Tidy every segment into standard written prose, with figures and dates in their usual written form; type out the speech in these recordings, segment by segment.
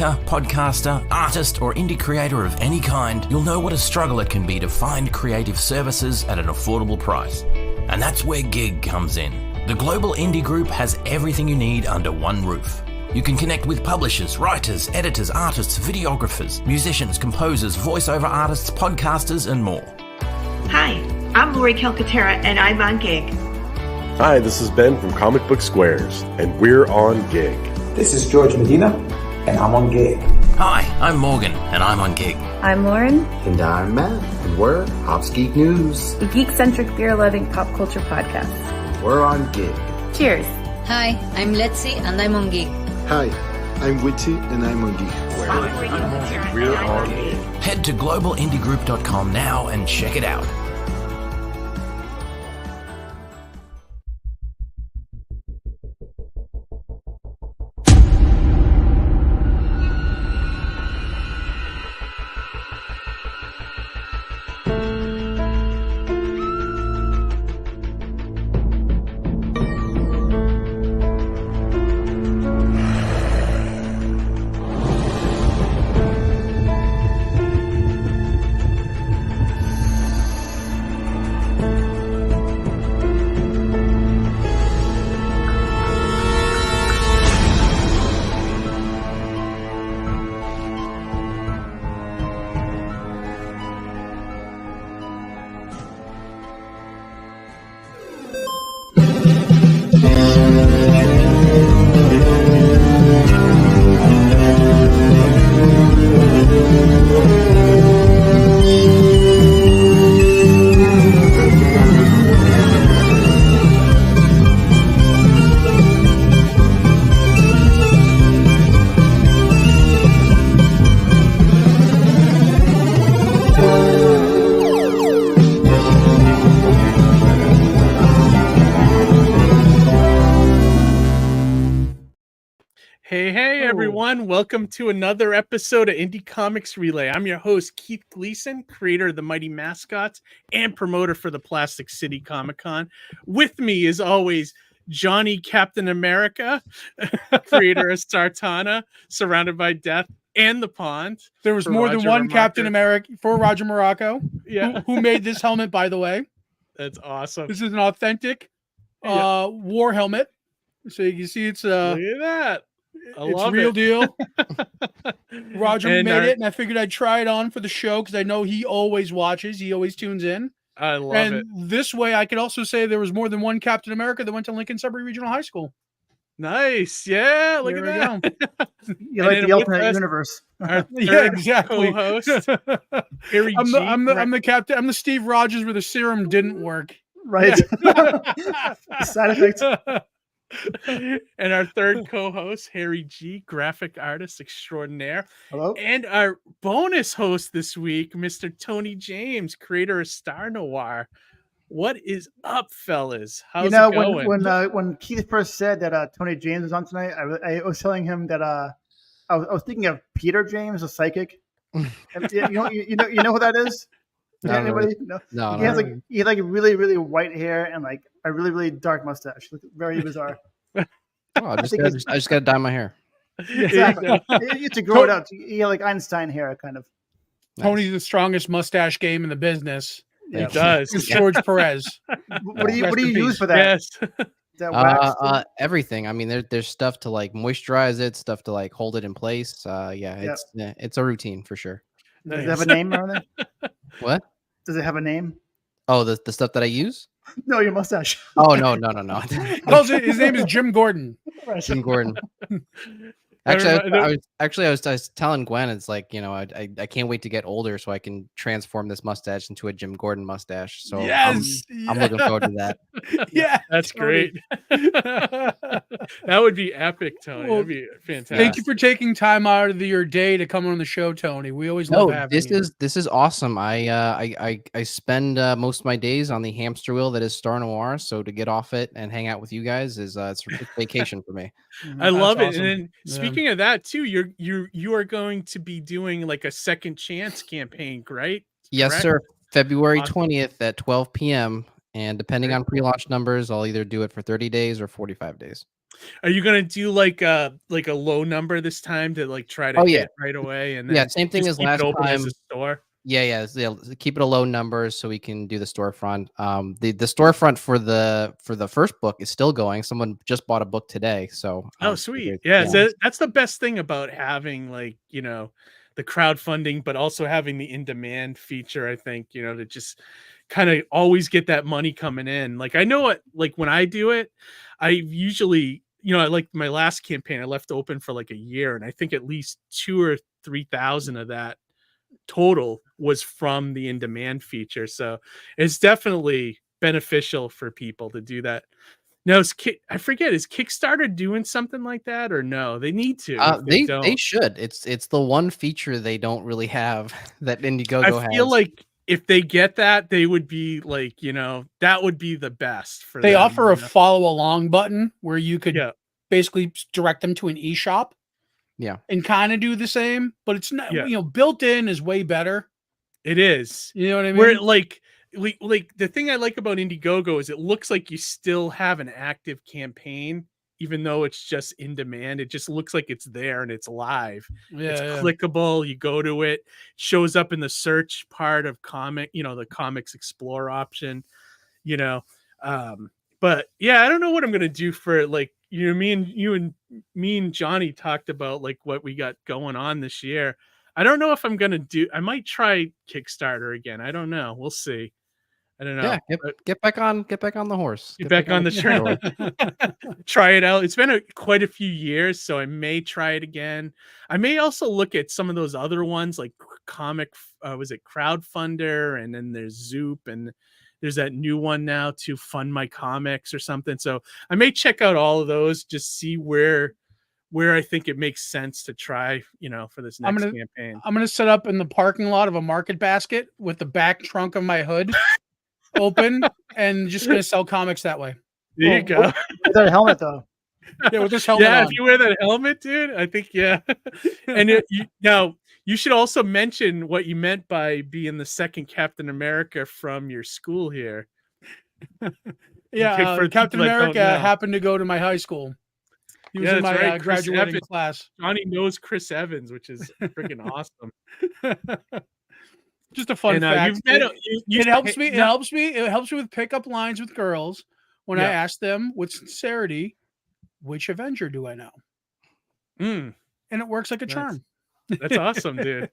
writer, podcaster, artist, or indie creator of any kind, you'll know what a struggle it can be to find creative services at an affordable price. And that's where Gig comes in. The global indie group has everything you need under one roof. You can connect with publishers, writers, editors, artists, videographers, musicians, composers, voiceover artists, podcasters, and more. Hi, I'm Lori Calcaterra, and I'm on Gig. Hi, this is Ben from Comic Book Squares, and we're on Gig. This is George Medina, and I'm on Gig. Hi, I'm Morgan, and I'm on Gig. I'm Lauren. And I'm Matt, and we're Hops Geek News, a geek-centric, beer-loving pop culture podcast. We're on Gig. Cheers. Hi, I'm Letzi, and I'm on Gig. Hi, I'm Witty, and I'm on Gig. We're on Gig. Head to globalindiegroup.com now and check it out. Welcome to another episode of Indie Comics Relay. I'm your host, Keith Gleason, creator of the Mighty Mascots and promoter for the Plastic City Comic Con. With me, as always, Johnny Captain America, creator of Sartana, Surrounded by Death, and The Pond. There was more than one Captain America for Roger Morocco, yeah, who made this helmet, by the way. That's awesome. This is an authentic war helmet. So you can see it's look at that. It's real deal. Roger made it, and I figured I'd try it on for the show because I know he always watches. He always tunes in. I love it. This way, I could also say there was more than one Captain America that went to Lincoln Sudbury Regional High School. Nice. Yeah, look at that. You like the alternate universe. Yeah, exactly. Co-host, Harry I'm the captain. I'm the Steve Rogers where the serum didn't work. Right. Side effects. And our third co-host, Harry G, graphic artist extraordinaire. Hello. And our bonus host this week, Mr. Tony James, creator of Star Noir. What is up, fellas? How's it going? When Keith first said that Tony James was on tonight, I was telling him that I was thinking of Peter James, a psychic. You know who that is? Anybody? No. He has like really, really white hair and like a really, really dark mustache. Very bizarre. I just got to dye my hair. Exactly. You have to grow it out. You have like Einstein hair, kind of. Tony's the strongest mustache game in the business. He does. It's George Perez. What do you use for that? Yes. Everything. I mean, there's stuff to like moisturize it, stuff to like hold it in place. It's a routine for sure. Does it have a name around there? What? Does it have a name? Oh, the stuff that I use? No, your mustache. Oh, no. His name is Jim Gordon. Jim Gordon. Actually, I was telling Gwen, it's like, I can't wait to get older so I can transform this mustache into a Jim Gordon mustache. So yes, I'm looking forward to that. Yeah, that's great. That would be epic, Tony. That'd be fantastic. Thank you for taking time out of your day to come on the show, Tony. We always love having you. This is awesome. I spend most of my days on the hamster wheel that is Star Noir. So to get off it and hang out with you guys is it's vacation for me. I love it. Awesome. And then speaking of that too, you are going to be doing like a second chance campaign, right? Yes, sir. February 20th at 12 p.m. And depending on pre-launch numbers, I'll either do it for 30 days or 45 days. Are you gonna do like a low number this time to like try to hit right away? And then same thing as keep last it open time. as a store. Yeah, keep it a low number so we can do the storefront. The storefront for the first book is still going. Someone just bought a book today, so Oh, sweet. Yeah, that's the best thing about having like, the crowdfunding, but also having the in-demand feature, I think, to just kind of always get that money coming in. Like I know what, like when I do it, I usually, I like my last campaign, I left open for like a year, and I think at least 2,000 or 3,000 of that total was from the in-demand feature. So it's definitely beneficial for people to do that. Now, I forget, is Kickstarter doing something like that or no? They need to. They should. It's the one feature they don't really have that Indiegogo has. I feel like if they get that, they would be like, that would be the best for them. They offer a follow along button where you could basically direct them to an eShop. Yeah. And kind of do the same, but it's not, built in is way better. It is. You know what I mean? Where like the thing I like about Indiegogo is it looks like you still have an active campaign, even though it's just in demand. It just looks like it's there and it's live. It's clickable. You go to it, shows up in the search part of the Comics Explore option, but yeah, I don't know what I'm gonna do for like, me and Johnny talked about like what we got going on this year. I don't know if I'm gonna I might try Kickstarter again. I don't know. We'll see. I don't know. Yeah, get back on the horse. Get back on the train. Try it out. It's been quite a few years, so I may try it again. I may also look at some of those other ones like was it Crowdfunder, and then there's Zoop, and there's that new one now to Fund My Comics or something. So I may check out all of those, just see where I think it makes sense to try, for this next campaign. I'm going to set up in the parking lot of a Market Basket with the back trunk of my hood open and just going to sell comics that way. There you go. With that helmet though. Yeah, with this helmet on. If you wear that helmet, dude, I think, And now you should also mention what you meant by being the second Captain America from your school here. Captain America happened to go to my high school. He was in my graduating class. Johnny knows Chris Evans, which is freaking awesome. Just a fun fact. It helps me. It helps me with pickup lines with girls when I ask them with sincerity, which Avenger do I know? And it works like a charm. That's awesome, dude.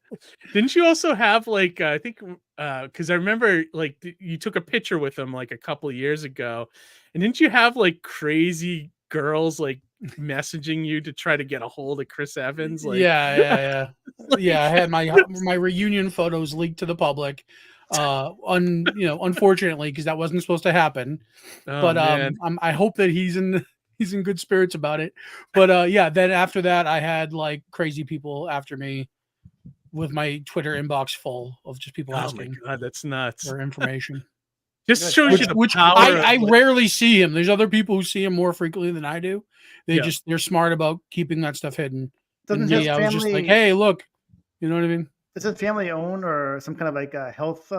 Didn't you also have like I think because I remember like you took a picture with him like a couple of years ago, and didn't you have like crazy girls like messaging you to try to get a hold of Chris Evans? Like, yeah. I had my reunion photos leaked to the public. Unfortunately, because that wasn't supposed to happen. I hope that he's in good spirits about it. But then after that, I had like crazy people after me with my Twitter inbox full of just people asking. Oh my God, that's nuts. For information. Just shows you the power. I rarely see him. There's other people who see him more frequently than I do. They're smart about keeping that stuff hidden. I was just like, hey, look, you know what I mean? Is it family owned or some kind of like a health?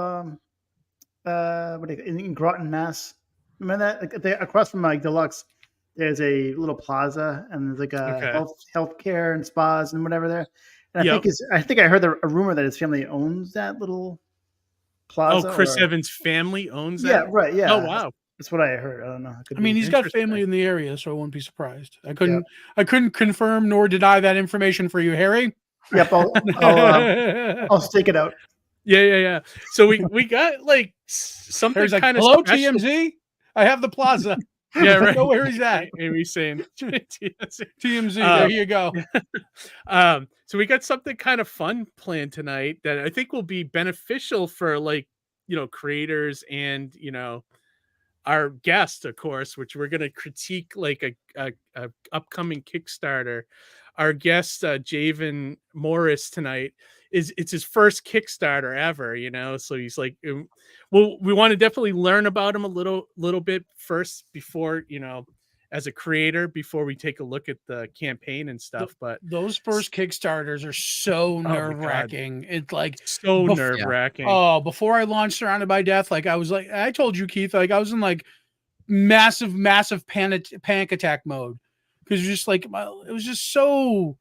In Groton, Mass? Remember that? Across from like Deluxe, there's a little plaza, and there's like a healthcare and spas and whatever there. And I think I heard a rumor that his family owns that little plaza. Oh, Chris Evans' family owns that? Yeah, right. Yeah. Oh, wow. That's what I heard. I don't know. He's got family in the area, so I wouldn't be surprised. I couldn't confirm nor deny that information for you, Harry. Yep, I'll stake it out. Yeah. So we got like something like, kind of hello, special. TMZ. I have the plaza. Yeah, right. I know where he's at. Amy saying TMZ. There you go. So we got something kind of fun planned tonight that I think will be beneficial for like creators and our guest, of course, which we're going to critique like a upcoming Kickstarter. Our guest, Javen Morris, tonight it's his first Kickstarter ever, so he's like, well, we want to definitely learn about him a little bit first before, as a creator, before we take a look at the campaign and stuff. But those first Kickstarters are so nerve-wracking. It's like so nerve-wracking. Oh, before I launched Surrounded by Death, like I was like, I told you, Keith, like I was in like massive panic attack mode because just like it was just so.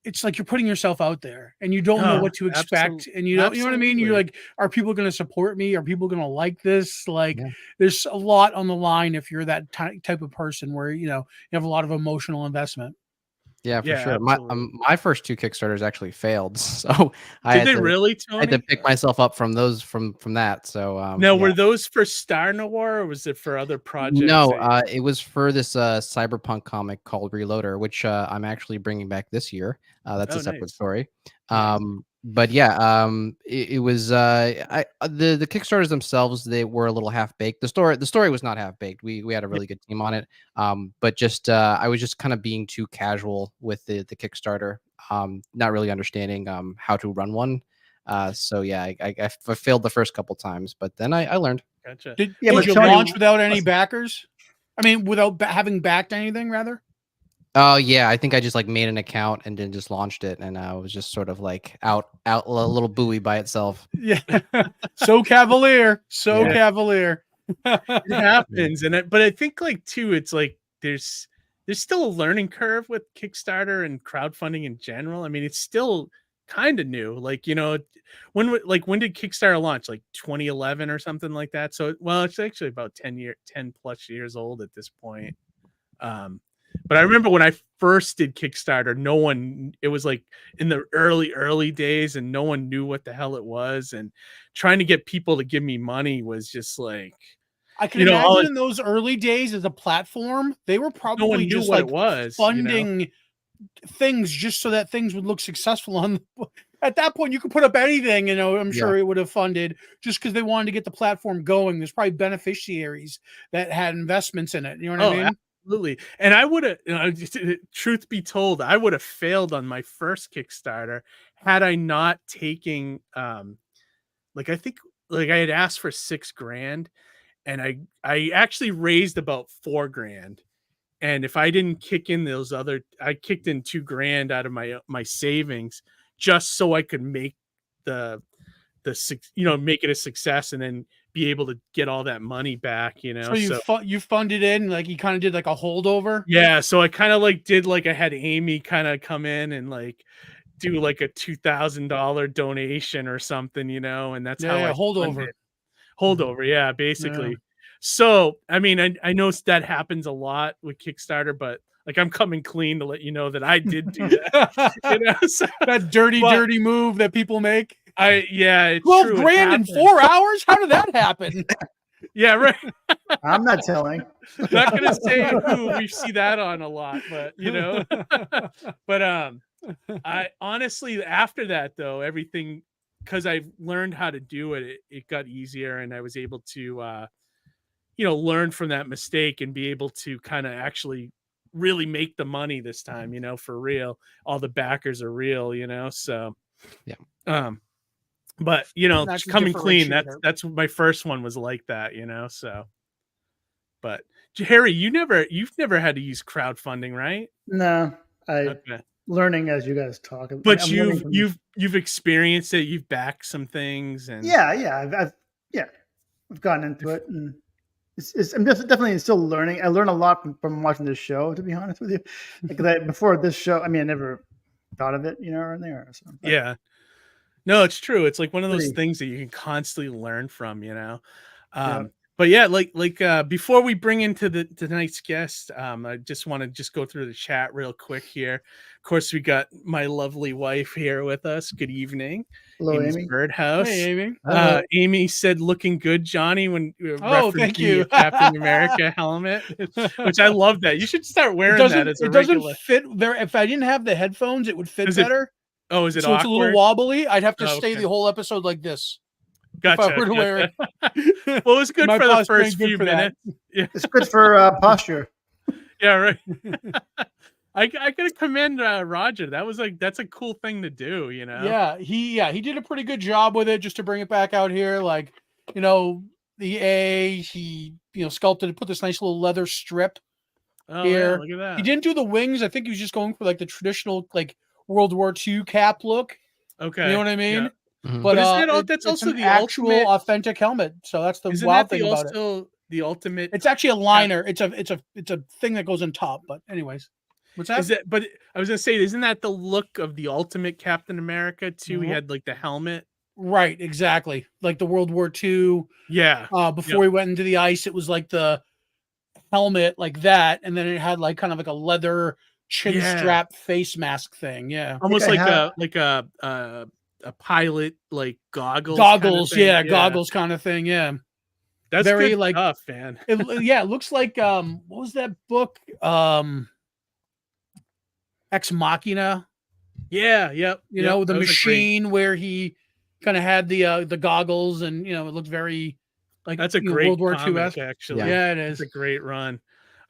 It's like you're putting yourself out there and you don't know what to expect. And you know what I mean? You're like, are people going to support me? Are people going to like this? Like there's a lot on the line if you're that type of person where, you have a lot of emotional investment. Yeah, for sure. My first 2 Kickstarters actually failed. So Did they really, Tony? I had to pick myself up from those from that. So now were those for Star Noir or was it for other projects? No, it was for this cyberpunk comic called Reloader, which I'm actually bringing back this year. That's a separate story. But yeah, it was the Kickstarters themselves, they were a little half baked. The story was not half baked. We had a really good team on it. But just I was just kind of being too casual with the Kickstarter, not really understanding how to run one. So yeah, I failed the first couple times, but then I learned. Gotcha. Did you launch without any backers? I mean, without having backed anything, rather? Oh yeah, I think I just like made an account and then just launched it, and I was just sort of like out a little buoy by itself. Yeah, so cavalier. It happens, but I think like too, it's like there's still a learning curve with Kickstarter and crowdfunding in general. I mean, it's still kind of new. Like when did Kickstarter launch? Like 2011 or something like that. So it's actually about 10 plus years old at this point. But I remember when I first did Kickstarter, it was like in the early days and no one knew what the hell it was. And trying to get people to give me money was just like, I can imagine in those early days as a platform, they were probably no one knew just what like it was, funding things just so that things would look successful at that point. You could put up anything, I'm sure it would have funded just because they wanted to get the platform going. There's probably beneficiaries that had investments in it. You know what I mean? Absolutely. And I would have, truth be told, I would have failed on my first Kickstarter had I not taken, I think I had asked for $6,000 and I actually raised about $4,000. And if I didn't kick in I kicked in $2,000 out of my savings just so I could make make it a success and then be able to get all that money back, So you funded in, like you kind of did like a holdover. Yeah. So I kind of I had Amy kind of come in and do like a $2,000 donation or something, and that's how I holdover. Yeah, basically. Yeah. So, I mean, I know that happens a lot with Kickstarter, but I'm coming clean to let you know that I did do that. So, that dirty move that people make. It's $12,000 in 4 hours. How did that happen? Yeah, right. I'm not telling. Not gonna say who. We see that on a lot, but but I honestly, after that though, everything, because I've learned how to do it, it got easier, and I was able to learn from that mistake and be able to kind of actually really make the money this time, for real. All the backers are real, so yeah. But coming clean, that's my first one was like that, so. But Harry, you've never had to use crowdfunding, right? No, learning as you guys talk. But you've experienced it. You've backed some things, and I've gotten into it, and I'm definitely still learning. I learn a lot from watching this show, to be honest with you. Before this show, I mean, I never thought of it, or there. So, yeah. No, it's true. It's like one of those things that you can constantly learn from, But yeah, before we bring into tonight's guest, I just want to go through the chat real quick here. Of course, we got my lovely wife here with us. Good evening. Hello, Amy's Amy. Birdhouse. Hey, Amy. Amy said, "Looking good, Johnny." When thank you. Captain America helmet, which I love that. You should start wearing that as a regular. It doesn't fit there. If I didn't have the headphones, it would fit better. Oh, is it so awkward? It's a little wobbly. I'd have to stay the whole episode like this. Gotcha. If I were to wear it. Well, it was good for the first few minutes. Yeah. It's good for posture. Yeah, right. I gotta commend Roger. That's a cool thing to do, Yeah, he did a pretty good job with it. Just to bring it back out here, he sculpted, put this nice little leather strip here. Yeah, look at that. He didn't do the wings. I think he was just going for the traditional World War II cap look. Okay, you know what I mean? Yeah. Mm-hmm. But that's also the actual ultimate authentic helmet. So that's the wild thing about it. The ultimate. It's actually a liner. It's a thing that goes on top. But anyways, what's that? Is it? But I was gonna say, isn't that the look of the ultimate Captain America too? He had like the helmet. Right, exactly. Like the World War II. Yeah. Before he went into the ice, it was like the helmet like that, and then it had like kind of like a leather chin strap face mask thing. Yeah, almost like a pilot like goggles. Goggles, goggles kind of thing. Yeah, that's very good like stuff, man. It looks like what was that book? Ex Machina. Yeah, yep. You know, the machine where he kind of had the goggles, and you know, it looked very like that's a great World War II actually. Yeah, it is. It's a great run.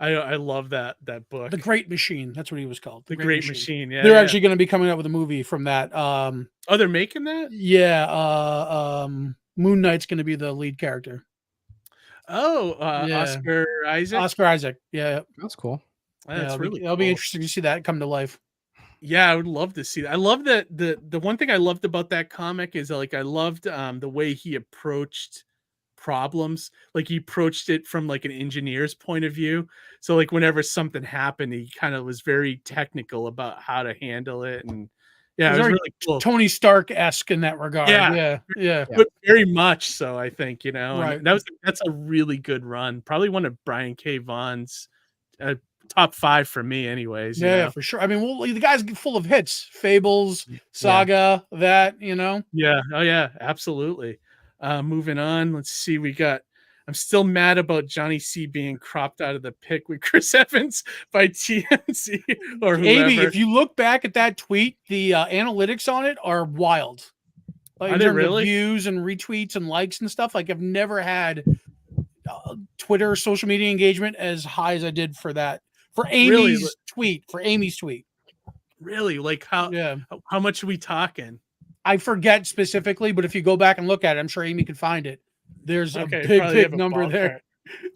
I love that book. The Great Machine. That's what he was called. The Great Machine. Yeah, they're actually going to be coming out with a movie from that. Oh, they're making that. Yeah. Moon Knight's going to be the lead character. Oh, Oscar Isaac. Oscar Isaac. Yeah, that's cool. That's really. It'll be interesting to see that come to life. Yeah, I would love to see that. I love that the one thing I loved about that comic is like I loved the way he approached problems. Like he approached it from like an engineer's point of view. So like whenever something happened, he kind of was very technical about how to handle it. And yeah, it was really cool. Tony Stark-esque in that regard. Yeah. But very much so, I think, you know. Right. And that's a really good run. Probably one of Brian K. Vaughan's top 5 for me anyways. Yeah, for sure. I mean, well, the guy's full of hits. Fables, Saga, that, you know. Yeah. Oh yeah, absolutely. Moving on, let's see. I'm still mad about Johnny C being cropped out of the pick with Chris Evans by TMZ or whoever. Amy, if you look back at that tweet, the analytics on it are wild. Like, are they really? Views and retweets and likes and stuff. Like I've never had Twitter social media engagement as high as I did for that. For Amy's tweet. Really? Like how much are we talking? I forget specifically, but if you go back and look at it, I'm sure Amy could find it. There's a big number there.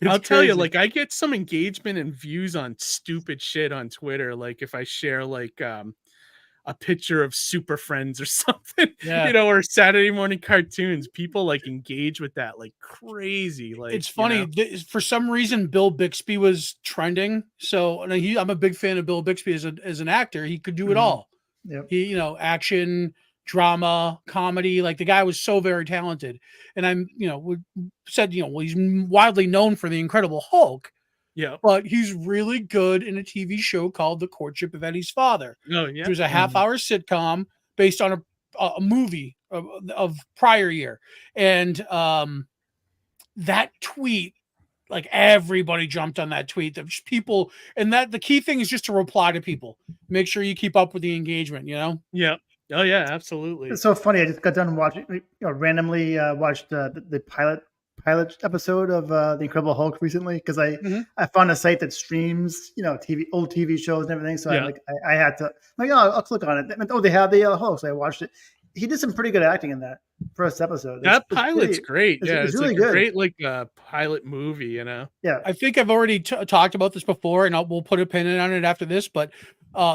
I'll tell you, like I get some engagement and views on stupid shit on Twitter. Like if I share like a picture of Super Friends or something, you know, or Saturday morning cartoons, people like engage with that like crazy. Like it's funny, for some reason Bill Bixby was trending. So I'm a big fan of Bill Bixby as an actor. He could do it all. Yep. He, you know, action, drama, comedy, like the guy was so very talented. And I'm, you know, said, you know, well, he's widely known for the Incredible Hulk. Yeah, but he's really good in a TV show called The Courtship of Eddie's Father. Oh yeah, which was a half-hour sitcom based on a movie of prior year. And that tweet, like everybody jumped on that tweet. There's people, and that the key thing is just to reply to people. Make sure you keep up with the engagement. You know. Yeah. Oh yeah, absolutely. It's so funny. I just got done watching, randomly watched the pilot episode of The Incredible Hulk recently because I found a site that streams, you know, old TV shows and everything. So I had to I'll click on it. Oh, they have the Hulk. So I watched it. He did some pretty good acting in that first episode. That pilot's great. It's really like good. A great like pilot movie, you know. Yeah, I think I've already talked about this before, and we'll put a pin in on it after this. But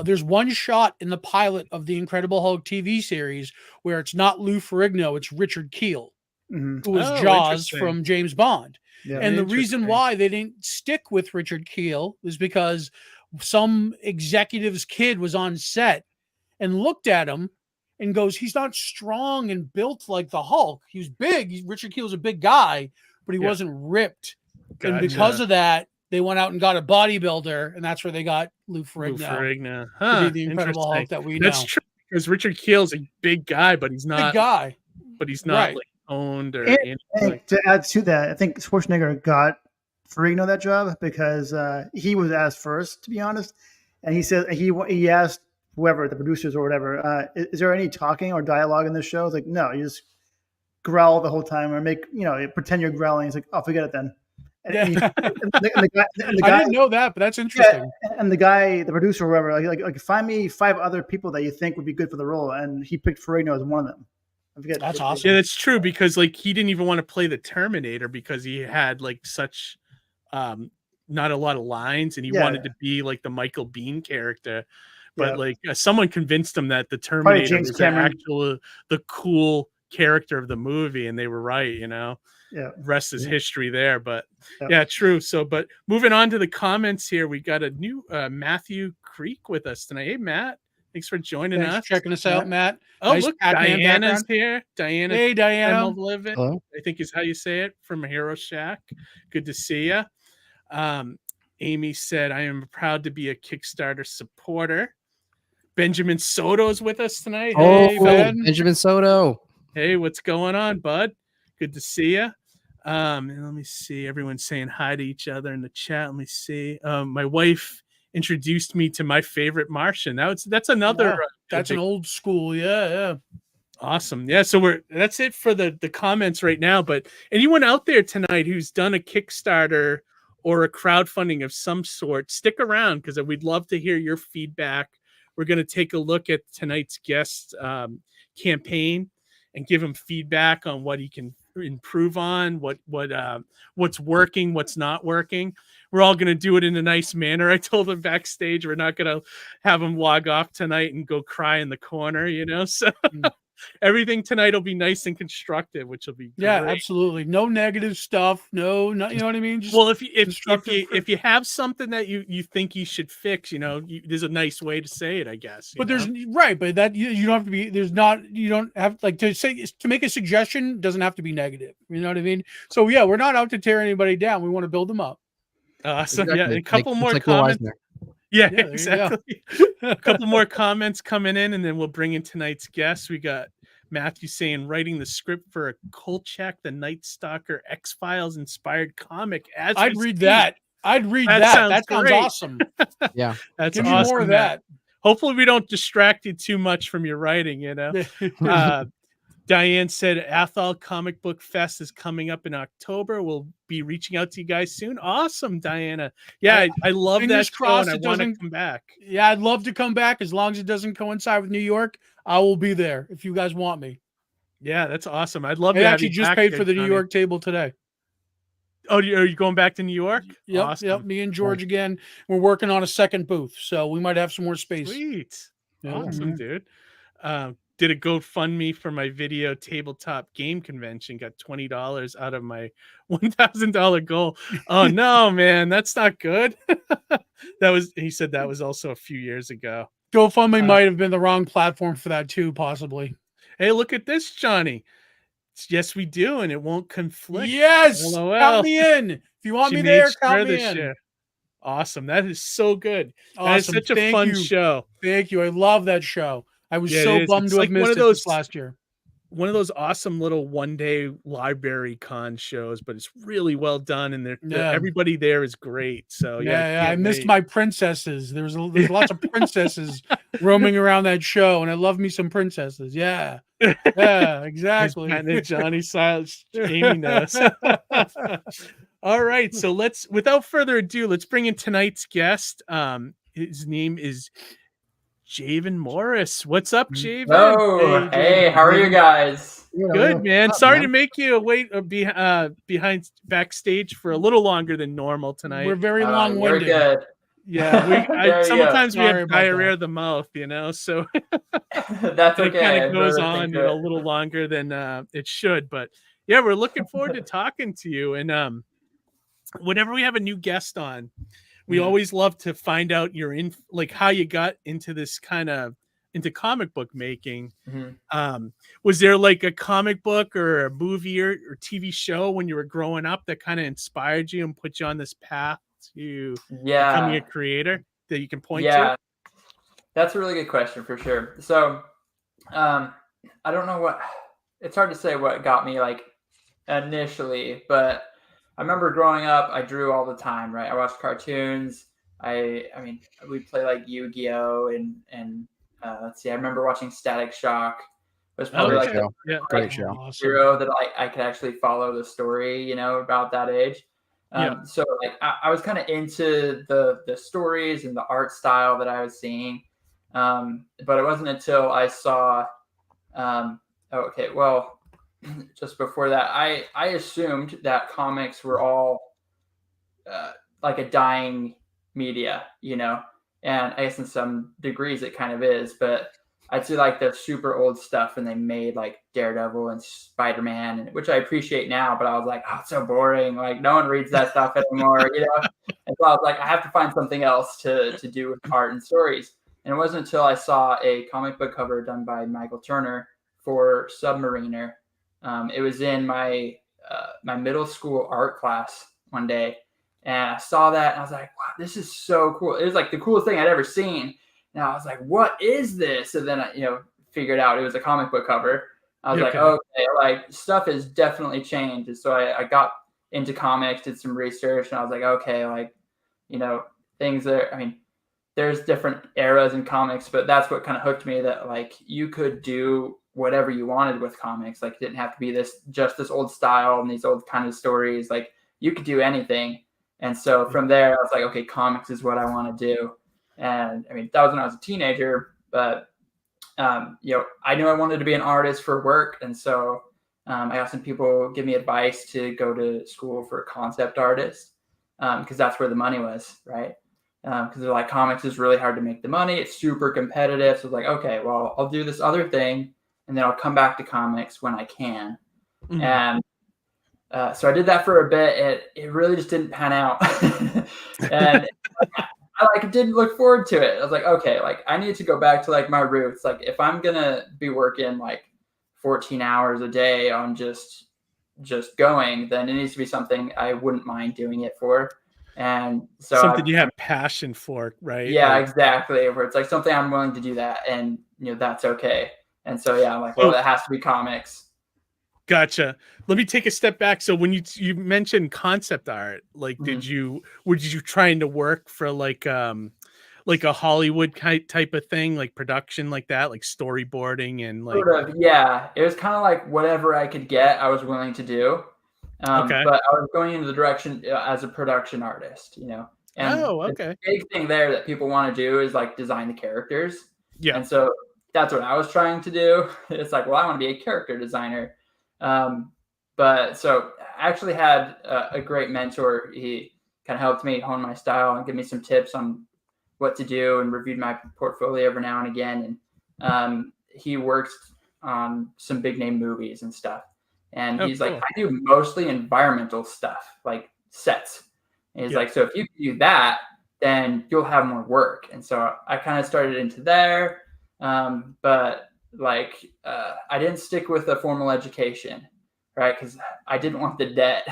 there's one shot in the pilot of the Incredible Hulk TV series where it's not Lou Ferrigno, it's Richard Kiel, who was Jaws from James Bond. Yeah, and the reason why they didn't stick with Richard Kiel is because some executive's kid was on set and looked at him and goes, he's not strong and built like the Hulk. He was big. Richard Kiel's a big guy, but he wasn't ripped. Gotcha. And because of that, they went out and got a bodybuilder, and that's where they got Lou Ferrigno. To be the Incredible Hulk that we know. That's true, because Richard Kiel's a big guy, but he's not big guy. But he's not like owned or and to add to that, I think Schwarzenegger got Ferrigno that job because he was asked first, to be honest. And he said he asked whoever, the producers or whatever, is there any talking or dialogue in this show? It's like, no, you just growl the whole time or pretend you're growling. It's like, oh, forget it then. And the guy, I didn't know that, but that's interesting. Yeah, and the producer or whoever, like find me 5 other people that you think would be good for the role. And he picked Ferrigno as one of them. I forget. That's awesome. Yeah, that's true, because like he didn't even want to play the Terminator because he had like such not a lot of lines, and he wanted to be like the Michael Biehn character. But like someone convinced him that the Terminator was actually the cool character of the movie, and they were right, you know. rest is history there. But yeah, true. So, but moving on to the comments here, we got a new Matthew Creek with us tonight. Hey, Matt. Thanks for joining us. Checking us out, Matt. Oh, nice, look, Diana's here. Diana. Hey, Diana. Hello. I think is how you say it, from Hero Shack. Good to see you. Amy said, I am proud to be a Kickstarter supporter. Benjamin Soto is with us tonight. Hey, Benjamin Soto. Hey, what's going on, bud? Good to see you. And let me see. Everyone's saying hi to each other in the chat. Let me see. My wife introduced me to my favorite Martian. That's another. That's an old school. Yeah. Awesome. Yeah. So that's it for the comments right now. But anyone out there tonight who's done a Kickstarter or a crowdfunding of some sort, stick around because we'd love to hear your feedback. We're going to take a look at tonight's guest campaign and give him feedback on what he can improve on, what's working, what's not working. We're all going to do it in a nice manner. I told him backstage we're not going to have him log off tonight and go cry in the corner, So everything tonight will be nice and constructive, which will be great. Yeah, absolutely. No negative stuff. No, you know what I mean? Just if you have something that you think you should fix, there's a nice way to say it, I guess. But there's but that you don't have to be. You don't have to make a suggestion. Doesn't have to be negative. You know what I mean? So yeah, we're not out to tear anybody down. We want to build them up. Awesome. Exactly. Yeah, a couple more comments. Yeah, exactly. A couple more comments coming in, and then we'll bring in tonight's guest. We got Matthew saying, writing the script for a Kolchak the Night Stalker X-Files inspired comic. I'd read that. That sounds awesome. Yeah. That's Give me awesome, more of that. Hopefully we don't distract you too much from your writing, Diane said Athol Comic Book Fest is coming up in October. We'll be reaching out to you guys soon. Awesome, Diana. Yeah, I love that show, and I want to come back. Yeah, I'd love to come back as long as it doesn't coincide with New York. I will be there if you guys want me. Yeah, that's awesome. I'd love to have you. I actually just paid for the New York table today. Oh, are you going back to New York? Yep, awesome. Yep. Me and George again. We're working on a second booth, so we might have some more space. Sweet. Awesome, dude. Did a GoFundMe for my video tabletop game convention. Got $20 out of my $1,000 goal. Oh no, man, that's not good. He said that was also a few years ago. GoFundMe might have been the wrong platform for that too, possibly. Hey, look at this, Johnny. Yes, we do, and it won't conflict. Yes, count me in. If you want me there, count me in. Year. Awesome. That is so good. Awesome. That is such a fun show. Thank you. I love that show. I was so bummed to have missed it this last year. One of those awesome little one-day library con shows, but it's really well done, and everybody there is great. So I missed my princesses. There's lots of princesses roaming around that show, and I love me some princesses. Yeah, exactly. And Johnny Silence, Amy knows. All right, so without further ado, let's bring in tonight's guest. His name is Javen Morris. What's up, Javen? Oh, hey, how are you guys? Good, man. Sorry to make you wait behind backstage for a little longer than normal tonight. We're very long-winded. We're good. Yeah, sometimes we have diarrhea of the mouth, so that's okay. It kind of goes on a little longer than it should. But yeah, we're looking forward to talking to you. And whenever we have a new guest on, we always love to find out how you got into this into comic book making. Mm-hmm. Was there like a comic book or a movie or TV show when you were growing up that kind of inspired you and put you on this path to becoming a creator that you can point to? That's a really good question for sure. So I don't know it's hard to say what got me initially, but I remember growing up, I drew all the time, right? I watched cartoons. I mean, we'd play Yu-Gi-Oh! and let's see, I remember watching Static Shock. It was probably great show. Hero that I could actually follow the story, about that age. So I was kind of into the stories and the art style that I was seeing. But it wasn't until I saw, just before that, I assumed that comics were all like a dying media, and I guess in some degrees it kind of is, but I'd see like the super old stuff, and they made like Daredevil and Spider-Man, which I appreciate now, but I was like, oh, it's so boring. Like no one reads that stuff anymore, you know? And so I was like, I have to find something else to do with art and stories. And it wasn't until I saw a comic book cover done by Michael Turner for Submariner. It was in my middle school art class one day, and I saw that and I was like, wow, this is so cool. It was like the coolest thing I'd ever seen. And I was like, what is this? And then I, figured out it was a comic book cover. I was like, okay, like stuff has definitely changed. And so I got into comics, did some research, and I was like, okay, like, things that, I mean, there's different eras in comics, but that's what kind of hooked me, that like you could do whatever you wanted with comics. Like it didn't have to be this old style and these old kind of stories. Like you could do anything. And so from there, I was like, okay, comics is what I want to do. And I mean, that was when I was a teenager, but I knew I wanted to be an artist for work. And so I got some people give me advice to go to school for a concept artist, because that's where the money was, right? Because they're like, comics is really hard to make the money. It's super competitive. So it's like, okay, well, I'll do this other thing, and then I'll come back to comics when I can. Mm-hmm. And so I did that for a bit. It really just didn't pan out. And I didn't look forward to it. I was like, okay, like I need to go back to like my roots. Like if I'm going to be working like 14 hours a day on just going, then it needs to be something I wouldn't mind doing it for. And so something you have passion for, right? Yeah, exactly. Where it's like something I'm willing to do that, and that's okay. And so yeah, I'm like, well, that has to be comics. Gotcha. Let me take a step back. So when you mentioned concept art, like, mm-hmm. were you trying to work for like a Hollywood type of thing, like production like that, like storyboarding and like? Sort of, yeah. It was kind of like whatever I could get, I was willing to do. Okay. But I was going into the direction as a production artist, And the big thing there that people want to do is like design the characters. Yeah. And so that's what I was trying to do. It's like, well, I want to be a character designer. But so I actually had a great mentor. He kind of helped me hone my style and give me some tips on what to do, and reviewed my portfolio every now and again. And he works on some big name movies and stuff. And he's like, I do mostly environmental stuff, like sets. And he's like, so if you do that, then you'll have more work. And so I kind of started into there. But like, I didn't stick with a formal education, right? Because I didn't want the debt.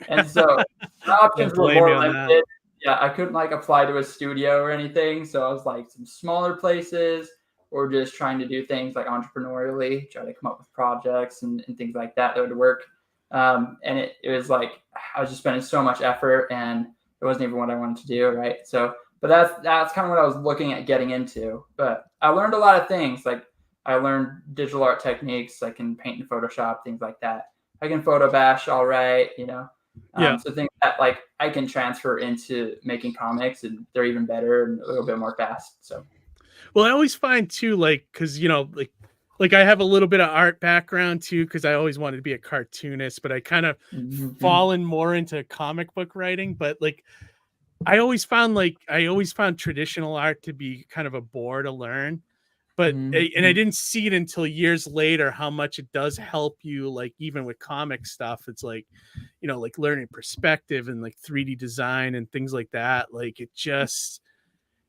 And so the options were more limited. Yeah, I couldn't like apply to a studio or anything. So I was like some smaller places, or just trying to do things like entrepreneurially, try to come up with projects and things like that would work. And it was like, I was just spending so much effort, and it wasn't even what I wanted to do, right? So, but that's kind of what I was looking at getting into. But I learned a lot of things. Like I learned digital art techniques. I can paint in Photoshop, things like that. I can photo bash all right, So things that like I can transfer into making comics, and they're even better and a little bit more fast, so. Well, I always find too, like, because like I have a little bit of art background too, because I always wanted to be a cartoonist, but I kind of fallen more into comic book writing. But like, I always found traditional art to be kind of a bore to learn. But and I didn't see it until years later how much it does help you. Like even with comic stuff, it's like, like learning perspective and like 3D design and things like that. Like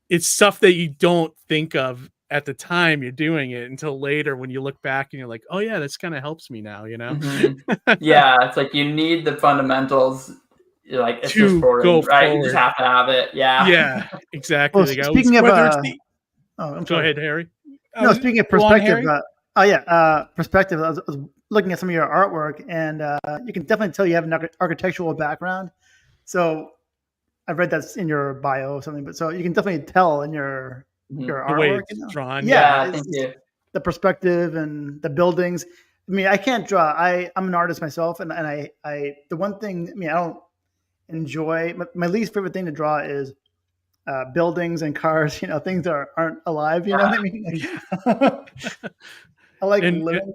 it's stuff that you don't think of at the time you're doing it until later when you look back and you're like, oh yeah, this kind of helps me now, Yeah, it's like you need the fundamentals, like it's to just boring, go right? forward. You just have to have it. Yeah, exactly. Well, speaking of go ahead, Harry. No, speaking of perspective, perspective. I was looking at some of your artwork, and you can definitely tell you have an architectural background. So I've read that's in your bio or something, but so you can definitely tell in your artwork. Way it's drawn. Yeah, thank you. The perspective and the buildings. I mean, I can't draw. I'm an artist myself, and I the one thing, I don't enjoy. My least favorite thing to draw is buildings and cars. Things that aren't alive. You know what I mean? I like living.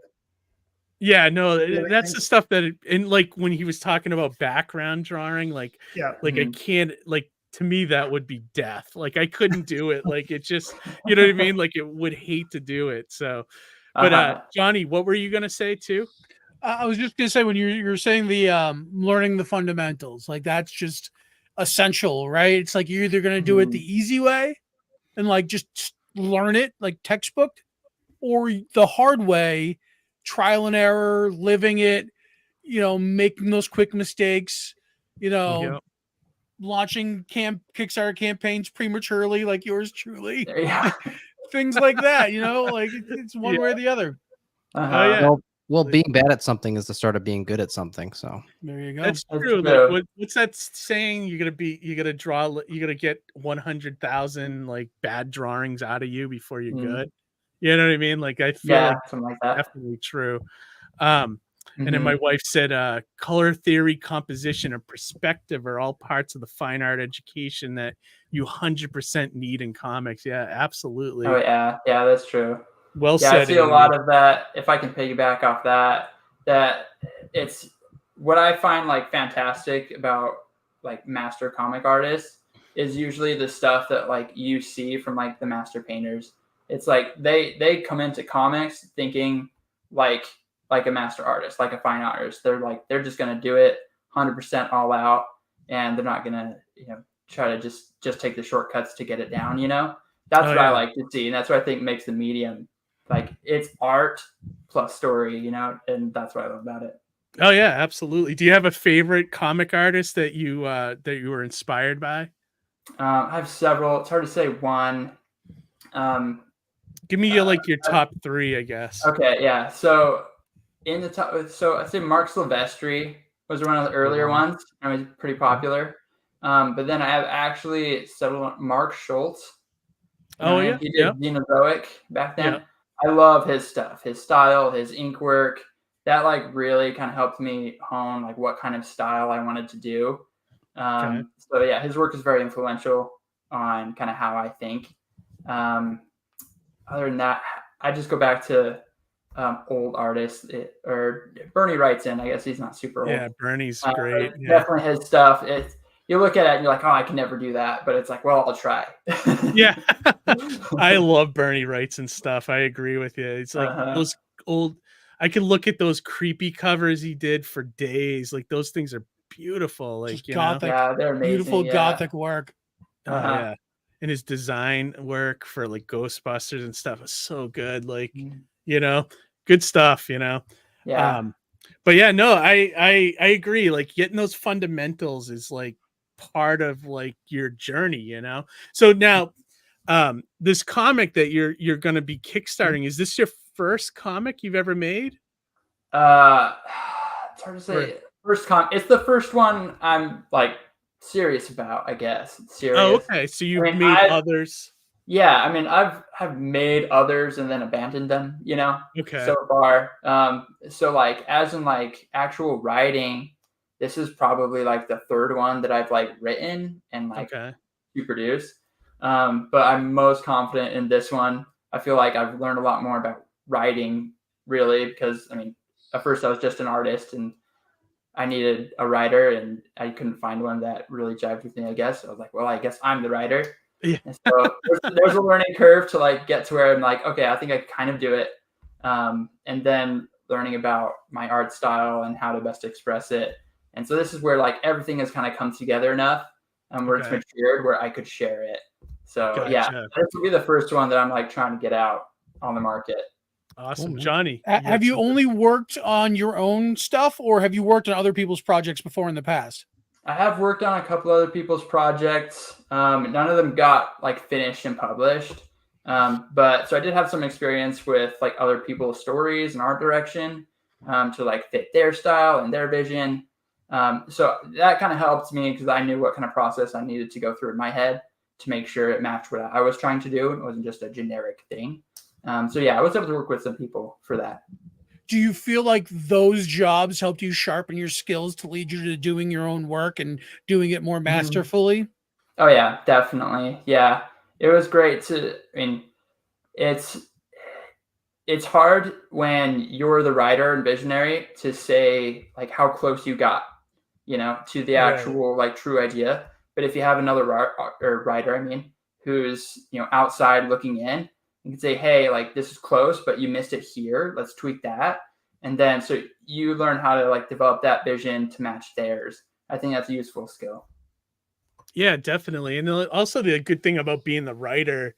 Yeah, no, that's the stuff that, and like when he was talking about background drawing, like I can't, like to me that would be death. Like I couldn't do it. Like it just, you know what I mean? Like it would hate to do it. So, but Johnny, what were you gonna say too? I was just gonna say when you're saying the learning the fundamentals, like that's just essential, right? It's like you're either gonna do it the easy way and like just learn it like textbook, or the hard way, trial and error, living it, making those quick mistakes, launching Kickstarter campaigns prematurely, like yours truly. Yeah. Things like that, like it's one way or the other. Oh yeah. Well, being bad at something is the start of being good at something. So there you go. That's true. Like, what's that saying? You're gonna get 100,000 like bad drawings out of you before you're good. You know what I mean? Like I feel like something like that. Definitely true. And then my wife said, color theory, composition, and perspective are all parts of the fine art education that you 100% need in comics. Yeah, absolutely. Oh yeah, that's true. Well said. I see a lot of that. If I can piggyback off that it's what I find like fantastic about like master comic artists is usually the stuff that like you see from like the master painters. It's like they come into comics thinking like a master artist, like a fine artist. They're just gonna do it 100% all out, and they're not gonna try to just take the shortcuts to get it down. That's what I like to see, and that's what I think makes the medium. Like it's art plus story, and that's what I love about it. Oh yeah, absolutely. Do you have a favorite comic artist that you were inspired by? I have several. It's hard to say one. Give me your top three, I guess. Okay, yeah. So in the top, I'd say Mark Silvestri was one of the earlier ones. I mean, pretty popular. But then I have actually several. Mark Schultz. Oh yeah, he did Xenozoic back then. Yeah. I love his stuff, his style, his ink work. That like really kind of helped me hone like what kind of style I wanted to do. So yeah, his work is very influential on kind of how I think. Other than that, I just go back to old artists, or Bernie Wrightson. I guess he's not super old. Yeah, Bernie's great. Definitely his stuff. You look at it and you're like, oh, I can never do that. But it's like, well, I'll try. Yeah. I love Bernie Wrightson stuff. I agree with you. It's like those old, I can look at those creepy covers he did for days. Like those things are beautiful. Like, gothic, they're amazing. Beautiful gothic work. Yeah. And his design work for like Ghostbusters and stuff is so good. Like, good stuff, Yeah. But yeah, no, I agree. Like getting those fundamentals is like part of like your journey, So now, this comic that you're going to be kickstarting, is this your first comic you've ever made? It's hard to say. It's the first one I'm like serious about, I guess. Serious. Oh, okay. So you've made others. Yeah, I mean, I've made others and then abandoned them, Okay. So far. So like as in like actual writing, this is probably like the third one that I've like written and like to produce. But I'm most confident in this one. I feel like I've learned a lot more about writing, really, because I mean, at first I was just an artist and I needed a writer and I couldn't find one that really jived with me, I guess. So I was like, well, I guess I'm the writer. Yeah. And so there's a learning curve to like get to where I'm like, okay, I think I kind of do it. And then learning about my art style and how to best express it. And so this is where like everything has kind of come together enough where it's matured where I could share it. So yeah, this will be the first one that I'm like trying to get out on the market. Awesome. Johnny, have you only worked on your own stuff, or have you worked on other people's projects before in the past? I have worked on a couple other people's projects. None of them got like finished and published. But so I did have some experience with like other people's stories and art direction to like fit their style and their vision. So that kind of helped me because I knew what kind of process I needed to go through in my head to make sure it matched what I was trying to do. It wasn't just a generic thing. So yeah, I was able to work with some people for that. Do you feel like those jobs helped you sharpen your skills to lead you to doing your own work and doing it more masterfully? Oh yeah, definitely. Yeah, it was great to, I mean, it's hard when you're the writer and visionary to say like how close you got, to the actual like true idea. But if you have another writer, I mean, who's, you know, outside looking in, you can say, hey, like this is close, but you missed it here. Let's tweak that. And then so you learn how to like develop that vision to match theirs. I think that's a useful skill. Yeah, definitely. And also the good thing about being the writer,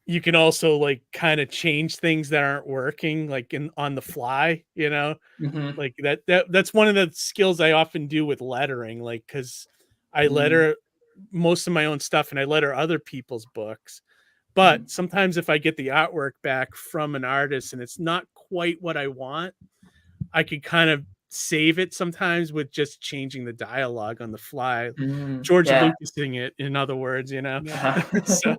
you can also like kind of change things that aren't working like on the fly, you know, like that's one of the skills I often do with lettering, like, because I letter most of my own stuff and I letter other people's books. But sometimes if I get the artwork back from an artist and it's not quite what I want, I could kind of save it sometimes with just changing the dialogue on the fly. George Lucasing it, in other words, you know. So,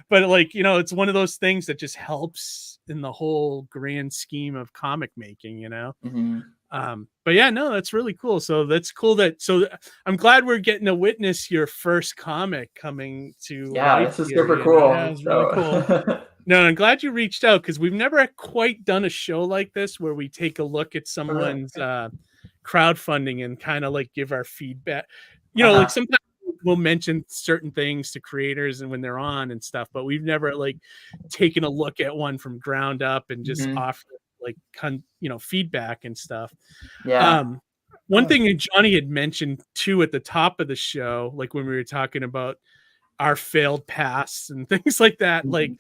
but like, you know, it's one of those things that just helps in the whole grand scheme of comic making, you know. But yeah, no, that's really cool. So that's cool I'm glad we're getting to witness your first comic coming to life. This is super cool. Yeah, it's really cool. No, I'm glad you reached out, because we've never quite done a show like this where we take a look at someone's crowdfunding and kind of like give our feedback. You know, like sometimes we'll mention certain things to creators and when they're on and stuff, but we've never like taken a look at one from ground up and just offer like feedback and stuff. One thing that Johnny had mentioned too at the top of the show, like when we were talking about our failed pasts and things like that, like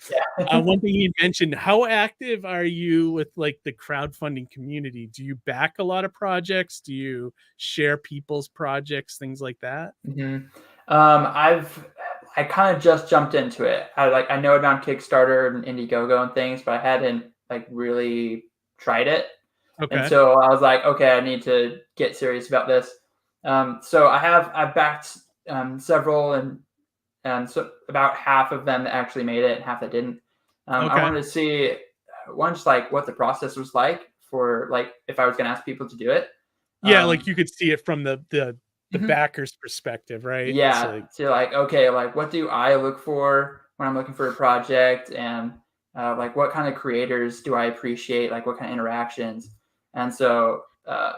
one thing he mentioned, how active are you with like the crowdfunding community? Do you back a lot of projects? Do you share people's projects, things like that? I kind of just jumped into it. I know about Kickstarter and Indiegogo and things, but I hadn't like really tried it. And so I was like, okay, I need to get serious about this. So I've backed several, and so about half of them actually made it and half that didn't. I wanted to see just like what the process was like for like if I was going to ask people to do it. Like you could see it from the backer's perspective, right? Yeah. So like, okay, like what do I look for when I'm looking for a project, and like what kind of creators do I appreciate? Like what kind of interactions? And so and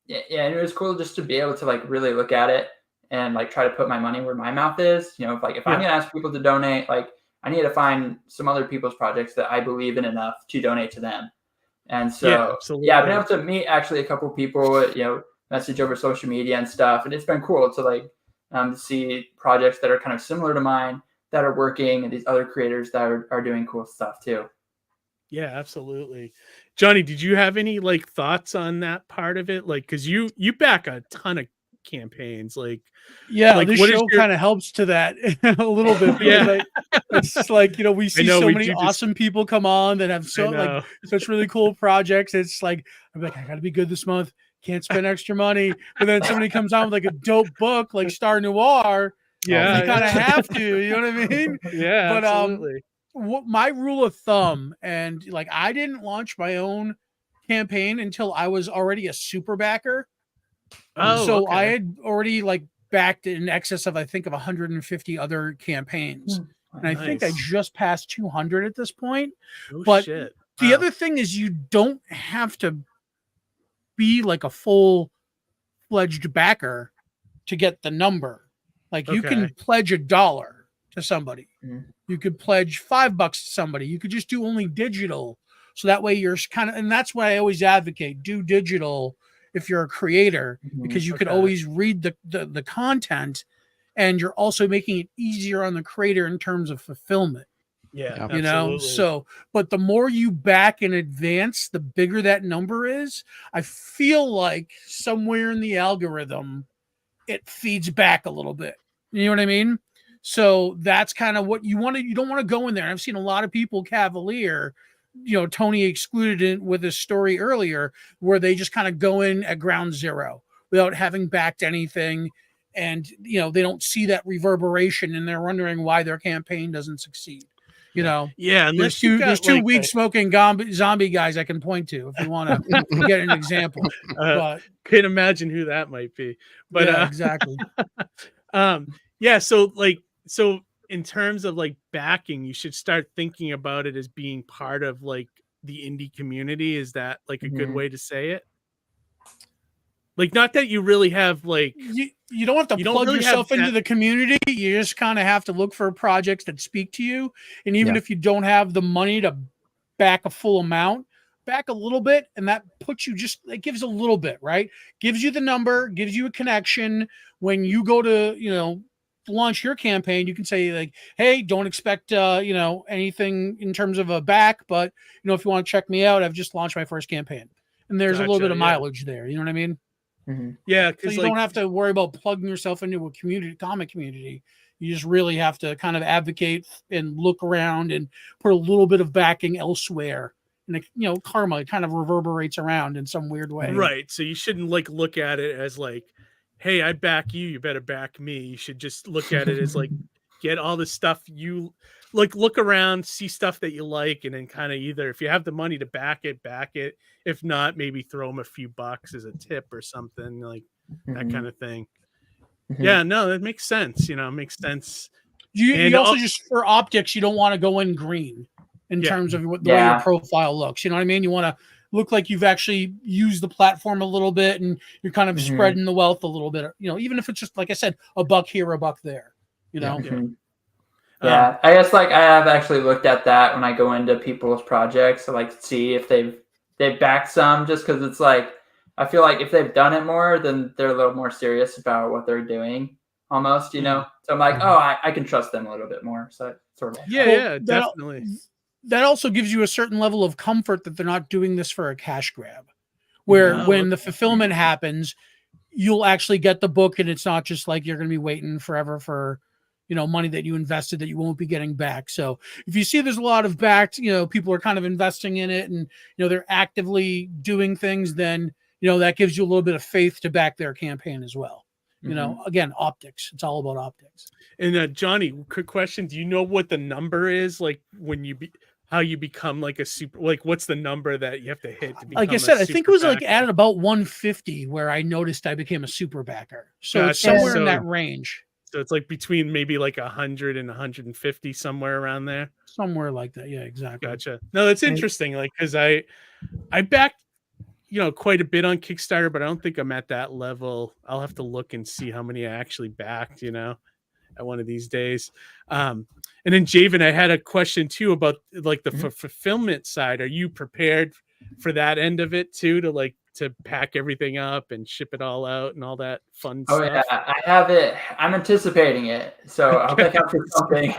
it was cool just to be able to like really look at it and like try to put my money where my mouth is. You know, if I'm gonna ask people to donate, like I need to find some other people's projects that I believe in enough to donate to them. And so I've been able to meet actually a couple people, you know, message over social media and stuff, and it's been cool to like see projects that are kind of similar to mine that are working, and these other creators that are doing cool stuff too. Yeah, absolutely. Johnny, did you have any like thoughts on that part of it? Like, because you back a ton of campaigns, like this show kind of helps to that a little bit. It's like, you know, we see so many awesome people come on that have such really cool projects. It's like I'm like, I gotta be good this month, can't spend extra money, but then somebody comes on with like a dope book like Star Noir. You kind of have to, you know what I mean? But absolutely. What my rule of thumb, and like I didn't launch my own campaign until I was already a super backer. So I had already like backed in excess of, I think, of 150 other campaigns. And I think I just passed 200 at this point. The other thing is you don't have to be like a full-fledged backer to get the number. Like you can pledge $1 to somebody. You could pledge $5 to somebody. You could just do only digital. So that way you're kind of, and that's why I always advocate, do digital if you're a creator, because you can always read the content, and you're also making it easier on the creator in terms of fulfillment. Yeah, you know, so, but the more you back in advance, the bigger that number is. I feel like somewhere in the algorithm, it feeds back a little bit. You know what I mean? So that's kind of what you want to, you don't want to go in there. I've seen a lot of people cavalier, you know, Tony excluded it with his story earlier, where they just kind of go in at ground zero without having backed anything. And, you know, they don't see that reverberation, and they're wondering why their campaign doesn't succeed. You know, there's two weed smoking zombie guys I can point to if you want to get an example. But can't imagine who that might be. But exactly. So in terms of like backing, you should start thinking about it as being part of like the indie community. Is that like a good way to say it? Like, not that you really have like you don't have to plug really yourself into that... the community. You just kind of have to look for projects that speak to you. And even if you don't have the money to back a full amount, back a little bit, and that puts you it gives a little bit, right? Gives you the number, gives you a connection. When you go to, launch your campaign, you can say like, hey, don't expect, anything in terms of a back, but if you want to check me out, I've just launched my first campaign. And there's a little bit of mileage there. You know what I mean? Mm-hmm. Yeah. So you don't have to worry about plugging yourself into a comic community. You just really have to kind of advocate and look around and put a little bit of backing elsewhere. And karma kind of reverberates around in some weird way. Right. So you shouldn't like look at it as like, hey, I back you, you better back me. You should just look at it as like, get all the stuff you like, look around, see stuff that you like, and then kind of either if you have the money to back it. If not, maybe throw them a few bucks as a tip or something like that kind of thing. Yeah, no, that makes sense. It makes sense. You also just for optics, you don't want to go in green in terms of the way your profile looks. You know what I mean? You want to look like you've actually used the platform a little bit and you're kind of spreading the wealth a little bit. Even if it's just, like I said, a buck here, a buck there. Yeah, I guess like I have actually looked at that when I go into people's projects to like see if they've backed some, just because it's like I feel like if they've done it more, then they're a little more serious about what they're doing, almost. So I'm like, oh, I can trust them a little bit more. So sort of. Definitely. That also gives you a certain level of comfort that they're not doing this for a cash grab. Where when the fulfillment happens, you'll actually get the book, and it's not just like you're going to be waiting forever for money that you invested that you won't be getting back. So if you see there's a lot of backed, people are kind of investing in it and, they're actively doing things, then, that gives you a little bit of faith to back their campaign as well. Again, optics. It's all about optics. And Johnny, quick question. Do you know what the number is? Like when how you become like a super, like what's the number that you have to hit to become like I said, I think it was like at about 150 where I noticed I became a super backer. So it's somewhere in that range. So it's like between maybe like 100 and 150, somewhere around there. Somewhere like that. Yeah, exactly. Gotcha. No, that's interesting. Like, cause I backed, quite a bit on Kickstarter, but I don't think I'm at that level. I'll have to look and see how many I actually backed, at one of these days. And then Javen, I had a question too about like the fulfillment side. Are you prepared for that end of it too, to pack everything up and ship it all out and all that fun stuff? Yeah, I have it. I'm anticipating it, so I'll pick up for something.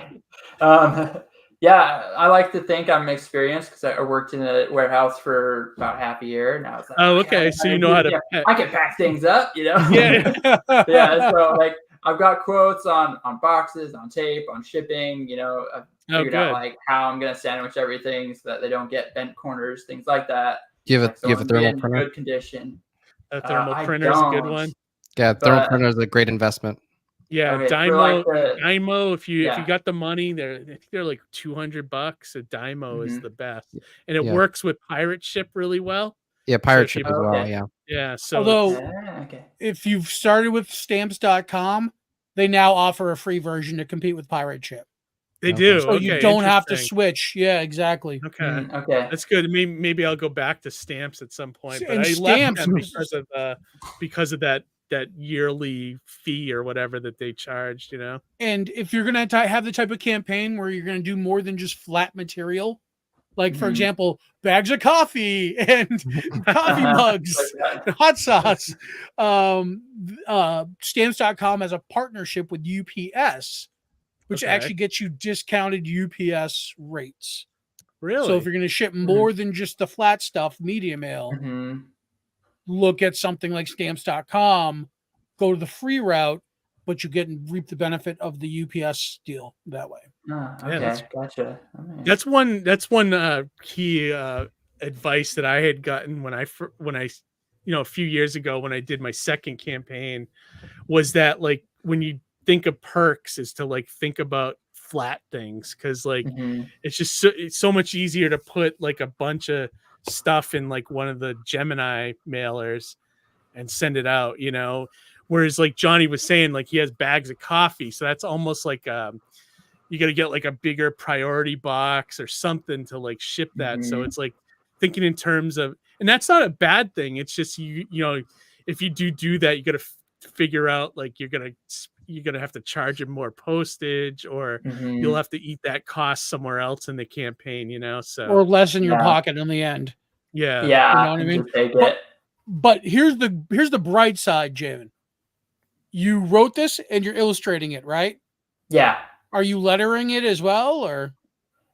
Yeah, I like to think I'm experienced because I worked in a warehouse for about half a year. Now it's like, oh, okay, so you know how to. I can pack things up, Yeah. Yeah. So like, I've got quotes on boxes, on tape, on shipping. I've figured out like how I'm gonna sandwich everything so that they don't get bent corners, things like that. Do you have a thermal printer? Good condition. A thermal printer is a good one. Yeah, thermal printer is a great investment. Yeah, okay, Dymo. If you got the money, I think they're like $200. A Dymo is the best, and it works with Pirate Ship really well. Yeah, Pirate Ship as well. Yeah. Yeah. So although if you've started with stamps.com, they now offer a free version to compete with Pirate Ship. They do. So you don't have to switch. Yeah, exactly. Okay. Okay. That's good. Maybe I'll go back to Stamps at some point. But and I Stamps left them because of that yearly fee or whatever that they charged, And if you're going to have the type of campaign where you're going to do more than just flat material, like for example, bags of coffee and coffee mugs, and hot sauce, Stamps.com has a partnership with UPS, which actually gets you discounted UPS rates. Really? So if you're going to ship more than just the flat stuff, media mail, look at something like Stamps.com, go to the free route, but you get and reap the benefit of the UPS deal that way. Gotcha. Right. That's one key advice that I had gotten when I a few years ago when I did my second campaign, was that like when you think of perks is to like think about flat things, because like it's just it's so much easier to put like a bunch of stuff in like one of the Gemini mailers and send it out, whereas like Johnny was saying, like he has bags of coffee, so that's almost like you got to get like a bigger priority box or something to like ship that. So it's like thinking in terms of, and that's not a bad thing, it's just you if you do that, you got to figure out like you're gonna have to charge him more postage, or you'll have to eat that cost somewhere else in the campaign, so or less in your pocket in the end. Yeah, you know what I mean. Take it. But here's the bright side, Javen. You wrote this and you're illustrating it, right? Yeah. Are you lettering it as well, or?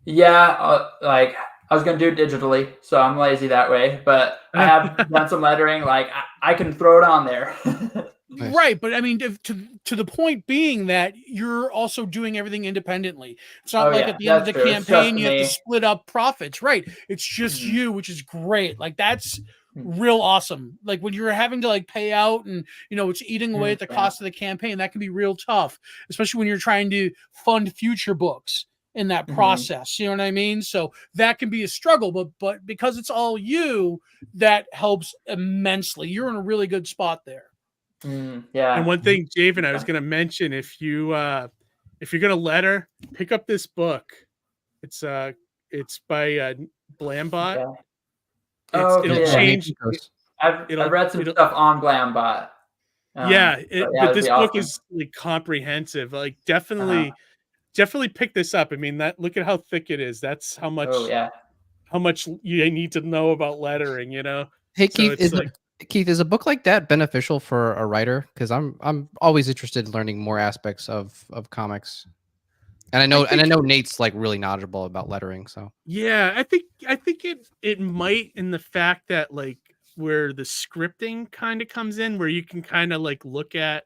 Yeah, like I was gonna do it digitally, so I'm lazy that way. But I have done some lettering. Like I can throw it on there. Nice. Right, but I mean, to the point being that you're also doing everything independently. It's not at the end of the campaign you have to split up profits. Right, it's just you, which is great. Like that's real awesome. Like when you're having to like pay out and it's eating away at the cost of the campaign, that can be real tough, especially when you're trying to fund future books in that process. You know what I mean? So that can be a struggle, but because it's all you, that helps immensely. You're in a really good spot there. Yeah. And one thing, Javen, I was going to mention, if you're going to letter, pick up this book. It's by Blambot. It'll change. I've read some stuff on Blambot. But this book is like comprehensive. Like definitely pick this up. I mean, look at how thick it is. That's how much. How much you need to know about lettering. Hey, Keith, Keith, is a book like that beneficial for a writer? Because I'm always interested in learning more aspects of comics, and I know Nate's like really knowledgeable about lettering. So yeah, I think it might, in the fact that like where the scripting kind of comes in, where you can kind of like look at,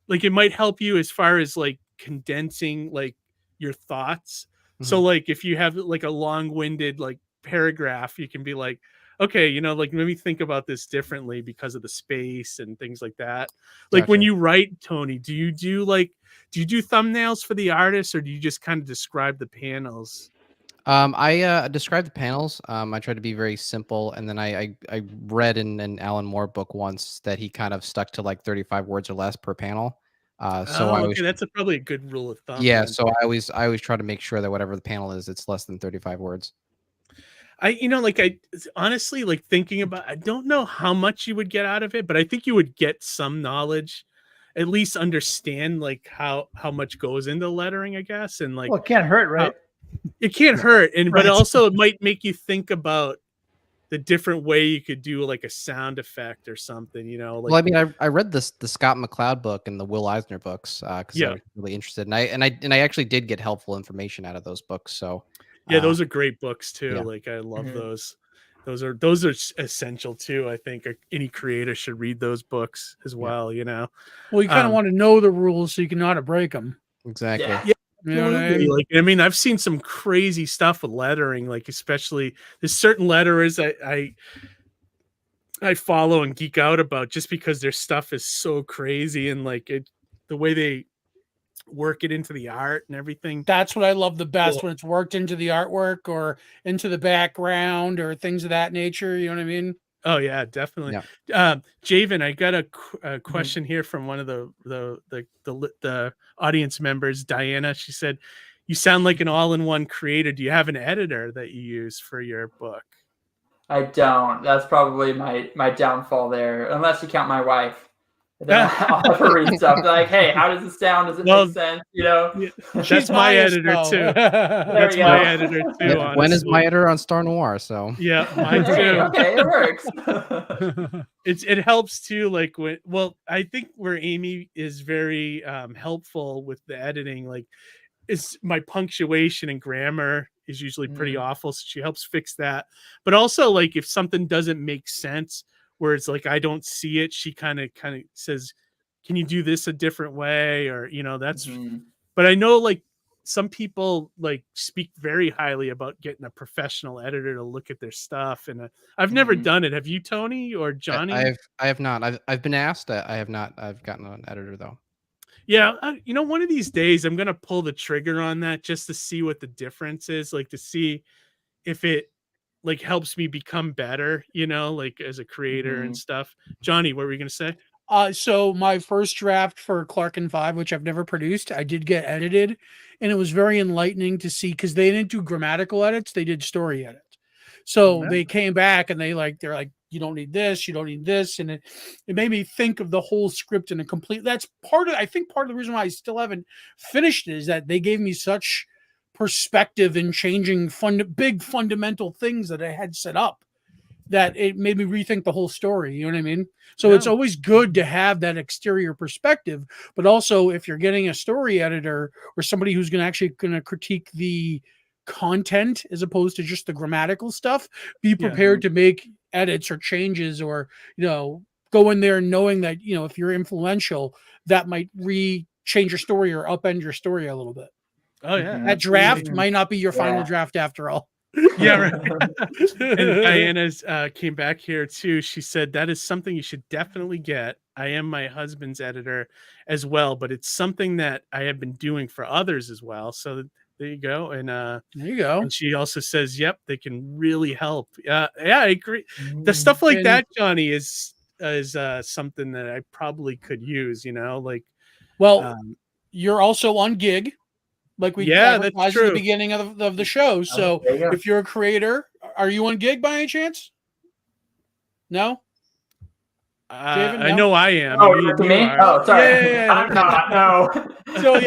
like it might help you as far as like condensing like your thoughts. So like if you have like a long-winded like paragraph, you can be like, okay, like maybe think about this differently because of the space and things like that. Like when you write, Tony, do you do thumbnails for the artists, or do you just kind of describe the panels? I describe the panels. I try to be very simple, and then I read in an Alan Moore book once that he kind of stuck to like 35 words or less per panel. That's probably a good rule of thumb. Yeah, so I always try to make sure that whatever the panel is, it's less than 35 words. I honestly, like thinking about, I don't know how much you would get out of it, but I think you would get some knowledge, at least understand like how much goes into lettering, I guess. And like, well, it can't hurt, right? It can't hurt. And, but also it might make you think about the different way you could do like a sound effect or something, like, well, I mean, I read the Scott McCloud book and the Will Eisner books because I was really interested, and I actually did get helpful information out of those books. So those are great books too. Yeah. Like I love those. Those are essential too. I think any creator should read those books as well. Well, you kind of want to know the rules so you can know how to break them. Exactly. Yeah. You know what I mean? Like, I mean, I've seen some crazy stuff with lettering. Like, especially there's certain letterers I follow and geek out about just because their stuff is so crazy, and like the way they work it into the art and everything. That's what I love the best, when it's worked into the artwork or into the background or things of that nature. You know what I mean? Oh yeah, definitely. Yeah. Javen, I got a question here from one of the audience members, Diana. She said, "You sound like an all-in-one creator. Do you have an editor that you use for your book?" I don't. That's probably my downfall there, unless you count my wife. Then I'll have to read stuff like, "Hey, how does it sound? Does it make sense?" That's my editor too. That's my editor too. Honestly. Gwen is my editor on Star Noir, so yeah, mine too. Okay, it works. It helps too. Like I think where Amy is very helpful with the editing, like, is my punctuation and grammar is usually pretty awful, so she helps fix that. But also, like, if something doesn't make sense, where it's like I don't see it, she kind of says, "Can you do this a different way?" Or that's. But I know like some people like speak very highly about getting a professional editor to look at their stuff, and I've never done it. Have you, Tony or Johnny? I have not. I've been asked. I have not. I've gotten an editor though. Yeah, one of these days I'm gonna pull the trigger on that just to see what the difference is, like to see if it like helps me become better, like as a creator and stuff. Johnny, what were you gonna say? So my first draft for Clark and 5, which I've never produced, I did get edited, and it was very enlightening to see, because they didn't do grammatical edits, they did story edits. So they came back and they're like, you don't need this, you don't need this. And it made me think of the whole script in a complete, I think part of the reason why I still haven't finished it is that they gave me such perspective in changing big fundamental things that I had set up that it made me rethink the whole story. You know what I mean? So it's always good to have that exterior perspective, but also if you're getting a story editor or somebody who's going to critique the content as opposed to just the grammatical stuff, be prepared to make edits or changes, or, go in there knowing that, if you're influential, that might change your story or upend your story a little bit. Oh yeah. That draft might not be your final draft after all. Yeah, right. And Diana's came back here too. She said that is something you should definitely get. I am my husband's editor as well, but it's something that I have been doing for others as well. So there you go. And there you go. And she also says, yep, they can really help. Yeah, I agree. The stuff like that, Johnny, is something that I probably could use, you're also on Gig. Like we advertised at the beginning of the show. So if you're a creator, are you on Gig by any chance? No? Javen, no? I know I am. Oh, you me? Oh, sorry. Yeah. I'm not. No. So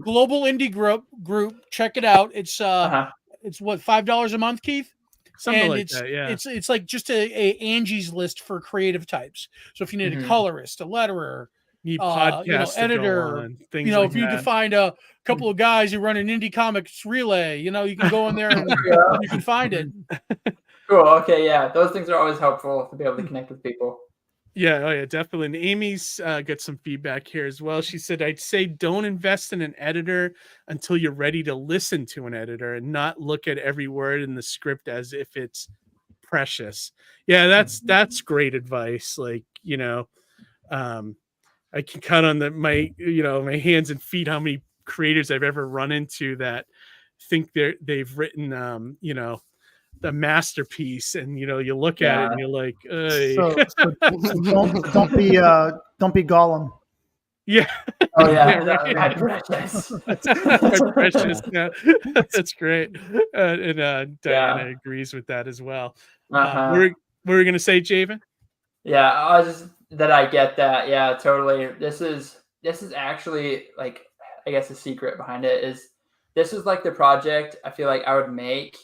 Global Indie Group. Check it out. It's it's what, $5 a month, Keith? Something like that. Yeah. It's like just a Angie's List for creative types. So if you need a colorist, a letterer, podcast editor, things if you can find a couple of guys who run an indie comics relay, you can go in there and you can find it. Cool. Okay. Yeah. Those things are always helpful to be able to connect with people. Yeah. Oh yeah, definitely. And Amy's got some feedback here as well. She said, I'd say don't invest in an editor until you're ready to listen to an editor and not look at every word in the script as if it's precious. Yeah. That's great advice. Like, I can count on my hands and feet how many creators I've ever run into that think they've written the masterpiece, and you look at it and you're like, so don't be Gollum. Yeah. Oh yeah, my precious. My precious. Yeah, that's great. And Diana agrees with that as well. What were we gonna say, Javen? Yeah, I get that. Yeah, totally. This is actually, like, I guess the secret behind it is this is like the project I feel like I would make.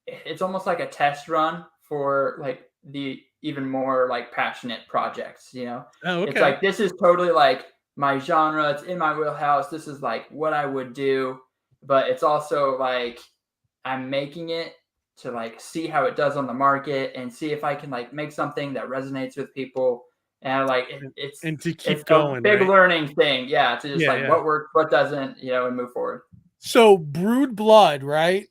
It's almost like a test run for like the even more like passionate projects, Oh, okay. It's like, this is totally like my genre. It's in my wheelhouse. This is like what I would do, but it's also like I'm making it to like see how it does on the market and see if I can like make something that resonates with people. And like it's to keep going, a big learning thing. Yeah. To just what works, what doesn't, and move forward. So Brood Blood, right?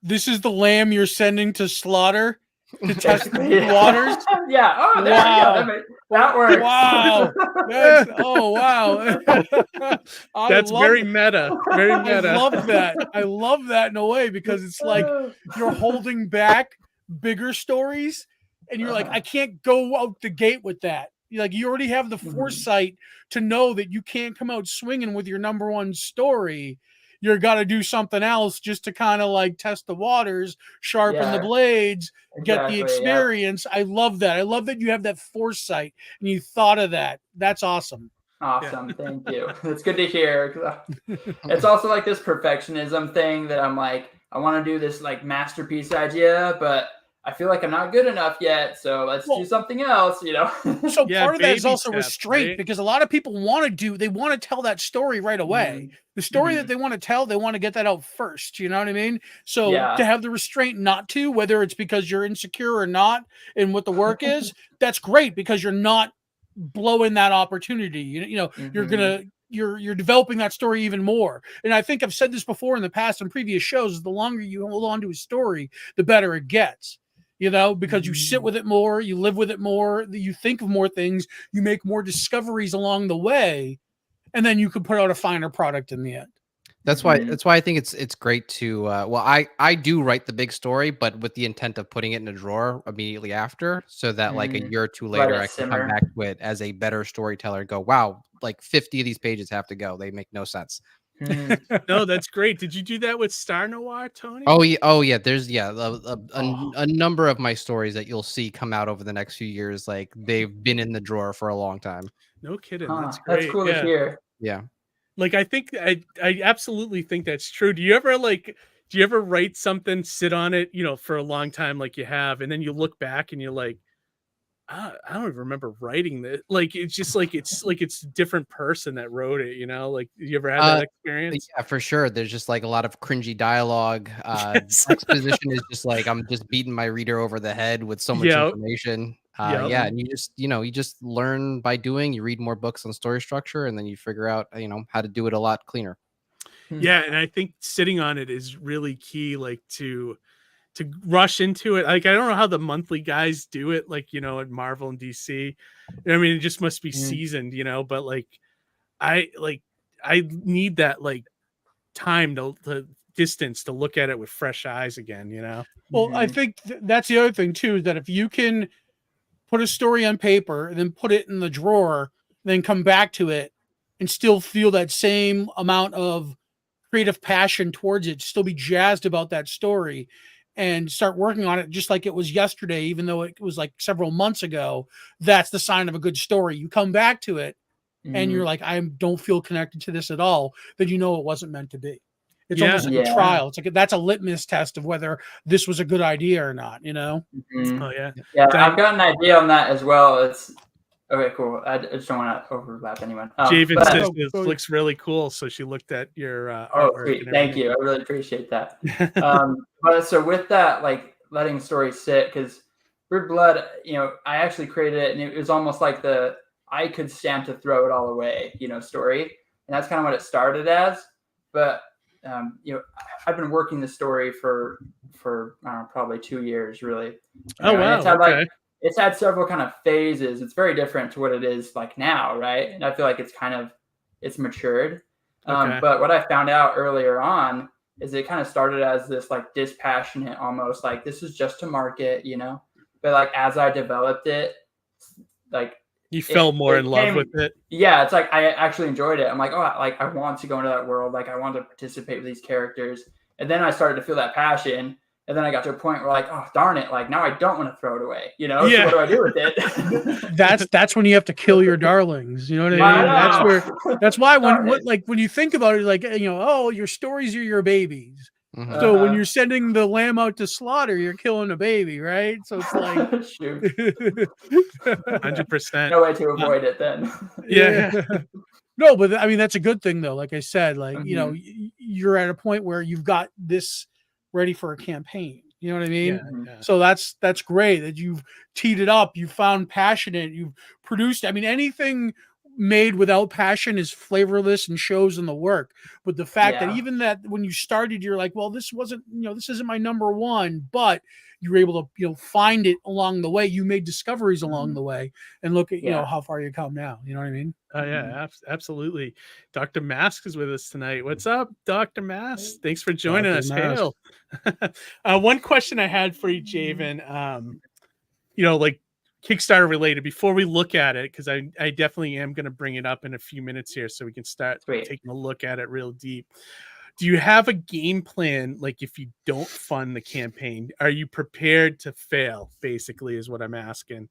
This is the lamb you're sending to slaughter to test the waters. Yeah. Oh, there you go. That works. Wow. Wow. That's very meta. Very meta. I love that in a way, because it's like you're holding back bigger stories, and you're like, I can't go out the gate with that. You already have the foresight to know that you can't come out swinging with your number one story. You're got to do something else just to kind of like test the waters, sharpen the blades, get the experience. I love that. I love that you have that foresight and you thought of that. That's awesome. Awesome. Yeah. Thank you. It's good to hear. It's also like this perfectionism thing that I'm like, I want to do this like masterpiece idea, but I feel like I'm not good enough yet, so let's do something else, So part of that is also restraint, right? Because a lot of people want to tell that story right away. The story that they want to tell, they want to get that out first. You know what I mean? So to have the restraint not to, whether it's because you're insecure or not in what the work is, that's great, because you're not blowing that opportunity. You're developing that story even more. And I think I've said this before in the past in previous shows, the longer you hold on to a story, the better it gets. Because you sit with it more, you live with it more, you think of more things, you make more discoveries along the way, and then you can put out a finer product in the end. That's why I think it's great to I do write the big story, but with the intent of putting it in a drawer immediately after, so that like a year or two later I can come back to it as a better storyteller and go, wow, like 50 of these pages have to go. They make no sense. No, that's great. Did you do that with Star Noir, Tony? Oh yeah. There's a number of my stories that you'll see come out over the next few years. Like they've been in the drawer for a long time. No kidding. Huh, That's great. that's cool to hear. Yeah. Like I think I absolutely think that's true. Do you ever write something, sit on it, for a long time like you have, and then you look back and you're like, I don't even remember writing that. Like it's just like it's a different person that wrote it, Like you ever had that experience? Yeah, for sure. There's just like a lot of cringy dialogue. Yes. Exposition is just like I'm just beating my reader over the head with so much information. Yeah, and you just learn by doing. You read more books on story structure, and then you figure out how to do it a lot cleaner. Yeah, and I think sitting on it is really key, like to rush into it. Like I don't know how the monthly guys do it, like at Marvel and DC. I mean, it just must be seasoned, but like I need that like time to distance to look at it with fresh eyes again, Well, I think that's the other thing too, is that if you can put a story on paper and then put it in the drawer, then come back to it and still feel that same amount of creative passion towards it, still be jazzed about that story and start working on it just like it was yesterday, even though it was like several months ago, that's the sign of a good story. You come back to it and you're like, I don't feel connected to this at all, then it wasn't meant to be. It's almost like a trial. It's like that's a litmus test of whether this was a good idea or not, Oh yeah. Yeah, I've got an idea on that as well. It's okay, cool. I just don't want to overlap anyone. Javen says this looks really cool, so she looked at your sweet. Thank you. I really appreciate that. But so with that, like letting stories sit, because Weird Blood, I actually created it, and it was almost like I could stand to throw it all away, story, and that's kind of what it started as. But I've been working the story for probably 2 years, really. Oh wow! It's had several kind of phases. It's very different to what it is like now, right? And I feel like it's matured. But what I found out earlier on is it kind of started as this like dispassionate, almost like this is just to market, But like as I developed it, like you fell more in love with it. Yeah, it's like I actually enjoyed it. I'm like, I want to go into that world. Like I want to participate with these characters. And then I started to feel that passion. And then I got to a point where like, oh darn it, like now I don't want to throw it away, So what do I do with it? that's when you have to kill your darlings. You know what I mean? That's why when you think about it, like your stories are your babies. Mm-hmm. So when you're sending the lamb out to slaughter, you're killing a baby, right? So it's like 100%. No way to avoid it then. Yeah. No, but I mean that's a good thing though. Like I said, like you're at a point where you've got this ready for a campaign. You know what I mean? Yeah. So that's great that you've teed it up. You found passionate. You've produced. I mean, anything made without passion is flavorless and shows in the work. But the fact that even that when you started, you're like, well, this wasn't, this isn't my number one, but you were able to, find it along the way. You made discoveries along the way, and look at, how far you come now. You know what I mean? Oh yeah, absolutely. Dr. Mask is with us tonight. What's up, Dr. Mask? Thanks for joining us. Hail. One question I had for you, Javen, like Kickstarter related, before we look at it, because I definitely am going to bring it up in a few minutes here so we can start taking a look at it real deep. Do you have a game plan? Like if you don't fund the campaign, are you prepared to fail? Basically is what I'm asking.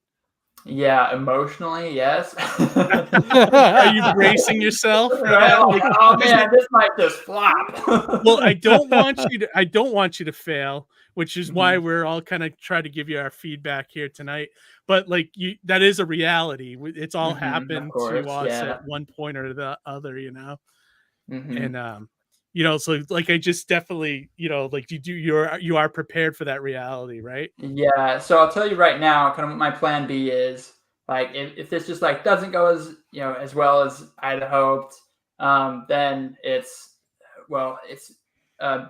Yeah, emotionally, yes. Are you bracing yourself? Right? Like, oh man, this might just flop. Well, I don't want you to fail, which is why we're all kind of trying to give you our feedback here tonight. But like that is a reality. It's all happened to us at one point or the other, And so like I just definitely, like you are prepared for that reality, right? Yeah. So I'll tell you right now, kind of what my plan B is. Like if this just like doesn't go as as well as I'd hoped, then it's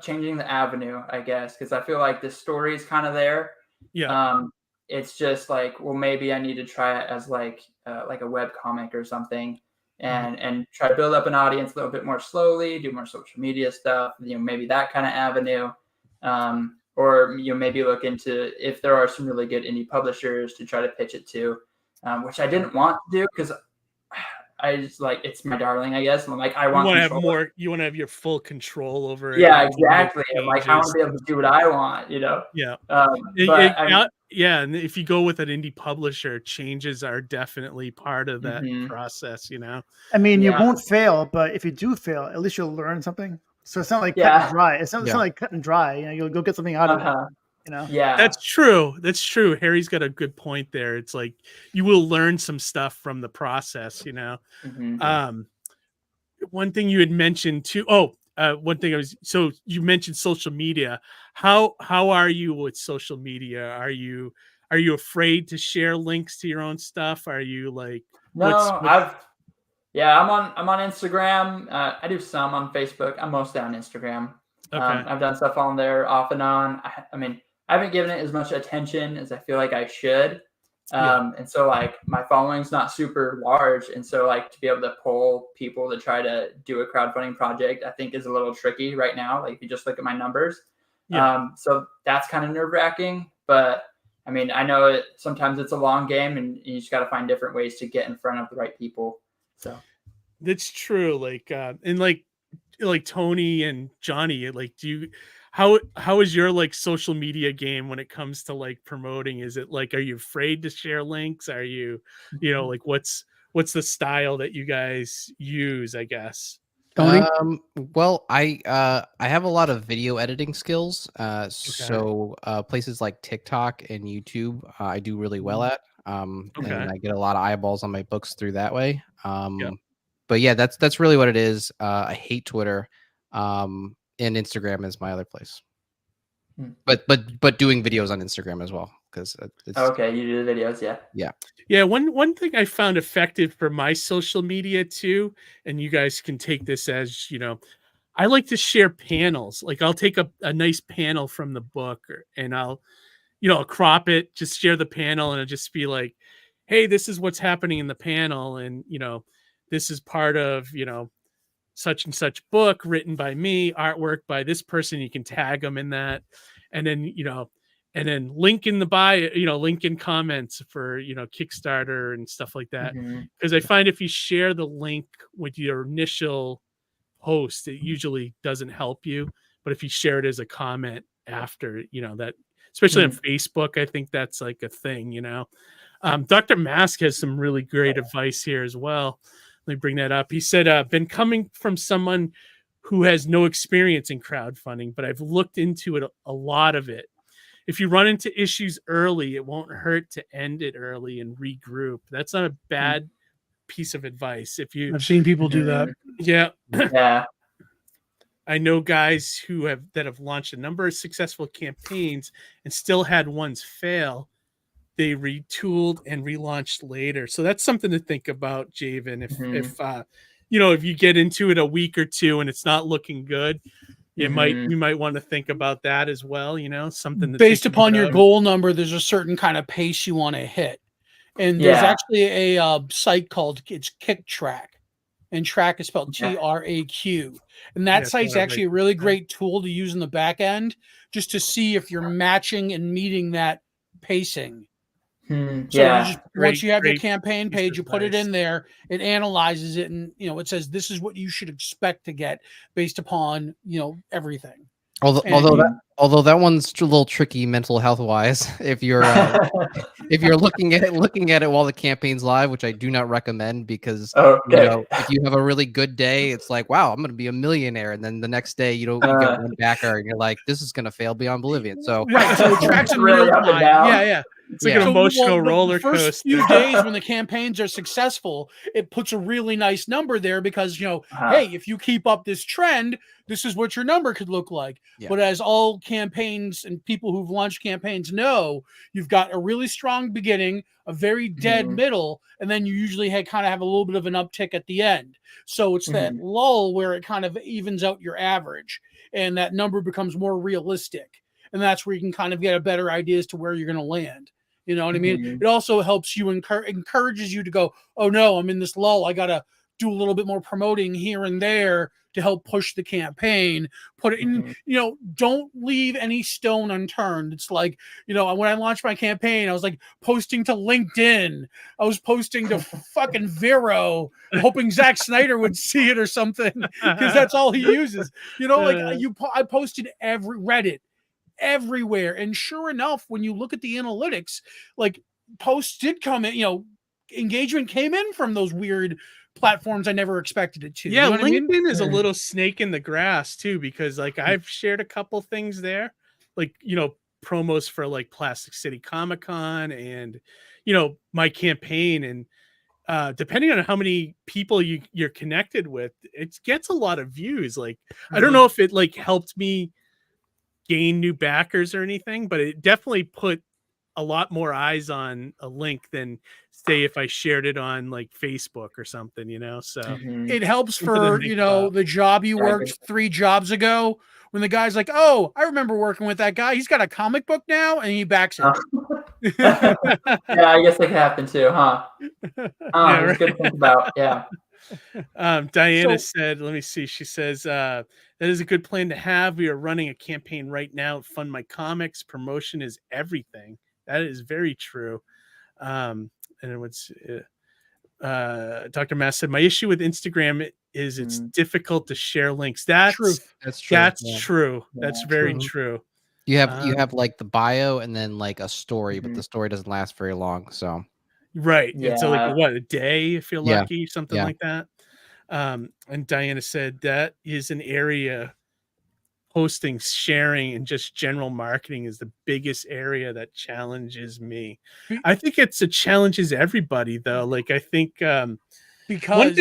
changing the avenue, I guess, because I feel like the story is kind of there. Yeah. It's just like, well, maybe I need to try it as like a web comic or something. And try to build up an audience a little bit more slowly, do more social media stuff, maybe that kind of avenue. Or maybe look into if there are some really good indie publishers to try to pitch it to, which I didn't want to do because I just like, it's my darling, I guess. And I'm like, I want to have more. You want to have your full control over it. Yeah, exactly. I'm like, I want to be able to do what I want, Yeah. But yeah, and if you go with an indie publisher, changes are definitely part of that process. I mean, you won't fail, but if you do fail, at least you'll learn something. So it's not like cut and dry. It's not like cut and dry. You'll go get something out of it. Yeah, that's true. Harry's got a good point there. It's like you will learn some stuff from the process. One thing you had mentioned too. One thing so you mentioned social media. How are you with social media? Are you afraid to share links to your own stuff? Are you like I'm on Instagram. I do some on Facebook. I'm mostly on Instagram. Okay. I've done stuff on there off and on. I mean, I haven't given it as much attention as I feel like I should. And so like my following's not super large. And so like to be able to pull people to try to do a crowdfunding project, I think is a little tricky right now. Like if you just look at my numbers. So that's kind of nerve wracking, but I mean, I know sometimes it's a long game and you just got to find different ways to get in front of the right people. So that's true. Like, and like Tony and Johnny, like, how is your like social media game when it comes to like promoting? Is it like, are you afraid to share links? Are you, like what's the style that you guys use, I guess? Tony? Well, I have a lot of video editing skills. So places like TikTok and YouTube, I do really well at. And I get a lot of eyeballs on my books through that way. But yeah, that's really what it is. I hate Twitter. And Instagram is my other place. But doing videos on Instagram as well, because it's okay. You do the videos, yeah. One thing I found effective for my social media too, and you guys can take this as I like to share panels. Like I'll take a nice panel from the book, and I'll crop it, just share the panel, and it'll just be like, hey, this is what's happening in the panel, and this is part of such and such book written by me, artwork by this person. You can tag them in that, and then and then link in the bio, link in comments for Kickstarter and stuff like that. Because I find if you share the link with your initial post, it usually doesn't help you. But if you share it as a comment after, that, especially on Facebook, I think that's like a thing. Dr. Mask has some really great advice here as well. Let me bring that up. He said, been coming from someone who has no experience in crowdfunding, but I've looked into it, a lot of it. If you run into issues early, it won't hurt to end it early and regroup. That's not a bad piece of advice. I've seen people do that. Yeah. I know guys that have launched a number of successful campaigns and still had ones fail. They retooled and relaunched later. So that's something to think about, Javen. If you get into it a week or two and it's not looking good, you might want to think about that as well. Something based upon your goal number. There's a certain kind of pace you want to hit, and there's actually a site called Kick Track, and track is spelled TRAQ, and that site's actually a really great tool to use in the back end just to see if you're matching and meeting that pacing. So once you have your campaign page, you put it in there, it analyzes it, and it says this is what you should expect to get based upon everything. Although that one's a little tricky mental health wise, if you're looking at it while the campaign's live, which I do not recommend, because if you have a really good day, it's like, wow, I'm going to be a millionaire, and then the next day you get one backer, and you're like, this is going to fail beyond believing. So it tracks in real time. It's like an emotional roller coaster. The first few days when the campaigns are successful, it puts a really nice number there because, hey, if you keep up this trend, this is what your number could look like. But as all campaigns and people who've launched campaigns know, you've got a really strong beginning, a very dead middle, and then you usually kind of have a little bit of an uptick at the end. So it's that lull where it kind of evens out your average, and that number becomes more realistic. And that's where you can kind of get a better idea as to where you're going to land. You know what I mean? It also helps you, encourages you to go, oh no, I'm in this lull. I got to do a little bit more promoting here and there to help push the campaign. Put it in, don't leave any stone unturned. It's like, when I launched my campaign, I was like posting to LinkedIn. I was posting to fucking Vero, hoping Zack Snyder would see it or something, because that's all he uses. I posted Reddit everywhere. And sure enough, when you look at the analytics, like posts did come in, engagement came in from those weird platforms I never expected it to. Yeah, you know LinkedIn is a little snake in the grass too, because like I've shared a couple things there, like promos for like Plastic City Comic Con and my campaign, and depending on how many people you're connected with, it gets a lot of views. Like I don't know if it like helped me gain new backers or anything, but it definitely put a lot more eyes on a link than say if I shared it on like Facebook or something, so it helps for the job you worked 3 jobs ago, when the guy's like, oh, I remember working with that guy, he's got a comic book now, and he backs it. Yeah, I guess that could happen too, huh? It's good to think about. Diana said, let me see, she says that is a good plan to have. We are running a campaign right now to fund my comics. Promotion is everything. That is very true. And what's Dr. Mass said, my issue with Instagram is it's difficult to share links. That's true. That's true. That's very true. You have like the bio and then like a story, but the story doesn't last very long. So right. It's like a day if you're lucky, something like that. And Diana said that is an area, posting, sharing, and just general marketing is the biggest area that challenges me. I think it challenges everybody though. Like I think because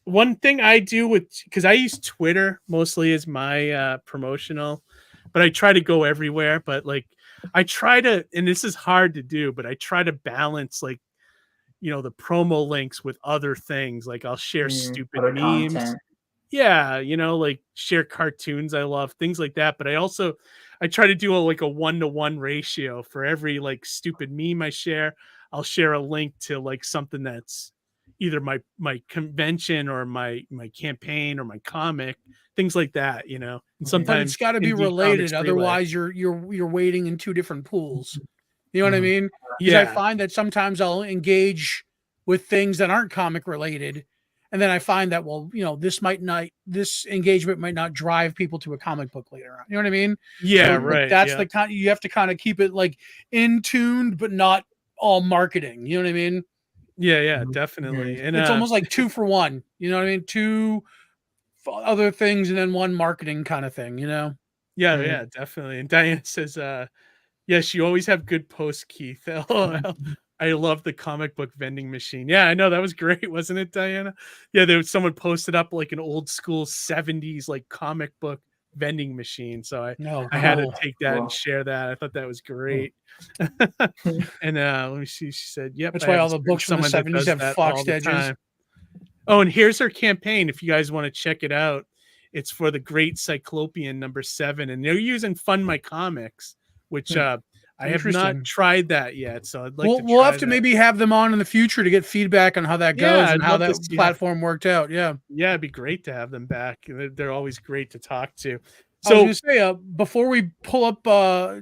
one thing I do because I use Twitter mostly as my promotional, but I try to go everywhere. But like I try to, and this is hard to do, but I try to balance like the promo links with other things. Like I'll share stupid memes. Content. Yeah, like share cartoons I love, things like that. But I try to do a 1-to-1 ratio. For every like stupid meme I share, I'll share a link to like something that's either my convention or my campaign or my comic, things like that, And sometimes but it's got to be related, otherwise you're waiting in 2 different pools. You know what I mean? Because I find that sometimes I'll engage with things that aren't comic related. And then I find that, this engagement might not drive people to a comic book later on. You know what I mean? Yeah, so, right. That's the kind you have to kind of keep it like in tuned, but not all marketing. You know what I mean? Yeah, definitely. And it's almost like 2 for 1. You know what I mean? 2 other things and then 1 marketing kind of thing. Yeah, definitely. And Diane says, yes, you always have good posts, Keith. LOL. I love the comic book vending machine. Yeah, I know, that was great, wasn't it, Diana? Yeah, someone posted up like an old school 70s like comic book vending machine. So I had to take that and share that. I thought that was great. And let me see. She said, "Yep." That's why all the books from the 70s have foxed edges. Oh, and here's her campaign. If you guys want to check it out, it's for the Great Cyclopean #7, and they're using Fund My Comics, which I have not tried that yet, so I'd like to. We'll have to maybe have them on in the future to get feedback on how that goes and how that platform worked out. Yeah, it'd be great to have them back. They're always great to talk to. So I was going to say, before we pull up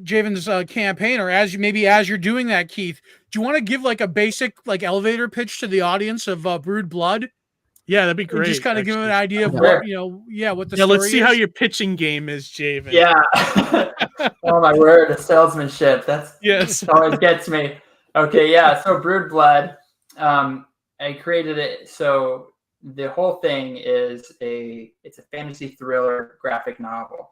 Javen's campaign, or as you're doing that, Keith, do you want to give like a basic like elevator pitch to the audience of Brood Blood? Yeah, that'd be great. Just kind of give them an idea of what what the story let's see is. how your pitching game is, Javen. Yeah. Oh my word, the salesmanship. That's always gets me. Okay, yeah. So Brood Blood, I created it. So the whole thing is it's a fantasy thriller graphic novel.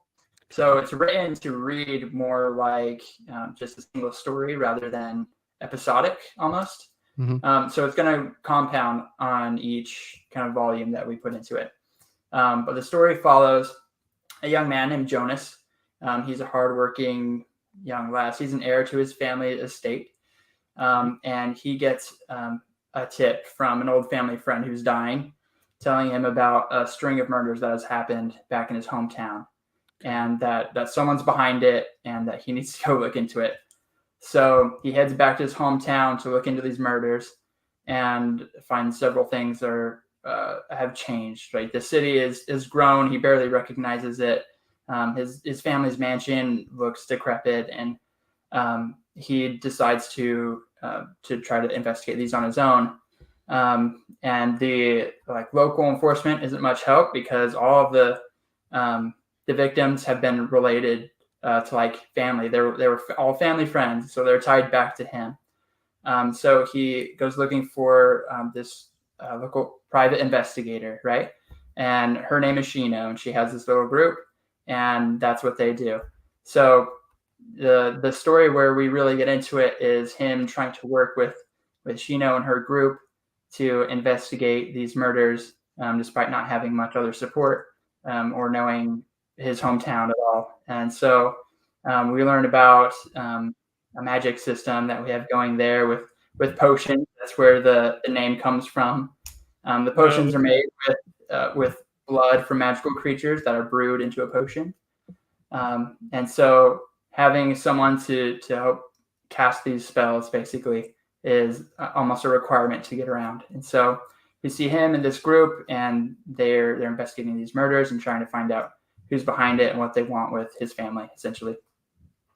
So it's written to read more like just a single story rather than episodic almost. So it's going to compound on each kind of volume that we put into it. But the story follows a young man named Jonas. He's a hardworking young lass. He's an heir to his family estate. And he gets a tip from an old family friend who's dying, telling him about a string of murders that has happened back in his hometown, and that someone's behind it and that he needs to go look into it. So he heads back to his hometown to look into these murders and finds several things are have changed. Right, the city is grown. He barely recognizes it. His family's mansion looks decrepit, and he decides to try to investigate these on his own. And the local enforcement isn't much help because all of the victims have been related to family. They were all family friends, so they're tied back to him. So he goes looking for this local private investigator, right? And her name is Shino, and she has this little group, and that's what they do. So the story where we really get into it is him trying to work with Shino and her group to investigate these murders, despite not having much other support or knowing his hometown at all. And so we learn about a magic system that we have going there with potions. That's where the name comes from. The potions are made with blood from magical creatures that are brewed into a potion. And so having someone to help cast these spells basically is almost a requirement to get around. And so we see him in this group, and they're investigating these murders and trying to find out who's behind it and what they want with his family, essentially.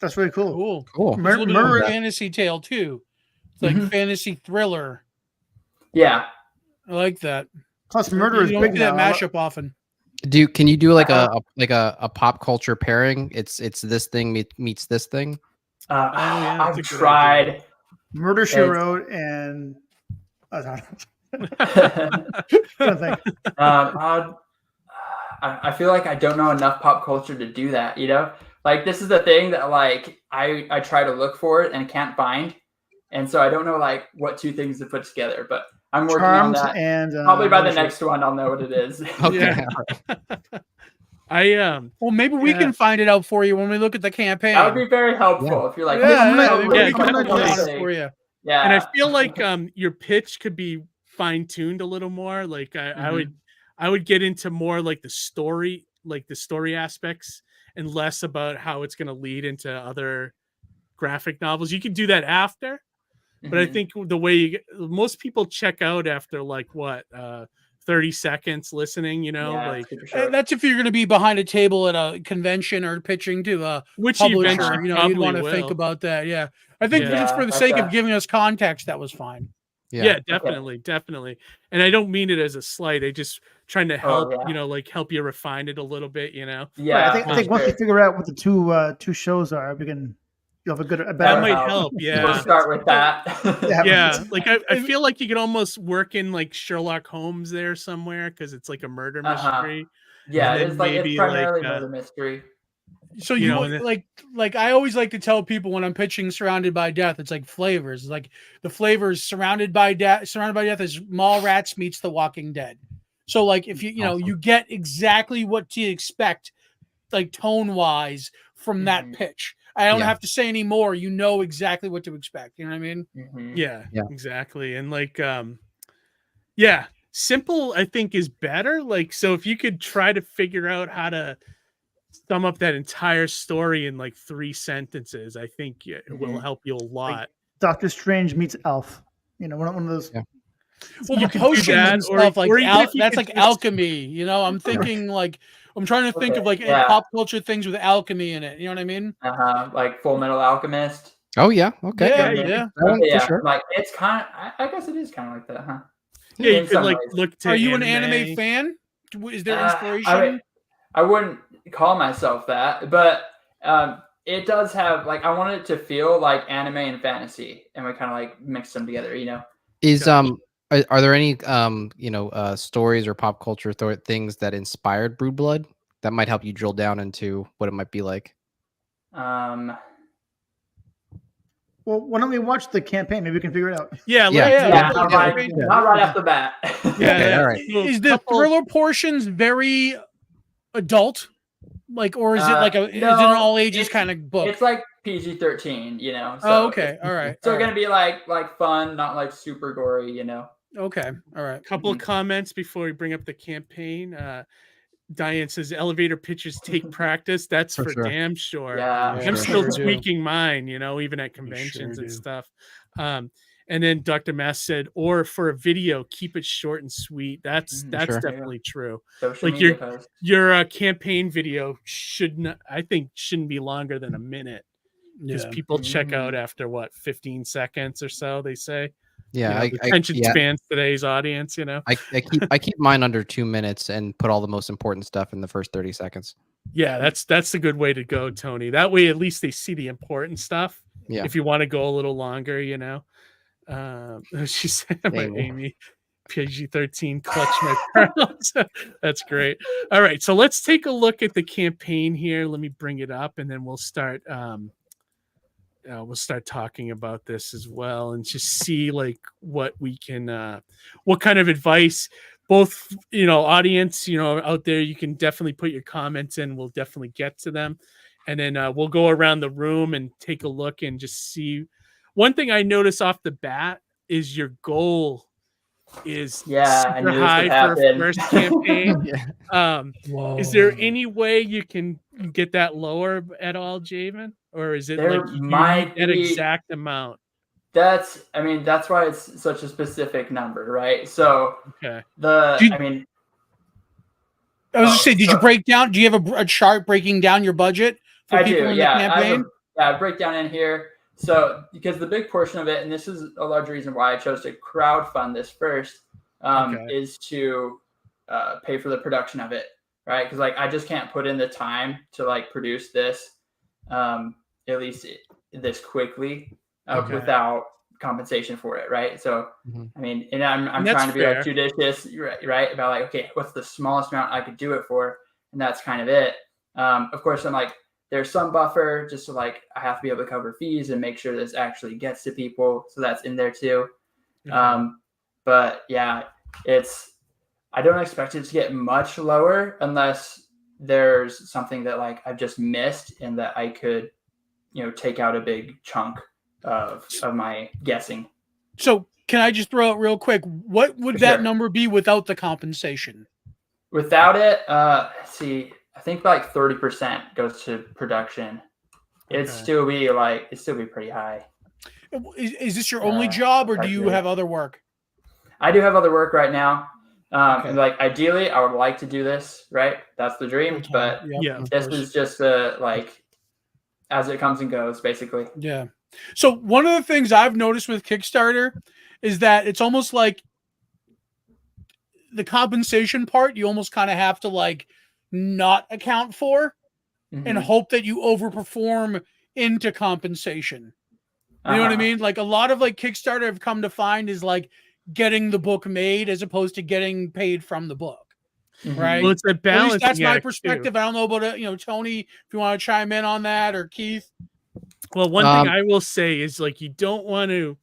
That's really cool. Cool. It's a little bit of a fantasy tale too. It's like fantasy thriller. Yeah, I like that. Plus, murder is you big don't get now. that mashup often. Can you do a pop culture pairing? It's this thing meets this thing. I've tried. Murder She Wrote and I feel like I don't know enough pop culture to do that. This is the thing that I try to look for it and can't find, and so I don't know what two things to put together. But I'm working on that. And probably by the next one, I'll know what it is. Okay. Well, maybe we can find it out for you when we look at the campaign. That would be very helpful if you're like, for you. Yeah. And I feel like your pitch could be fine tuned a little more. I would get into more the story aspects and less about how it's going to lead into other graphic novels. You could do that after, but I think the way most people check out after 30 seconds listening, that's if you're going to be behind a table at a convention or pitching to a publisher, you'd want to think about that. Yeah. I think just for the sake of giving us context, that was fine. Yeah, definitely. And I don't mean it as a slight. I just trying to help, help you refine it a little bit, Yeah. Right, I think once you figure out what the two shows are, you'll have a better. That might help. Yeah. We'll start with that. Yeah. I feel like you could almost work in Sherlock Holmes there somewhere because it's a murder mystery. Yeah, it's primarily murder mystery. So I always like to tell people when I'm pitching Surrounded by Death, it's like flavors. The flavors Surrounded by Death is Mallrats meets The Walking Dead. So if you get exactly what to expect, tone wise from that pitch. I don't have to say any more. You know exactly what to expect. You know what I mean? Mm-hmm. Yeah, exactly. And simple I think is better. So if you could try to figure out how to sum up that entire story in 3 sentences, I think it will help you a lot. Doctor Strange meets Elf. One of those. Yeah. Well, the potions and stuff that's alchemy. I'm thinking I'm trying to think of pop culture things with alchemy in it. You know what I mean? Like Full Metal Alchemist. Oh yeah. Okay. Yeah. For sure. It's kind of. I guess it is kind of like that, huh? Yeah, you could look to. Are you an anime fan? Is there inspiration? I wouldn't call myself that, but it does have I want it to feel like anime and fantasy, and we kind of mix them together. Is Are there any stories or pop culture things that inspired Brood Blood that might help you drill down into what it might be like? Well, why don't we watch the campaign? Maybe we can figure it out. Not right off the bat. Okay, all right. Is the thriller portions very adult, or is it is it an all ages kind of book? It's PG-13, So oh, okay, all right. So gonna be fun, not super gory, Okay, all right. Couple of comments before we bring up the campaign. Diane says elevator pitches take practice. That's for sure. Damn sure. Yeah, I'm still tweaking mine, even at conventions and stuff. And And then Dr. Mass said, or for a video, keep it short and sweet. That's Sure. definitely true. Social Like media posts. your campaign video shouldn't be longer than a minute, because people check out after 15 seconds or so, they say. Yeah, the attention spans today's audience. I keep mine under 2 minutes and put all the most important stuff in the first 30 seconds. Yeah, that's a good way to go, Tony. That way, at least they see the important stuff. Yeah. If you want to go a little longer, she said, Amy, PG-13, clutch my pearls. That's great. All right, so let's take a look at the campaign here. Let me bring it up, and then we'll start. We'll start talking about this as well, and just see like what we can, what kind of advice. Both, audience, out there, you can definitely put your comments in. We'll definitely get to them. And then we'll go around the room and take a look and just see. One thing I notice off the bat is your goal is super high for a first campaign. Is there any way you can get that lower at all, Javen? Or is it there like you might need that be, exact amount? That's why it's such a specific number, right? So I was just saying, did you break down? Do you have a chart breaking down your budget for people in the campaign? I break down in here. So because the big portion of it, and this is a large reason why I chose to crowdfund this first, is to pay for the production of it, right? Because I just can't put in the time to produce this, at least this quickly. Without compensation for it, right? So, and I'm trying to be judicious, right? About okay, what's the smallest amount I could do it for, and that's kind of it. Of course, I'm there's some buffer just so I have to be able to cover fees and make sure this actually gets to people, so that's in there too. But yeah, I don't expect it to get much lower unless there's something that I've just missed and that I could, take out a big chunk of my guessing. So can I just throw out real quick, what would that number be without the compensation? Without it, see, I think 30% goes to production. It'd still be pretty high. Is this your only job, or do you have other work? I do have other work right now. And ideally I would like to do this, right? That's the dream, but this is just as it comes and goes, basically. Yeah. So one of the things I've noticed with Kickstarter is that it's almost like the compensation part, you almost kind of have to not account for and hope that you overperform into compensation. You know what I mean? A lot of Kickstarter I've come to find is getting the book made as opposed to getting paid from the book. Right. Well, it's a balance. That's my perspective. I don't know about Tony, if you want to chime in on that, or Keith. Well, one thing I will say is you don't want to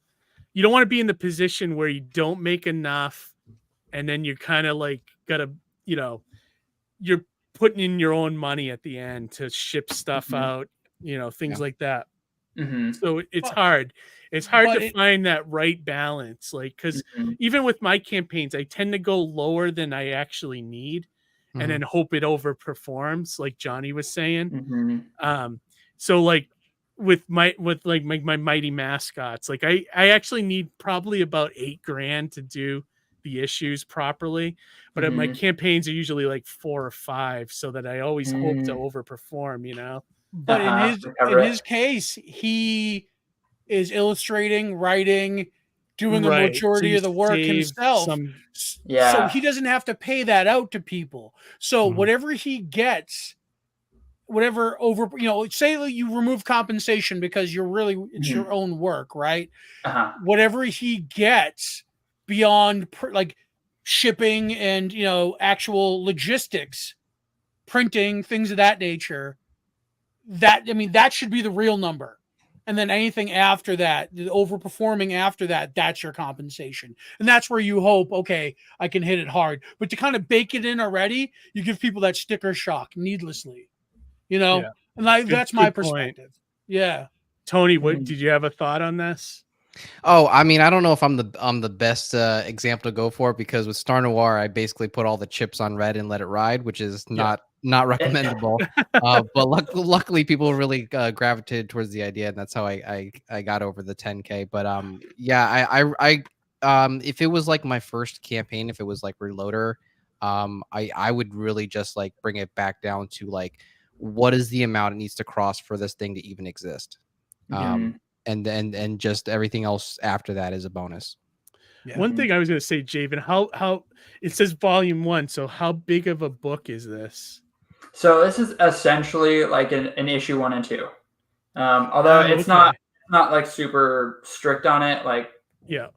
be in the position where you don't make enough, and then you're kind of gotta, you're putting in your own money at the end to ship stuff out, things like that. So it's hard. It's hard to find that right balance. Because even with my campaigns, I tend to go lower than I actually need and then hope it overperforms, like Johnny was saying. So with my Mighty Mascots, I actually need probably about $8,000 to do the issues properly, but my campaigns are usually 4 or 5, so that I always hope to overperform, But in his case, he is illustrating, writing, doing the majority of the work himself. So he doesn't have to pay that out to people. So whatever he gets, whatever say you remove compensation because it's your own work, right? Whatever he gets beyond shipping and actual logistics, printing, things of that nature, that should be the real number. And then anything after that, the overperforming after that, that's your compensation. And that's where you hope, okay, I can hit it hard. But to kind of bake it in already, you give people that sticker shock needlessly. And that's my perspective. Yeah. Tony, what did you have a thought on this? Oh, I don't know if I'm the best example to go for, because with Star Noir, I basically put all the chips on red and let it ride, which is not not recommendable. But luckily, people really gravitated towards the idea, and that's how I got over the 10K. But yeah, I if it was like my first campaign, if it was like Reloader, I would really just like bring it back down to like, what is the amount it needs to cross for this thing to even exist, and just everything else after that is a bonus. Yeah. One thing I was going to say, Javen, how it says volume 1. So how big of a book is this? So this is essentially like an issue 1 and 2. Although it's not like super strict on it. Like they're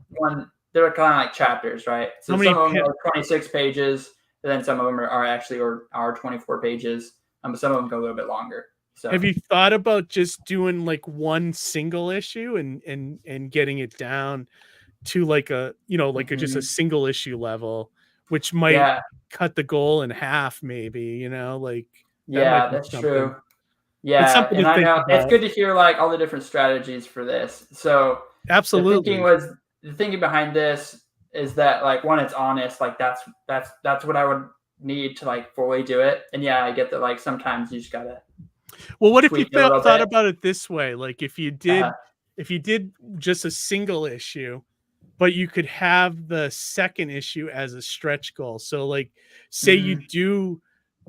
kind of like chapters, right? So some of them are 26 pages, and then some of them are actually are 24 pages. Some of them go a little bit longer. So have you thought about just doing like one single issue and getting it down to like a just a single issue level, which might cut the goal in half, maybe, like that's true. Yeah, and I know it's good to hear like all the different strategies for this. So absolutely, the thinking behind this is that like, one, it's honest, like that's what I would need to like fully do it. And I get that like sometimes you just gotta. Well, what if you thought about it this way? Like if you did just a single issue, but you could have the second issue as a stretch goal. So like, say you do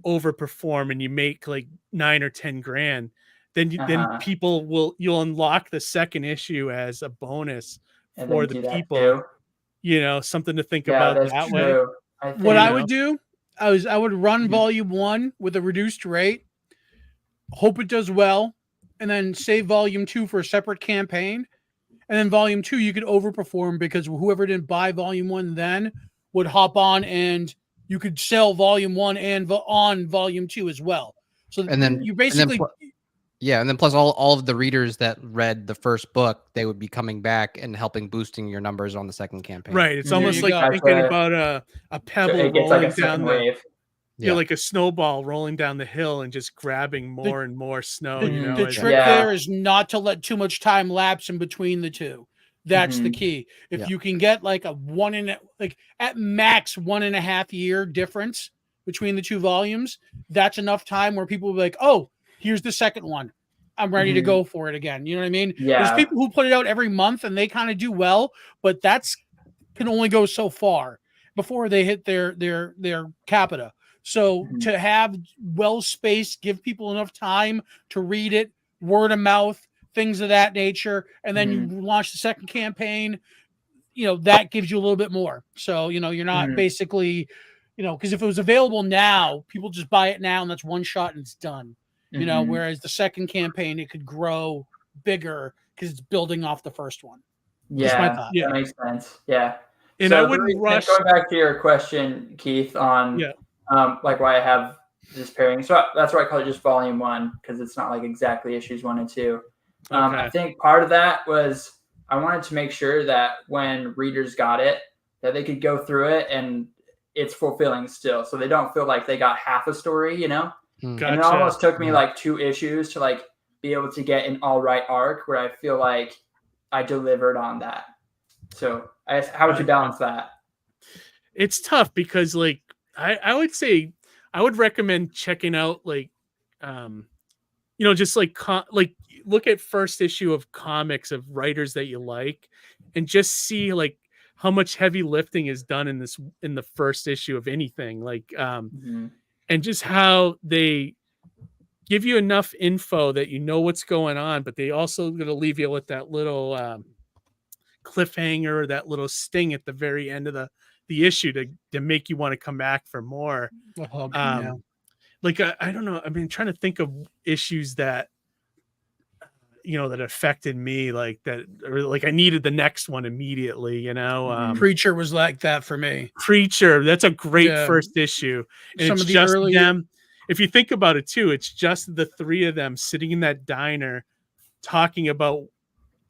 overperform and you make like 9 or 10 grand, then you'll unlock the second issue as a bonus for the people. Something to think about that way. What I would do, I would run volume 1 with a reduced rate, hope it does well, and then save volume 2 for a separate campaign. And then volume 2, you could overperform because whoever didn't buy volume 1 then would hop on, and you could sell volume 1 and on volume 2 as well. So and then you basically, and then plus all of the readers that read the first book, they would be coming back and helping boosting your numbers on the second campaign. Right. It's almost like thinking about a pebble rolling down the like a snowball rolling down the hill and just grabbing more and more snow. The trick there is not to let too much time lapse in between the two. That's the key. If you can get like at max 1.5 year difference between the two volumes, that's enough time where people will be like, oh, here's the second one. I'm ready to go for it again. You know what I mean? Yeah. There's people who put it out every month and they kind of do well, but can only go so far before they hit their capita. So to have well-spaced, give people enough time to read it, word of mouth, things of that nature, and then you launch the second campaign, that gives you a little bit more. So, you're not basically, because if it was available now, people just buy it now and that's one shot and it's done. Whereas the second campaign, it could grow bigger because it's building off the first one. Yeah, that makes sense. Yeah. And so I wouldn't rush. Going back to your question, Keith, on like why I have this pairing. So that's why I call it just volume 1, because it's not like exactly issues 1 and 2. I think part of that was I wanted to make sure that when readers got it, that they could go through it and it's fulfilling still. So they don't feel like they got half a story, Gotcha. And it almost took me like 2 issues to like be able to get an all right arc where I feel like I delivered on that. So how would you balance that? It's tough because like, I would say I would recommend checking out like, just like look at first issue of comics of writers that you like, and just see like how much heavy lifting is done in the first issue of anything, like, and just how they give you enough info that what's going on, but they also going to leave you with that little cliffhanger, that little sting at the very end of the issue to make you want to come back for more. Like I don't know. I mean, trying to think of issues that that affected me, like that, or like I needed the next one immediately. Preacher was like that for me. Preacher, that's a great first issue, and Some it's of the just early... them. If you think about it too, it's just the 3 of them sitting in that diner talking about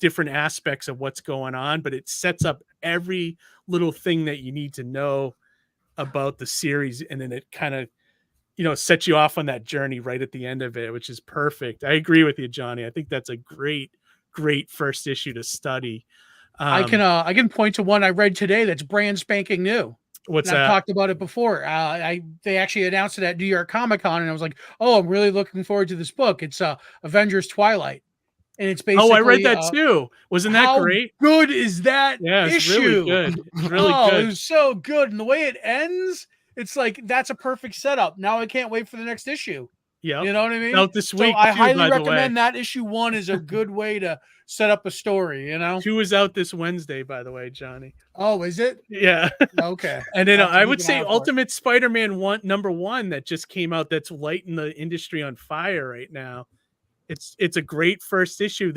different aspects of what's going on, but it sets up every little thing that you need to know about the series, and then it kind of sets you off on that journey right at the end of it, which is perfect. I agree with you, Johnny. I think that's a great first issue to study. I can point to one I read today that's brand spanking new. What's and that? I've talked about it before. They actually announced it at New York Comic Con, and I was like, "Oh, I'm really looking forward to this book." It's Avengers Twilight, and it's basically. Oh, I read that too. Wasn't that great? Good is that it's issue? Really good. It's really good. It was so good, and the way it ends, it's like that's a perfect setup. Now I can't wait for the next issue. Yeah, you know what I mean. Out this week. So I highly recommend that issue 1 is a good way to set up a story. 2 is out this Wednesday, by the way, Johnny. Oh, is it? Yeah. Okay. And then I would say Ultimate Spider-Man #1 that just came out. That's lighting the industry on fire right now. It's a great first issue.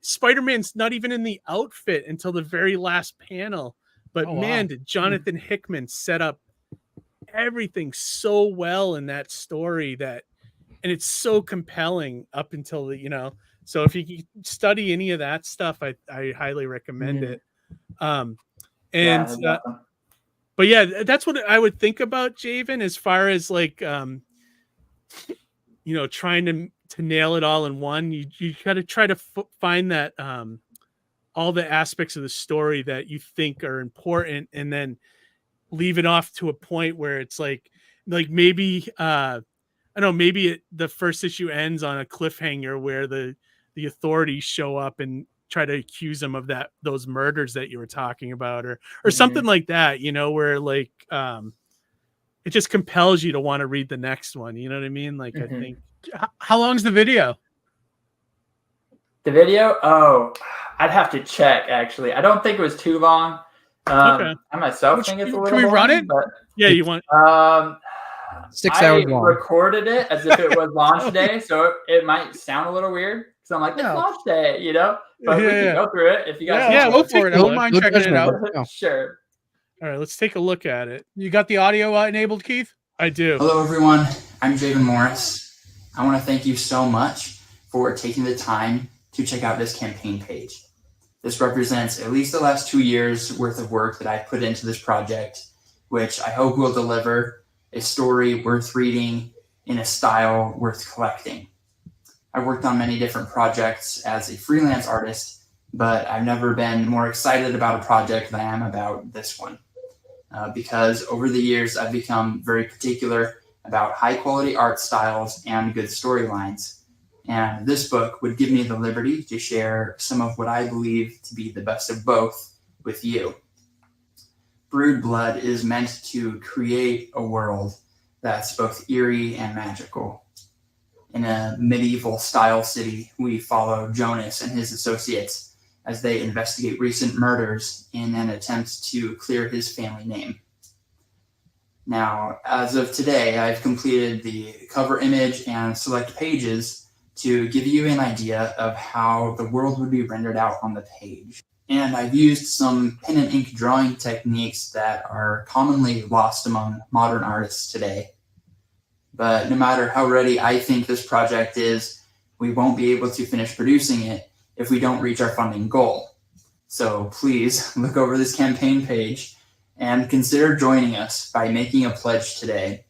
Spider-Man's not even in the outfit until the very last panel. But did Jonathan Hickman set up everything so well in that story and it's so compelling up until so if you study any of that stuff, I highly recommend it. But yeah, that's what I would think about Javen as far as like trying to nail it all in one. You got to try to find that all the aspects of the story that you think are important, and then leave it off to a point where it's like maybe I don't know, maybe the first issue ends on a cliffhanger where the authorities show up and try to accuse them of those murders that you were talking about, or something like that, where like it just compels you to want to read the next one. You know what I mean? Like I think. How long's the video? The video? Oh, I'd have to check actually. I don't think it was too long. I myself think it's a little. Can we run it? But, yeah, you want. 6 hours long. I recorded it as if it was launch day, so it might sound a little weird. So I'm like, it's launch day, But we can go through it if you guys. Yeah, we'll for it. I don't mind checking it out. Sure. All right, let's take a look at it. You got the audio enabled, Keith? I do. Hello, everyone. I'm Javen Morris. I want to thank you so much for taking the time to check out this campaign page. This represents at least the last 2 years worth of work that I've put into this project, which I hope will deliver a story worth reading in a style worth collecting. I've worked on many different projects as a freelance artist, but I've never been more excited about a project than I am about this one. Because over the years, I've become very particular about high quality art styles and good storylines. And this book would give me the liberty to share some of what I believe to be the best of both with you. Brood Blood is meant to create a world that's both eerie and magical. In a medieval style city, we follow Jonas and his associates as they investigate recent murders in an attempt to clear his family name. Now, as of today, I've completed the cover image and select pages to give you an idea of how the world would be rendered out on the page. And I've used some pen and ink drawing techniques that are commonly lost among modern artists today. But no matter how ready I think this project is, we won't be able to finish producing it if we don't reach our funding goal. So please look over this campaign page and consider joining us by making a pledge today.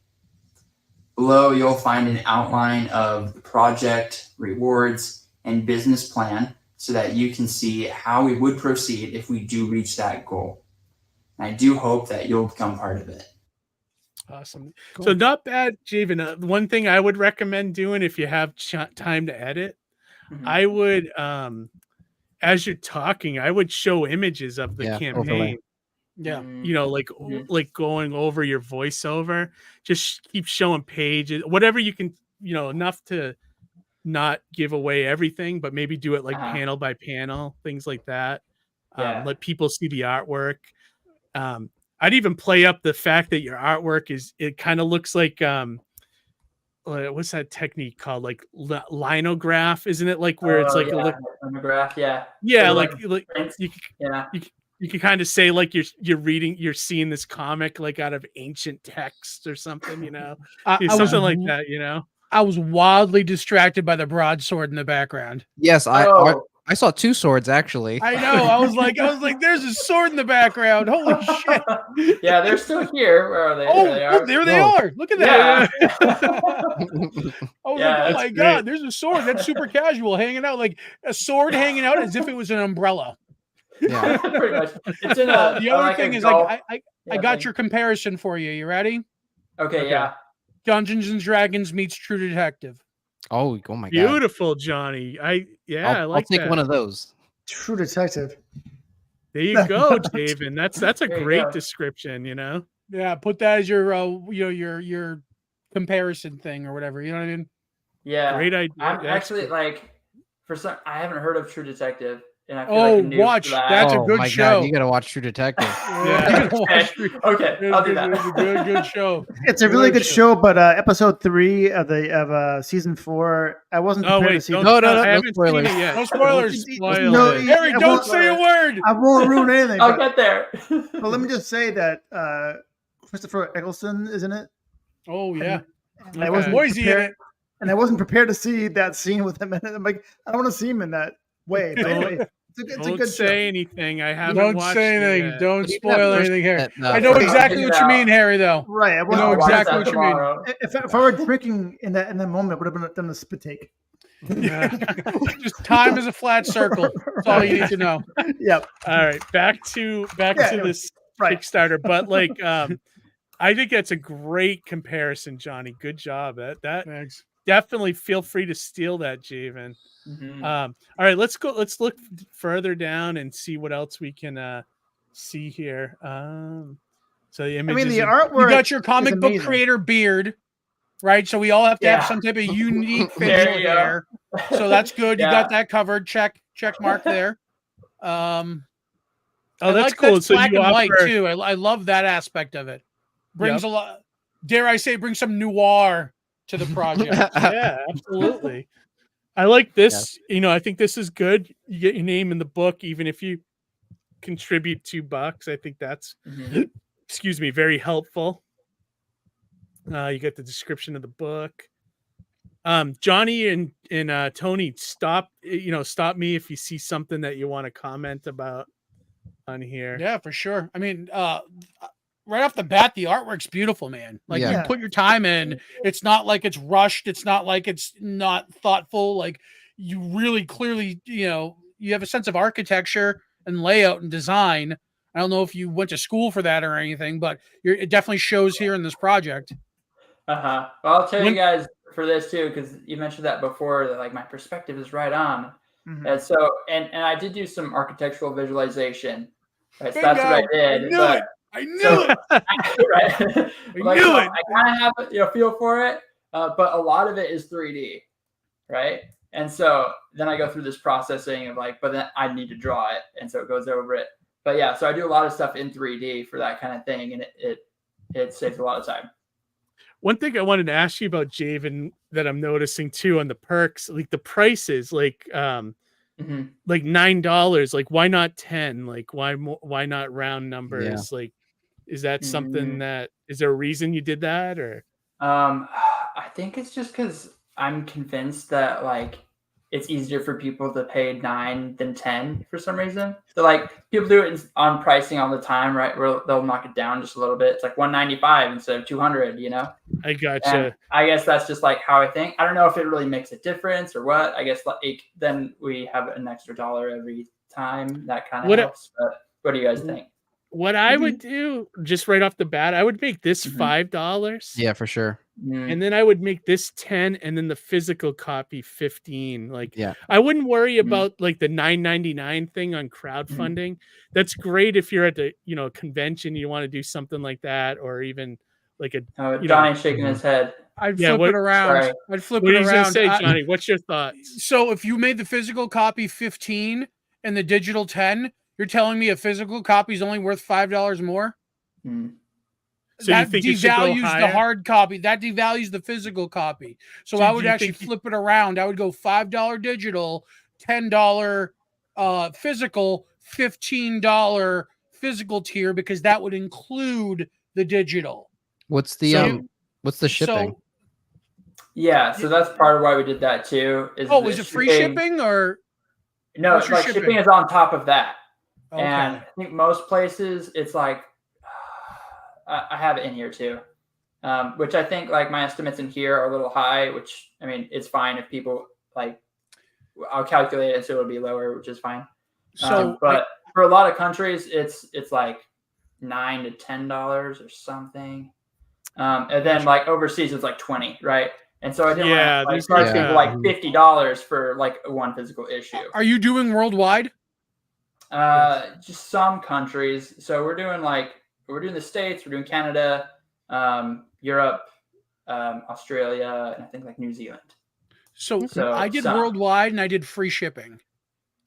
Below, you'll find an outline of the project, rewards, and business plan so that you can see how we would proceed if we do reach that goal. And I do hope that you'll become part of it. Awesome. Cool. So not bad, Javen. One thing I would recommend doing if you have time to edit, I would, as you're talking, I would show images of the campaign. Overlay. Yeah. Like going over your voiceover, just keep showing pages, whatever you can, enough to not give away everything, but maybe do it like panel by panel, things like that. Let people see the artwork. I'd even play up the fact that your artwork it kind of looks like, what's that technique called? Like linograph, isn't it? Like where it's like linograph, you can kind of say like you're seeing this comic like out of ancient text or something, something like that, I was wildly distracted by the broadsword in the background. Yes, I saw 2 swords actually. I know. I was like, there's a sword in the background. Holy shit! Yeah, they're still here. Where are they? There they are. Look at that. I was like, oh my god, there's a sword. That's super casual, hanging out like a sword hanging out as if it was an umbrella. Yeah. Pretty much. It's in a The other like thing a is golf- I got your comparison for you. You ready? Okay, yeah. Dungeons and Dragons meets True Detective. Oh my god. Beautiful, Johnny. I like I'll take that. one of those. True Detective. There you go, Javen. That's a There you great go. description, you know. Yeah, put that as your your comparison thing or whatever. You know what I mean? Yeah. Great idea. I'm That's actually good. like I haven't heard of True Detective. And I feel like a noob watch. for that. That's a good my show. God, you gotta watch True Detective. Yeah. Okay, I'll do that. It's a good show. It's a really good show, but episode 3 of season 4, I wasn't prepared to see. No I haven't spoilers. seen it yet. No spoilers. No, Harry, I don't won't- say a word. I won't ruin anything. I'll but, get there. but let me just say that Christopher Eccleston is in it. Oh yeah. And I wasn't Boise in prepared, it. and I wasn't prepared to see that scene with him in it. I'm like, I don't want to see him in that way. But anyway, it's a Don't good say show. anything. I haven't Don't watched say it anything. yet. Don't Leave spoil that anything, Harry. that, I know okay, exactly check what it you out. mean, Harry. Though. Right. I You know wasn't I'll watch exactly that what you mean. tomorrow. If I were drinking in that moment, I would have done the spit take. Just time is a flat circle. That's all you need to know. Yep. All right, back to this right. Kickstarter. But like, I think that's a great comparison, Johnny. Good job. That Thanks. definitely feel free to steal that, Javen. Mhm. All right, let's go. Let's look further down and see what else we can see here. So the I images. mean, the are- artwork. You got your is comic book amazing. creator beard, right? So we all have to have Yeah. some type of unique There facial you go. hair. So that's good. You Yeah. got that covered. Check mark there. Oh, I that's like cool. That's So black you and white offer. too. I love that aspect of it. Brings Yep. a lot. Dare I say, brings some noir to the project. Yeah, absolutely. I like this. You know, I think this is good. You get your name in the book, even if you contribute $2. I think that's, Mhm. excuse me, very helpful. You get the description of the book. Johnny and Tony, stop me if you see something that you want to comment about on here. Yeah, for sure. I mean, right off the bat, the artwork's beautiful, man. Like Yeah. you put your time in. It's not like it's rushed. It's not like it's not thoughtful. Like you really clearly, you have a sense of architecture and layout and design. I don't know if you went to school for that or anything, but it definitely shows here in this project. Well, I'll tell you guys for this too, because you mentioned that before, that like my perspective is right on. Mhm. And so, and I did do some architectural visualization. Right, so that's what I did. I knew So- it. Right. I knew it. I kind of have a feel for it, but a lot of it is 3D, right? And so then I go through this processing of like, but then I need to draw it, and so it goes over it. But yeah, so I do a lot of stuff in 3D for that kind of thing, and it saves a lot of time. One thing I wanted to ask you about, Javen, that I'm noticing too on the perks, like the prices, like like $9, like why not 10? Like why not round numbers? Like, is that something that, is there a reason you did that, or? I think it's just because I'm convinced that like it's easier for people to pay 9 than 10 for some reason. So like people do it on pricing all the time, right? Where they'll knock it down just a little bit. It's like $195 instead of $200, you know? I gotcha. And I guess that's just like how I think. I don't know if it really makes a difference or what. I guess like then we have an extra $1 every time. That kind of helps. But what do you guys think? What I would do, just right off the bat, I would make this $5. Yeah, for sure. And then I would make this 10, and then the physical copy 15. Like, Yeah. I wouldn't worry about like the $9.99 thing on crowdfunding. That's great if you're at the convention, you want to do something like that, or even like a Johnny's shaking his head. I'd flip it around. Sorry. I'd flip What it are you gonna around. say, Johnny? What's your thoughts? So if you made the physical copy 15 and the digital 10, you're telling me a physical copy is only worth $5 more? So that you think it should go devalues the higher? hard copy. That devalues the physical copy. So So I do would you actually think flip it around. I would go $5 digital, $10 physical, $15 physical tier, because that would include the digital. What's the what's the shipping? Yeah, so that's part of why we did that too. Is it free shipping or no? what's your Like shipping is on top of that. Okay. And I think most places it's like I have it in here too, which I think like my estimates in here are a little high. Which I mean, it's fine if people like. I'll calculate it so it'll be lower, which is fine. So but for a lot of countries, it's like $9 to $10 or something. And then like overseas, it's like 20, right? And so I didn't want to charge people like $50 for like one physical issue. Are you doing worldwide? Just some countries. So we're doing the States, we're doing Canada, Europe, Australia, and I think like New Zealand. So I did worldwide and I did free shipping.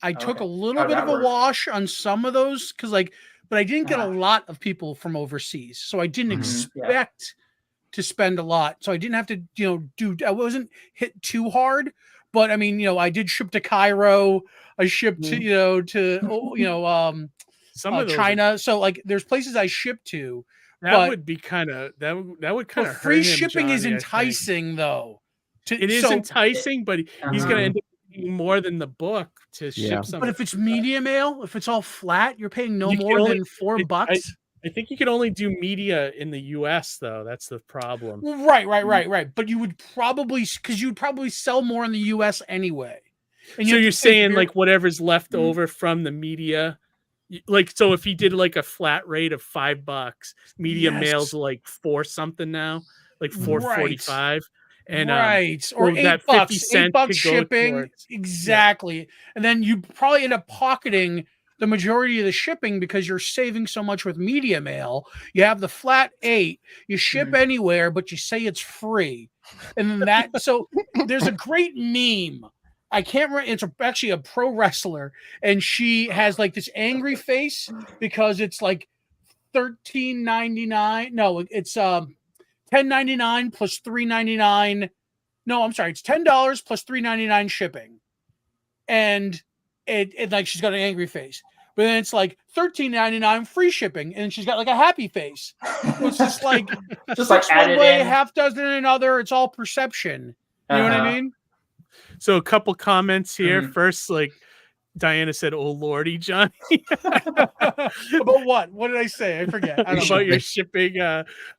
I took a little bit of a wash on some of those but I didn't get a lot of people from overseas. So I didn't expect to spend a lot. So I didn't have to, I wasn't hit too hard, but I mean, I did ship to Cairo. I shipped to, some of China. So like there's places I ship to. That would be kind of, that would kind of hurt free him, shipping Johnny, is enticing though. It is enticing, but he's going to end up paying more than the book to ship something. But if it's media mail, if it's all flat, you're paying than $4. I think you could only do media in the US though. That's the problem. Right. But you would probably, because you'd probably sell more in the US anyway. And so you're saying like whatever's left over from the media, like, so if he did like a flat rate of $5, media mail's like $4 something now, like $4.45. And or $8, $8 shipping. Exactly. Yeah. And then you probably end up pocketing the majority of the shipping because you're saving so much with media mail. You have the flat 8, you ship anywhere, but you say it's free. And then so there's a great meme. I can't remember. It's actually a pro wrestler, and she has like this angry face because it's like $13.99. No, it's $10.99 plus $3.99. No, I'm sorry. It's $10 plus $3.99 shipping, and it like she's got an angry face. But then it's like $13.99 free shipping, and she's got like a happy face. It's just like one way, half dozen another. It's all perception. You know what I mean? So a couple comments here. First, like Diana said, "Oh Lordy, Johnny." About what? What did I say? I forget. I don't about your shipping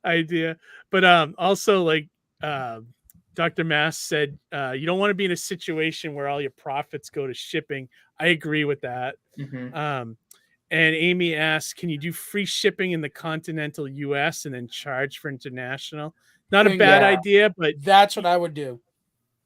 idea. But also, like Dr. Mass said, you don't want to be in a situation where all your profits go to shipping. I agree with that. And Amy asks, can you do free shipping in the continental US and then charge for international? Not a bad idea, but that's what I would do.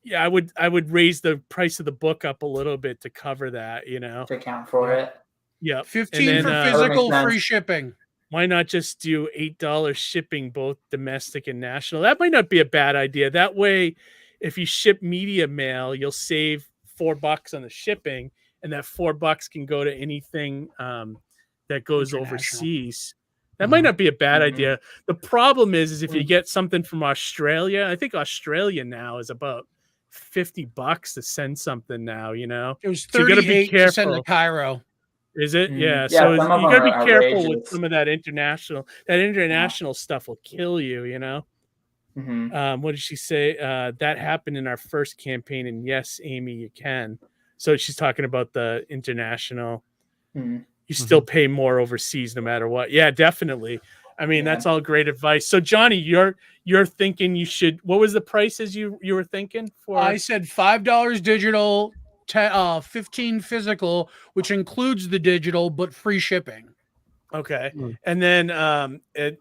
Yeah, I would raise the price of the book up a little bit to cover that, to account for it. Yeah, $15 for physical, free shipping. Why not just do $8 shipping, both domestic and national? That might not be a bad idea. That way, if you ship media mail, you'll save $4 on the shipping, and that $4 can go to anything that goes overseas. That might not be a bad idea. The problem is if you get something from Australia, I think Australia now is about $50 to send something now, It was $38 so you gotta be careful. To send to Cairo. Is it? Yeah. So you gotta be careful with some of that international. That international stuff will kill you, What did she say? That happened in our first campaign, and yes, Amy, you can. So she's talking about the international. You still pay more overseas no matter what. Yeah, definitely. I mean, that's all great advice. So Johnny, you're thinking you should. What was the prices you were thinking for? I said $5 digital, 15 physical, which includes the digital but free shipping. Okay, and then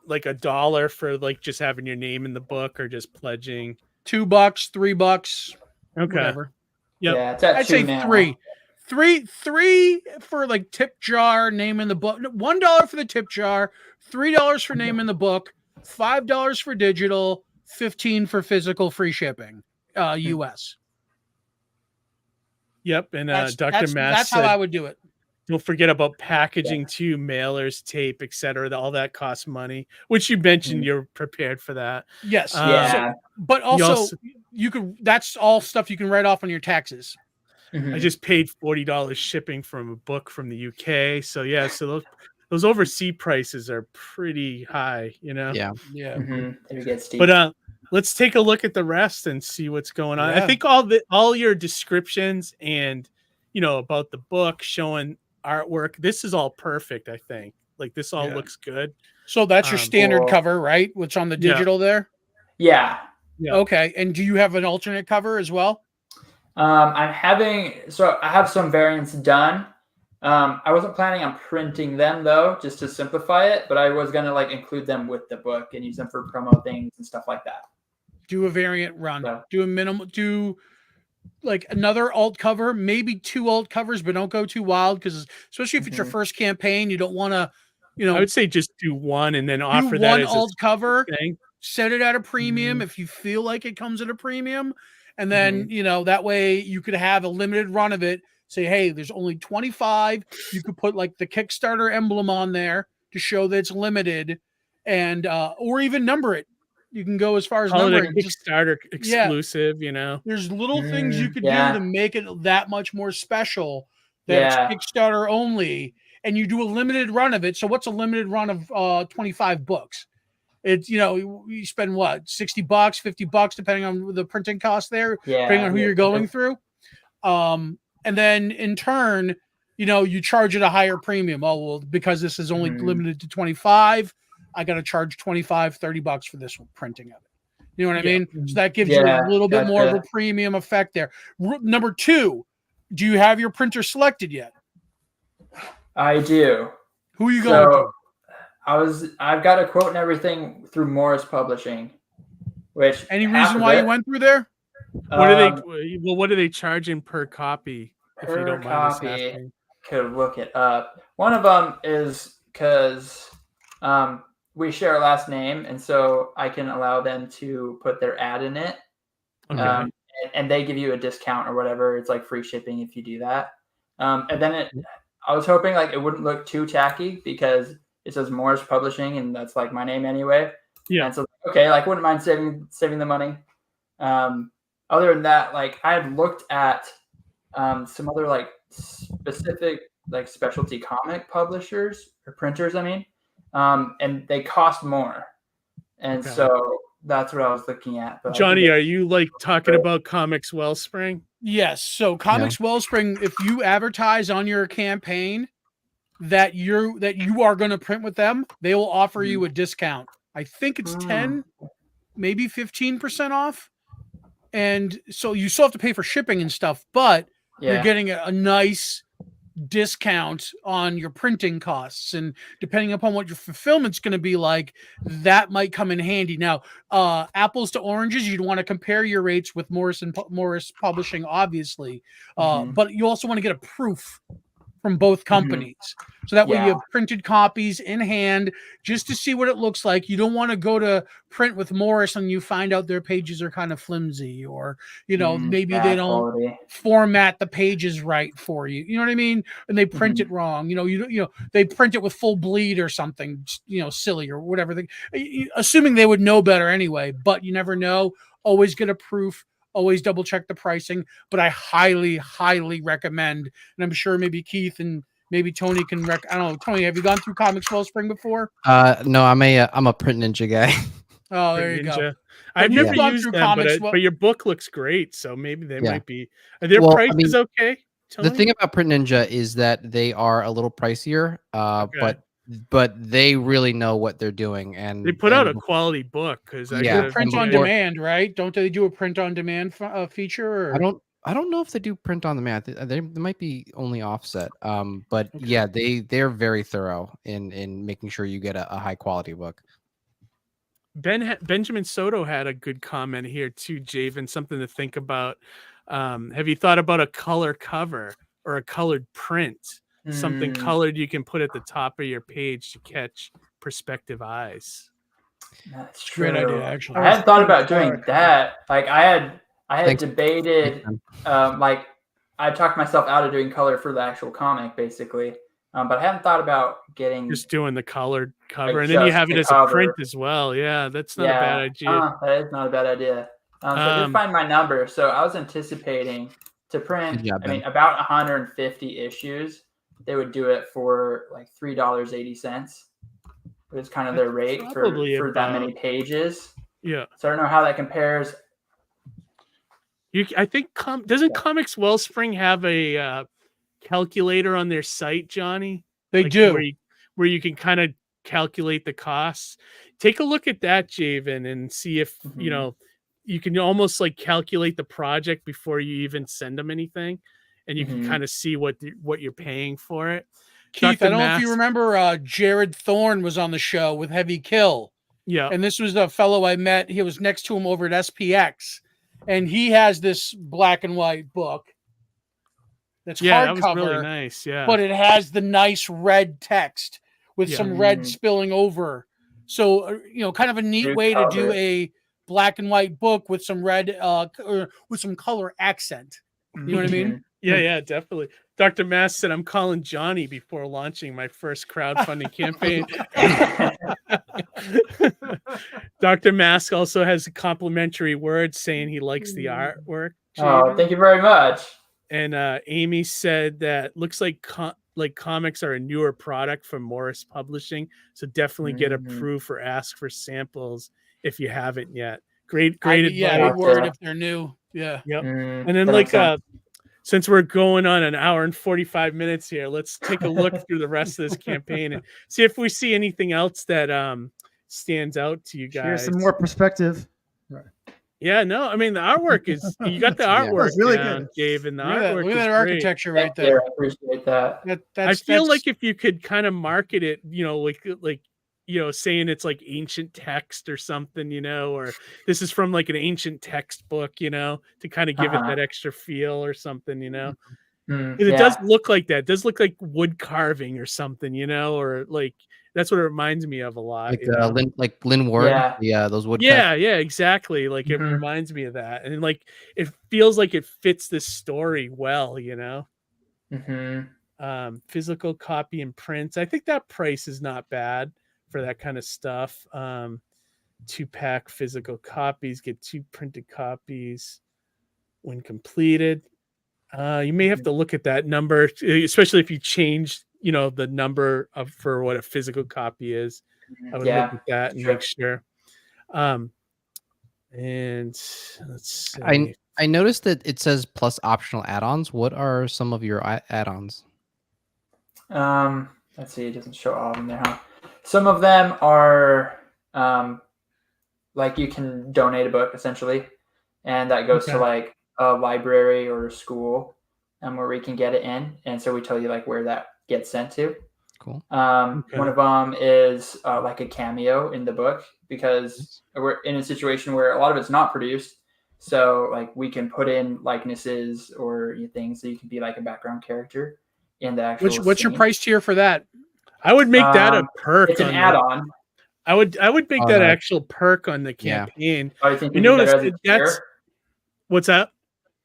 like $1 for like just having your name in the book or just pledging. $2, $3. Okay. Whatever. Yep. Yeah, it's at I'd say now. three for like tip jar, name in the book. $1 for the tip jar, $3 for name in the book, $5 for digital, $15 for physical, free shipping, US. Yep, and Dr. Mass that's said, how I would do it. Don't forget about packaging too, mailers, tape, etc. All that costs money, which you mentioned you're prepared for that. Yes. Yeah. But also, you could. That's all stuff you can write off on your taxes. I just paid $40 shipping from a book from the UK. So yeah, so those overseas prices are pretty high, Yeah. It gets steep. But let's take a look at the rest and see what's going on. I think all your descriptions and about the book showing artwork, this is all perfect. I think like this all looks good. So that's your standard cover, right? What's on the digital there? Yeah. Okay. And do you have an alternate cover as well? I have some variants done. I wasn't planning on printing them though, just to simplify it, but I was going to like include them with the book and use them for promo things and stuff like that. Do a variant run, do a minimal, do like another alt cover, maybe 2 alt covers, but don't go too wild. Cause especially if it's your first campaign, you don't want to, I would say just do one and then offer that one as alt cover thing. Set it at a premium if you feel like it comes at a premium. And then, that way you could have a limited run of it. Say, hey, there's only 25. You could put like the Kickstarter emblem on there to show that it's limited, and or even number it. You can go as far as numbering. Kickstarter exclusive, There's little things you could do to make it that much more special. That's Kickstarter only, and you do a limited run of it. So what's a limited run of 25 books? It's, you spend what, $60, $50, depending on the printing cost there, depending on who you're going through. And then in turn, you charge it a higher premium. Oh, well, because this is only limited to 25, I got to charge $25, $30 for this printing of it. You know what I mean? So that gives you a little bit more of a premium effect there. Number 2, do you have your printer selected yet? I do. Who are you going to? I've got a quote and everything through Morris Publishing. Which any reason why you went through there? What are they charging per copy? If you don't mind us asking. Could look it up. One of them is because we share a last name, and so I can allow them to put their ad in it. Okay. And they give you a discount or whatever. It's like free shipping if you do that. And then I was hoping like it wouldn't look too tacky because it says Morris Publishing, and that's like my name anyway. Yeah. And so okay, like wouldn't mind saving the money. Other than that, like I had looked at some other like specific like specialty comic publishers or printers, and they cost more. And so that's what I was looking at. But Johnny, are you like talking about Comics Wellspring? Yes. So Comics Wellspring, if you advertise on your campaign that you are going to print with them, they will offer you a discount. I think it's 10, maybe 15% off. And so you still have to pay for shipping and stuff, but you're getting a nice discount on your printing costs. And depending upon what your fulfillment's going to be like, that might come in handy. Now, apples to oranges, you'd want to compare your rates with Morris Publishing, obviously. But you also want to get a proof from both companies. So that way you have printed copies in hand just to see what it looks like. You don't want to go to print with Morris and you find out their pages are kind of flimsy, or, maybe they don't format the pages right for you. You know what I mean? And they print it wrong. They print it with full bleed or something, silly or whatever. Assuming they would know better anyway, but you never know. Always get a proof. Always double check the pricing, but I highly, highly recommend. And I'm sure maybe Keith and maybe Tony can I don't know. Tony, have you gone through Comics Wellspring before? No, I'm a Print Ninja guy. Oh, there you go. I've never used them, but your book looks great, so maybe they might be. Are their prices okay? Tony? The thing about Print Ninja is that they are a little pricier, but they really know what they're doing, and they put out a quality book because print on demand, right? Don't they do a print on demand feature? Or? I don't know if they do print on demand. They might be only offset. But yeah, they're very thorough in making sure you get a high quality book. Benjamin Soto had a good comment here too, Javen. Something to think about. Have you thought about a color cover or a colored print? Something colored you can put at the top of your page to catch prospective eyes. That's great idea, actually. I hadn't thought about doing that. Like I had debated, like I talked myself out of doing color for the actual comic, basically. But I hadn't thought about just doing the colored cover, and then you have it as a print as well. Yeah, that's not a bad idea. That is not a bad idea. So I did find my number. So I was anticipating to print, about 150 issues. They would do it for like $3.80. It's kind of their rate for that many pages. Yeah. So I don't know how that compares. I think doesn't Comics Wellspring have a calculator on their site, Johnny? They do. Where you can kind of calculate the costs. Take a look at that, Javen, and see if you can almost like calculate the project before you even send them anything. and you can kind of see what you're paying for it. Keith, I don't know if you remember Jared Thorne was on the show with Heavy Kill. Yeah. And this was a fellow I met. He was next to him over at SPX. And he has this black and white book that's that was hardcover. Really nice, yeah. But it has the nice red text with some red spilling over. So, kind of a neat way to do a black and white book with some red or with some color accent. You know what I mean? Yeah, definitely. Dr. Mass said, I'm calling Johnny before launching my first crowdfunding campaign. Dr. Mask also has a complimentary word saying he likes the artwork. Oh, thank you very much. And Amy said that looks like comics are a newer product from Morris Publishing, so definitely get approved or ask for samples if you haven't yet. Great advice. Yeah, be worried if they're new. Yeah. Yep. And then since we're going on an hour and 45 minutes here, let's take a look through the rest of this campaign and see if we see anything else that stands out to you guys. Here's some more perspective. Yeah, no, I mean the artwork is you got the artwork really good, Dave, and the artwork. Look at that architecture right there. there. I appreciate that. I feel like if you could kind of market it, like saying it's like ancient text or something, or this is from like an ancient textbook, to kind of give it that extra feel or something, It does look like that. It does look like wood carving or something, or like that's what it reminds me of a lot. Like Lynn Ward, those wood. Yeah, exactly. Like it reminds me of that, and like it feels like it fits this story well, Physical copy and prints. I think that price is not bad for that kind of stuff. 2-pack physical copies, get 2 printed copies when completed. You may have to look at that number, especially if you change, the number for what a physical copy is. I would look at that and make sure. And let's see. I noticed that it says plus optional add-ons. What are some of your add-ons? Let's see. It doesn't show all of them there, huh? Some of them are like you can donate a book essentially, and that goes to like a library or a school, where we can get it in, and so we tell you like where that gets sent to. Cool. One of them is like a cameo in the book, because we're in a situation where a lot of it's not produced, so like we can put in likenesses or things so you can be like a background character in the actual. What's your price tier for that? I would make that a perk. It's an add-on. I would make that actual perk on the campaign. Oh, you think that's what's that?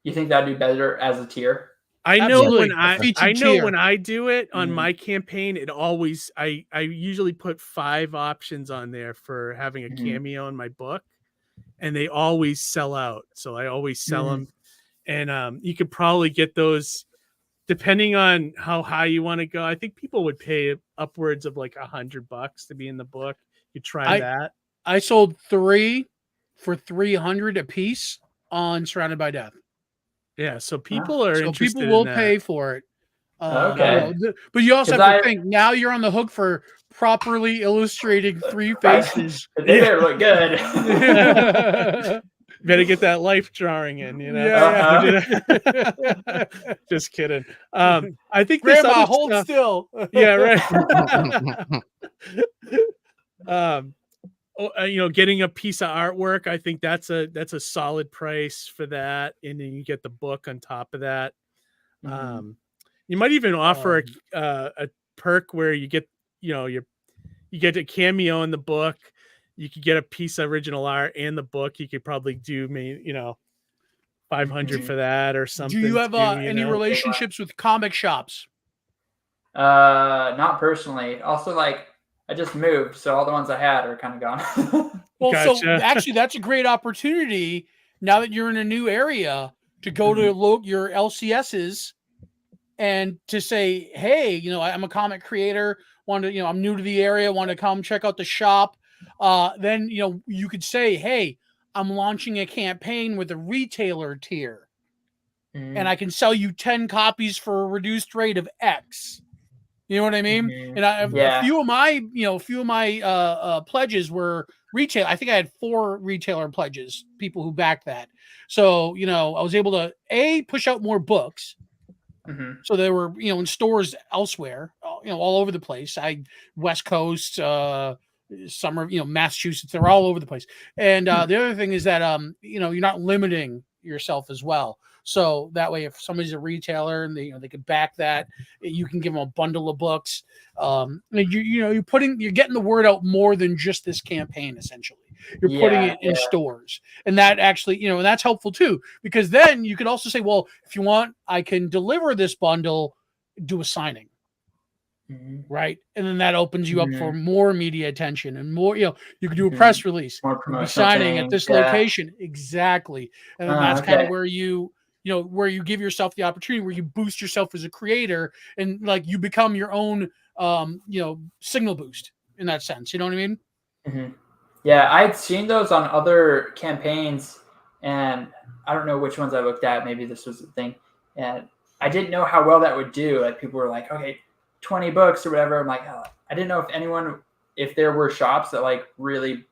You think that'd be better as a tier? I know when I do it on my campaign, it always I usually put 5 options on there for having a cameo in my book, and they always sell out. So I always sell them, and you could probably get those depending on how high you want to go. I think people would pay upwards of like $100 to be in the book. You try that. I sold 3 for $300 a piece on Surrounded by Death. Yeah, so people are interested. People will pay for it. Okay, but you also have to think. Now you're on the hook for properly illustrating 3 faces. They better look good. Better get that life drawing in, Just kidding. I think Grandma, hold still. Yeah, right. Getting a piece of artwork, I think that's a solid price for that, and then you get the book on top of that. You might even offer a perk where you get you get a cameo in the book. You could get a piece of original art and the book. You could probably do $500 for that or something. Do you have any relationships with comic shops? Not personally. Also, like, I just moved, so all the ones I had are kind of gone. Well, so actually, that's a great opportunity now that you're in a new area to go to your LCSs and to say, hey, I'm a comic creator. I'm new to the area. Want to come check out the shop. Then you could say, hey, I'm launching a campaign with a retailer tier, and I can sell you 10 copies for a reduced rate of X. You know what I mean? And a few of my pledges were retail. I think I had 4 retailer pledges, people who backed that. So I was able to push out more books, So they were, in stores elsewhere, all over the place. West Coast, summer, Massachusetts, they're all over the place. And the other thing is that, you're not limiting yourself as well. So that way, if somebody's a retailer and they could back that, you can give them a bundle of books. And you're getting the word out more than just this campaign. Essentially, you're putting it in stores, and that actually, and that's helpful too, because then you could also say, well, if you want, I can deliver this bundle, do a signing. Right. And then that opens you up for more media attention and more, you can do a press release, be signing at this location. Exactly. And then that's kind of where where you give yourself the opportunity, where you boost yourself as a creator and like you become your own, signal boost in that sense. You know what I mean? Yeah. I'd seen those on other campaigns and I don't know which ones I looked at. Maybe this was the thing. And I didn't know how well that would do. Like people were like, okay, 20 books or whatever. I'm like, oh, I didn't know if there were shops that like really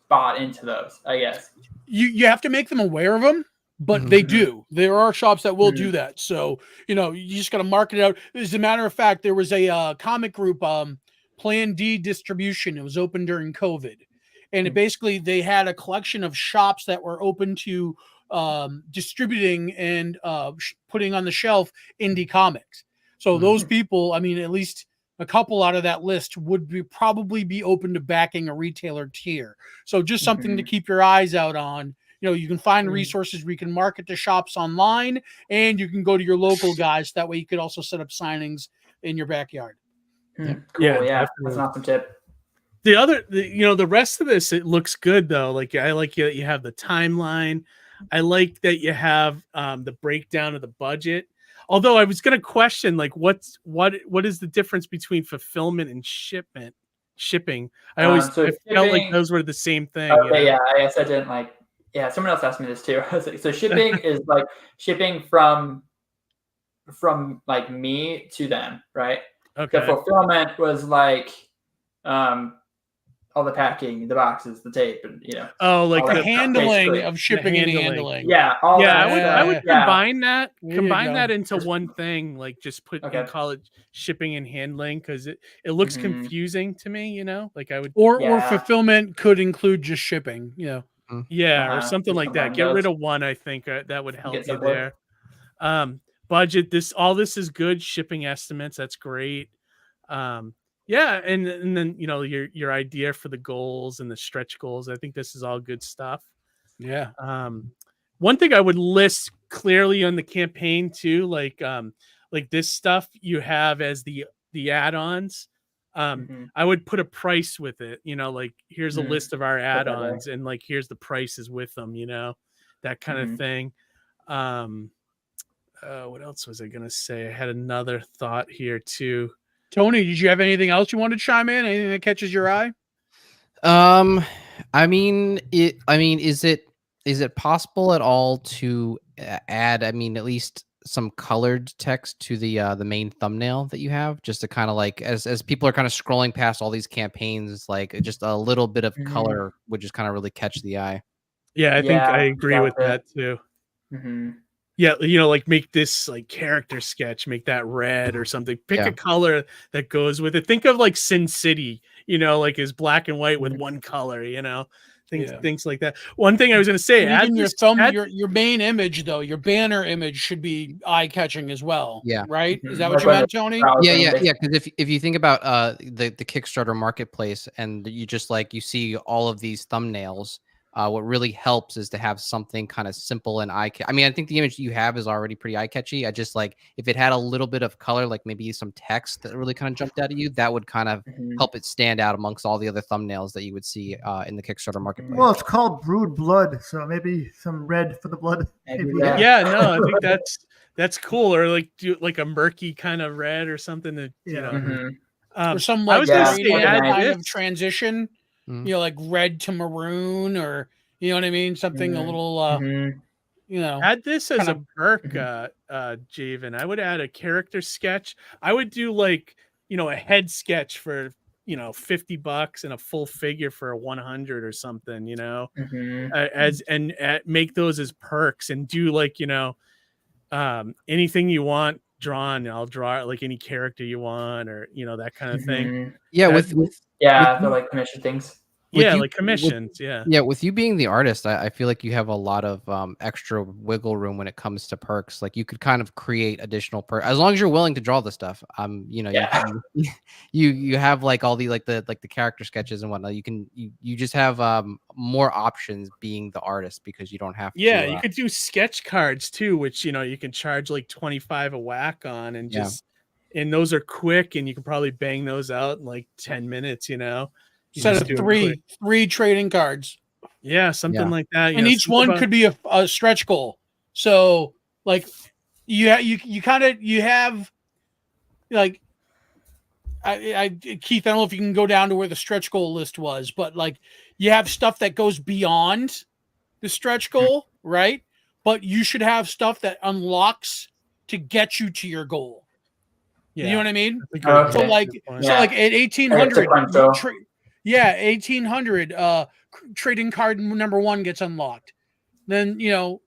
bought into those, I guess. You have to make them aware of them, but they do. There are shops that will do that. So, you just got to market it out. As a matter of fact, there was a comic group, Plan D Distribution. It was open during COVID. And it basically, they had a collection of shops that were open to distributing and putting on the shelf indie comics. So those people, at least a couple out of that list would probably be open to backing a retailer tier. So just something to keep your eyes out on. You can find resources where you can market to shops online, and you can go to your local guys. That way you could also set up signings in your backyard. Cool. Yeah, that's an awesome tip. The rest of this, it looks good though. Like I like that you have the timeline. I like that you have the breakdown of the budget. Although I was going to question, like, what is the difference between fulfillment and shipping? I always felt like those were the same thing. Okay, yeah, I guess I didn't like. Yeah, someone else asked me this too. So shipping is like shipping from like me to them, right? Okay. The fulfillment was like, all the packing, the boxes, the tape, and like the handling of shipping and handling. Yeah, I would combine that into one thing, like just call it shipping and handling, because it looks confusing to me. Like I would or fulfillment could include just shipping. Or something like that. Get rid of one. I think that would help you there. Budget. All this is good. Shipping estimates. That's great. Yeah, and then your idea for the goals and the stretch goals. I think this is all good stuff. Yeah. One thing I would list clearly on the campaign too, like this stuff you have as the add-ons. I would put a price with it. Like here's a list of our add-ons, and like here's the prices with them. That kind of thing. What else was I gonna say? I had another thought here too. Tony, did you have anything else you want to chime in? Anything that catches your eye? Is it possible at all to add, at least some colored text to the main thumbnail that you have, just to kind of like, as people are kind of scrolling past all these campaigns, like just a little bit of color would just kind of really catch the eye. Yeah, I think I agree with that too. Yeah, like make this like character sketch, make that red or something. Pick a color that goes with it. Think of like Sin City, like is black and white with one color, things like that. One thing I was going to say, your main image though, your banner image should be eye catching as well. Yeah, right. Is that what you meant, Tony? Yeah. Because if you think about the Kickstarter marketplace, and you just you see all of these thumbnails. What really helps is to have something kind of simple and I think the image you have is already pretty eye-catchy. I just if it had a little bit of color, like maybe some text that really kind of jumped out at you, that would kind of help it stand out amongst all the other thumbnails that you would see in the Kickstarter marketplace. Well, it's called Brood Blood, so maybe some red for the blood. Yeah, no, I think that's cool. Or like do like a murky kind of red or something that or some kind of transition. Like red to maroon, or you know what I mean, something a little add this as a perk, Javen. I would add a character sketch. I would do like a head sketch for $50 and a full figure for 100 or something, make those as perks, and do like anything you want drawn, I'll draw like any character you want, or that kind of thing. Yeah, with the like commission things. Yeah, like commissions. Yeah, with you being the artist, I feel like you have a lot of extra wiggle room when it comes to perks. Like you could kind of create additional perks as long as you're willing to draw the stuff. You have like all the the character sketches and whatnot. You just have more options being the artist because you don't have to. Yeah, you could do sketch cards too, which you can charge like 25 a whack on, and and those are quick, and you can probably bang those out in like 10 minutes. Set of three trading cards. Yeah, something like that. And each one could be a stretch goal. So like you have like Keith, I don't know if you can go down to where the stretch goal list was, but like you have stuff that goes beyond the stretch goal, right? But you should have stuff that unlocks to get you to your goal. Yeah. You know what I mean? Okay. So like at 1800, 1800 trading card number 1 gets unlocked. Then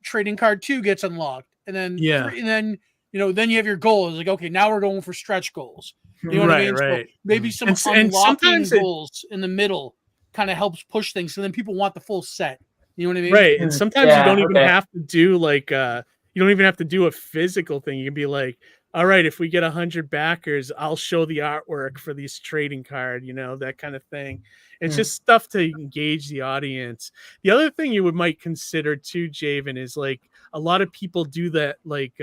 trading card 2 gets unlocked, and then then you have your goal. It's like, okay, now we're going for stretch goals. You know what I mean? Right. So maybe some unlocking goals in the middle kind of helps push things, so then people want the full set. You know what I mean? Right. And sometimes you don't even have to do like you don't even have to do a physical thing. You can be like, all right, if we get 100 backers, I'll show the artwork for this trading card, that kind of thing. It's just stuff to engage the audience. The other thing you might consider too, Javen, is like a lot of people do that, like,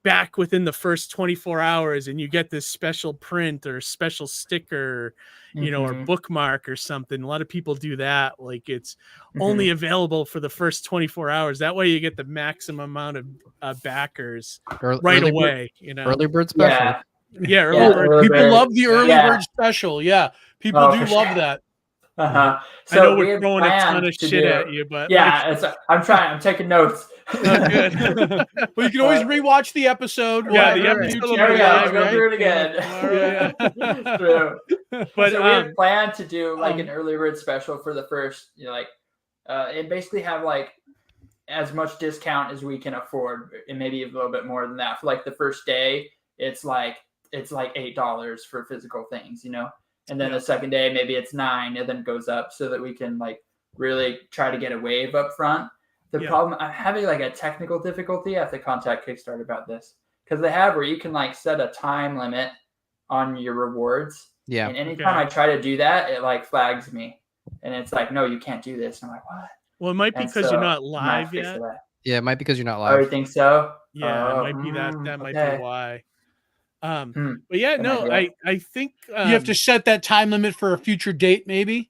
back within the first 24 hours, and you get this special print or special sticker, or bookmark or something. A lot of people do that. Like it's only available for the first 24 hours. That way you get the maximum amount of backers right away. Early bird special. Yeah, early bird. People love the early bird special. Yeah, people do love that. So I know we're throwing a ton of shit at you, but I'm taking notes. Good. Well, you can always rewatch the episode. Yeah, the episode. Go through it again. True. But so we had planned to do like an early bird special for the first, and basically have like as much discount as we can afford, and maybe a little bit more than that. For like the first day, it's like $8 for physical things, and then the second day maybe it's $9, and then it goes up so that we can like really try to get a wave up front. The problem, I'm having like a technical difficulty. I have to contact Kickstarter about this, because they have where you can like set a time limit on your rewards. Yeah. And anytime I try to do that, it like flags me, and it's like, no, you can't do this. And I'm like, what? Well, it might be because you're not live yet. Yeah, it might be because you're not live. Oh, you think so? Yeah, it might be that. That might be why. But yeah, no, I think you have to set that time limit for a future date, maybe.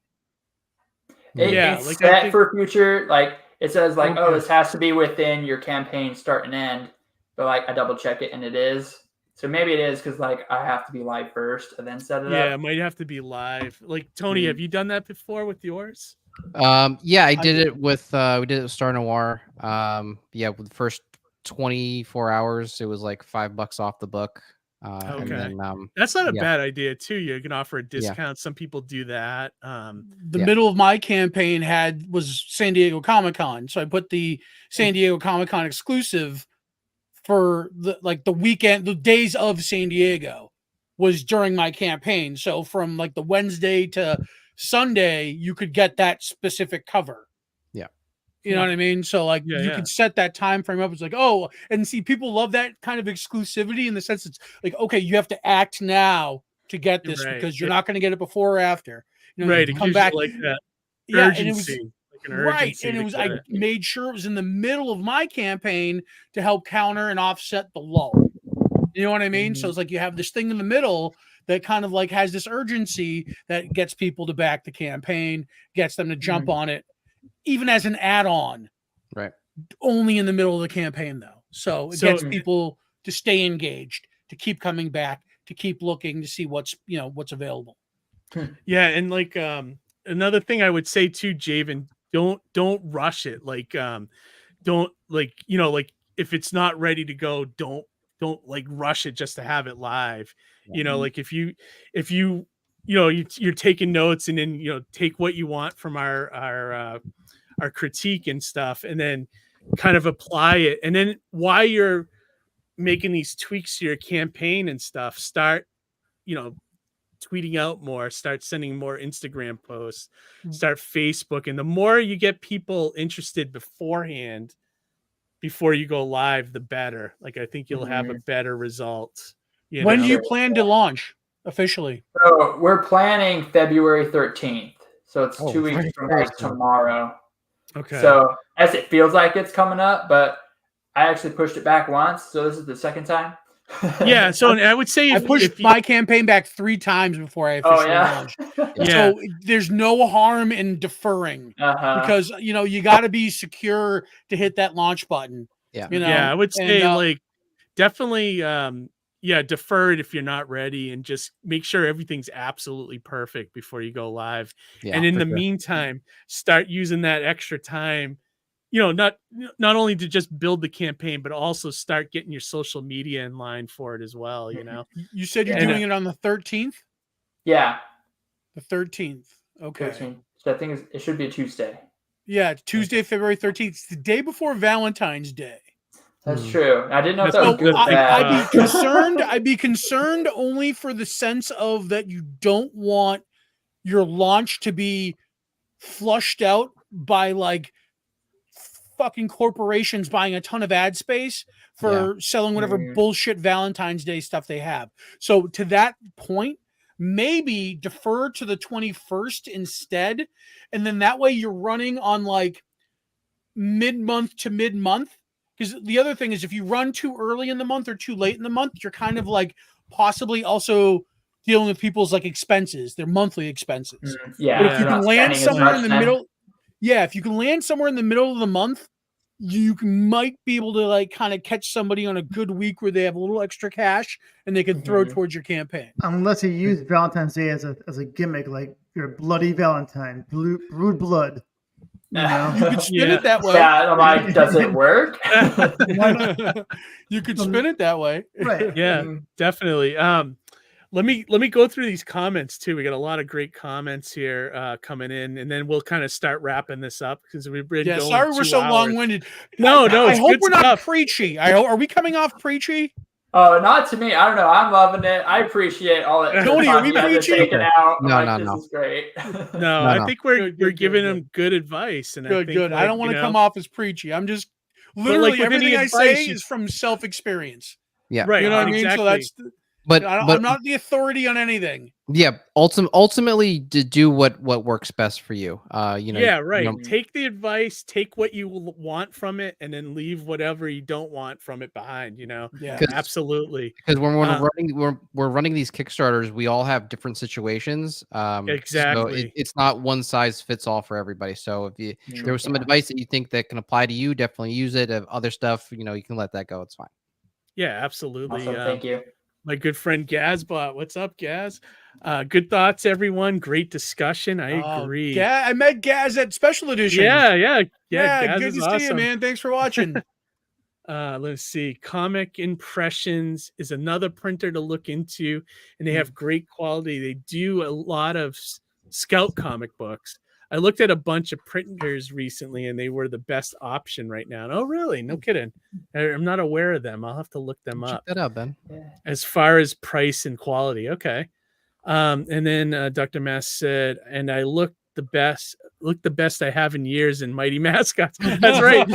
It's like set for future, like. It says like, oh, this has to be within your campaign start and end, but like I double check it and it is. So maybe it is because like I have to be live first and then set it up. Yeah, it might have to be live. Like Tony, have you done that before with yours? Yeah, I did it with we did it with Star Noir. With the first 24 hours, it was like $5 off the book. And then, that's not a bad idea too. You can offer a discount. Some people do that. The middle of my campaign was San Diego Comic-Con, so I put the San Diego Comic-Con exclusive for the weekend, the days of San Diego was during my campaign. So from like the Wednesday to Sunday, you could get that specific cover. You know what I mean? So like you could set that time frame up. It's like, oh, and see, people love that kind of exclusivity in the sense it's like, okay, you have to act now to get this because you're not going to get it before or after. Right. You come back like that. Urgency. And it was right. And it was, I made sure it was in the middle of my campaign to help counter and offset the lull. You know what I mean? So it's like you have this thing in the middle that kind of like has this urgency that gets people to back the campaign, gets them to jump on it. Even as an add-on, right? Only in the middle of the campaign, though. So it gets people to stay engaged, to keep coming back, to keep looking to see what's available. Yeah, and like another thing I would say too, Javen, don't rush it. Like don't like if it's not ready to go, don't like rush it just to have it live. Like if you're taking notes and then take what you want from our critique and stuff, and then kind of apply it. And then while you're making these tweaks to your campaign and stuff, start, tweeting out more, start sending more Instagram posts, start Facebook. And the more you get people interested beforehand, before you go live, the better. Like, I think you'll have a better result. When do you plan to launch officially? So we're planning February 13th. So it's 2 weeks from tomorrow. Okay. So as it feels like it's coming up, but I actually pushed it back once. So this is the second time. Yeah. So I would say I pushed my campaign back 3 times before I officially launched. Yeah. So there's no harm in deferring because, you got to be secure to hit that launch button. Yeah. Yeah. I would say definitely, defer it if you're not ready, and just make sure everything's absolutely perfect before you go live. Yeah, and in the meantime, start using that extra time, not only to just build the campaign, but also start getting your social media in line for it as well. You said you're doing it on the 13th? Yeah. The 13th. Okay. 13th. So I think it should be a Tuesday. Yeah, Tuesday, February 13th. It's the day before Valentine's Day. That's true. I didn't know if that was good or bad. I'd be concerned only for the sense of that you don't want your launch to be flushed out by fucking corporations buying a ton of ad space for selling whatever bullshit Valentine's Day stuff they have. So to that point, maybe defer to the 21st instead. And then that way you're running on mid-month to mid-month. Because the other thing is, if you run too early in the month or too late in the month, you're kind of possibly also dealing with people's expenses, their monthly expenses. Yeah. But if you can land somewhere in the middle, if you can land somewhere in the middle of the month, you might be able to kind of catch somebody on a good week where they have a little extra cash and they can throw towards your campaign. Unless you use Valentine's Day as a gimmick, like your bloody Valentine, brewed blood. You could spin it that way. Yeah, I'm like, does it work? You could spin it that way. Right. Yeah, definitely. Let me go through these comments too. We got a lot of great comments here coming in, and then we'll kind of start wrapping this up because we've been going sorry we're so long-winded. No, I hope we're stuff. not preachy. Are we coming off preachy? Oh, not to me. I don't know. I'm loving it. I appreciate all that. Tony, are we preaching? Out. No. This is great. No, I think we're giving them good advice. And good. I don't want to come off as preachy. I'm just literally everything I say is from self-experience. Yeah. Right. You know what I mean? Exactly. So that's. But I'm not the authority on anything. Yeah, ultimately to do what works best for you. Yeah, right. Take the advice, take what you want from it, and then leave whatever you don't want from it behind. Yeah, absolutely. Because when we're running these Kickstarters, we all have different situations. Exactly. So it's not one size fits all for everybody. So if there was some advice that you think that can apply to you, definitely use it. If other stuff, you can let that go. It's fine. Yeah, absolutely. Awesome. Thank you. My good friend Gazbot. What's up, Gaz? Good thoughts, everyone. Great discussion. I agree. Yeah, I met Gaz at Special Edition. Yeah. Gaz good to awesome. see you, man. Thanks for watching. Let's see. Comic Impressions is another printer to look into, and they have great quality. They do a lot of Scout comic books. I looked at a bunch of printers recently, and they were the best option right now. Oh, really? No kidding. I'm not aware of them. I'll have to look them up. Check that out, Ben. As far as price and quality. Okay. And then Dr. Mass said, and I look the best I have in years in Mighty Mascots. That's right.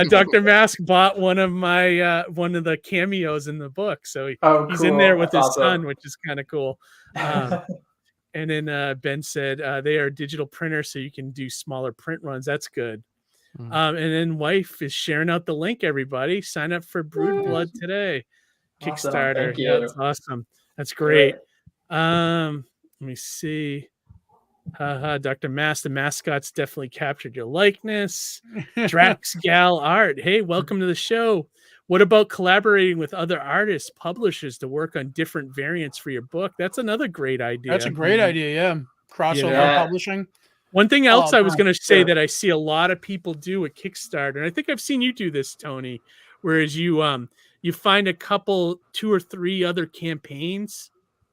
Dr. Mask bought one of the cameos in the book. So he's in there with his son, which is kind of cool. And then Ben said they are digital printers, so you can do smaller print runs. That's good. And then wife is sharing out the link, everybody. Sign up for Brood Blood today. Awesome. Kickstarter. Thank you. Yeah, that's awesome. That's great. Let me see. Dr. Mass, the Mascots definitely captured your likeness. Drax Gal Art. Hey, welcome to the show. What about collaborating with other artists, publishers to work on different variants for your book? That's another great idea. That's a great idea. Yeah. Crossover publishing. One thing else I was going to say that I see a lot of people do with Kickstarter, and I think I've seen you do this, Tony, whereas you find a couple, 2 or 3 other campaigns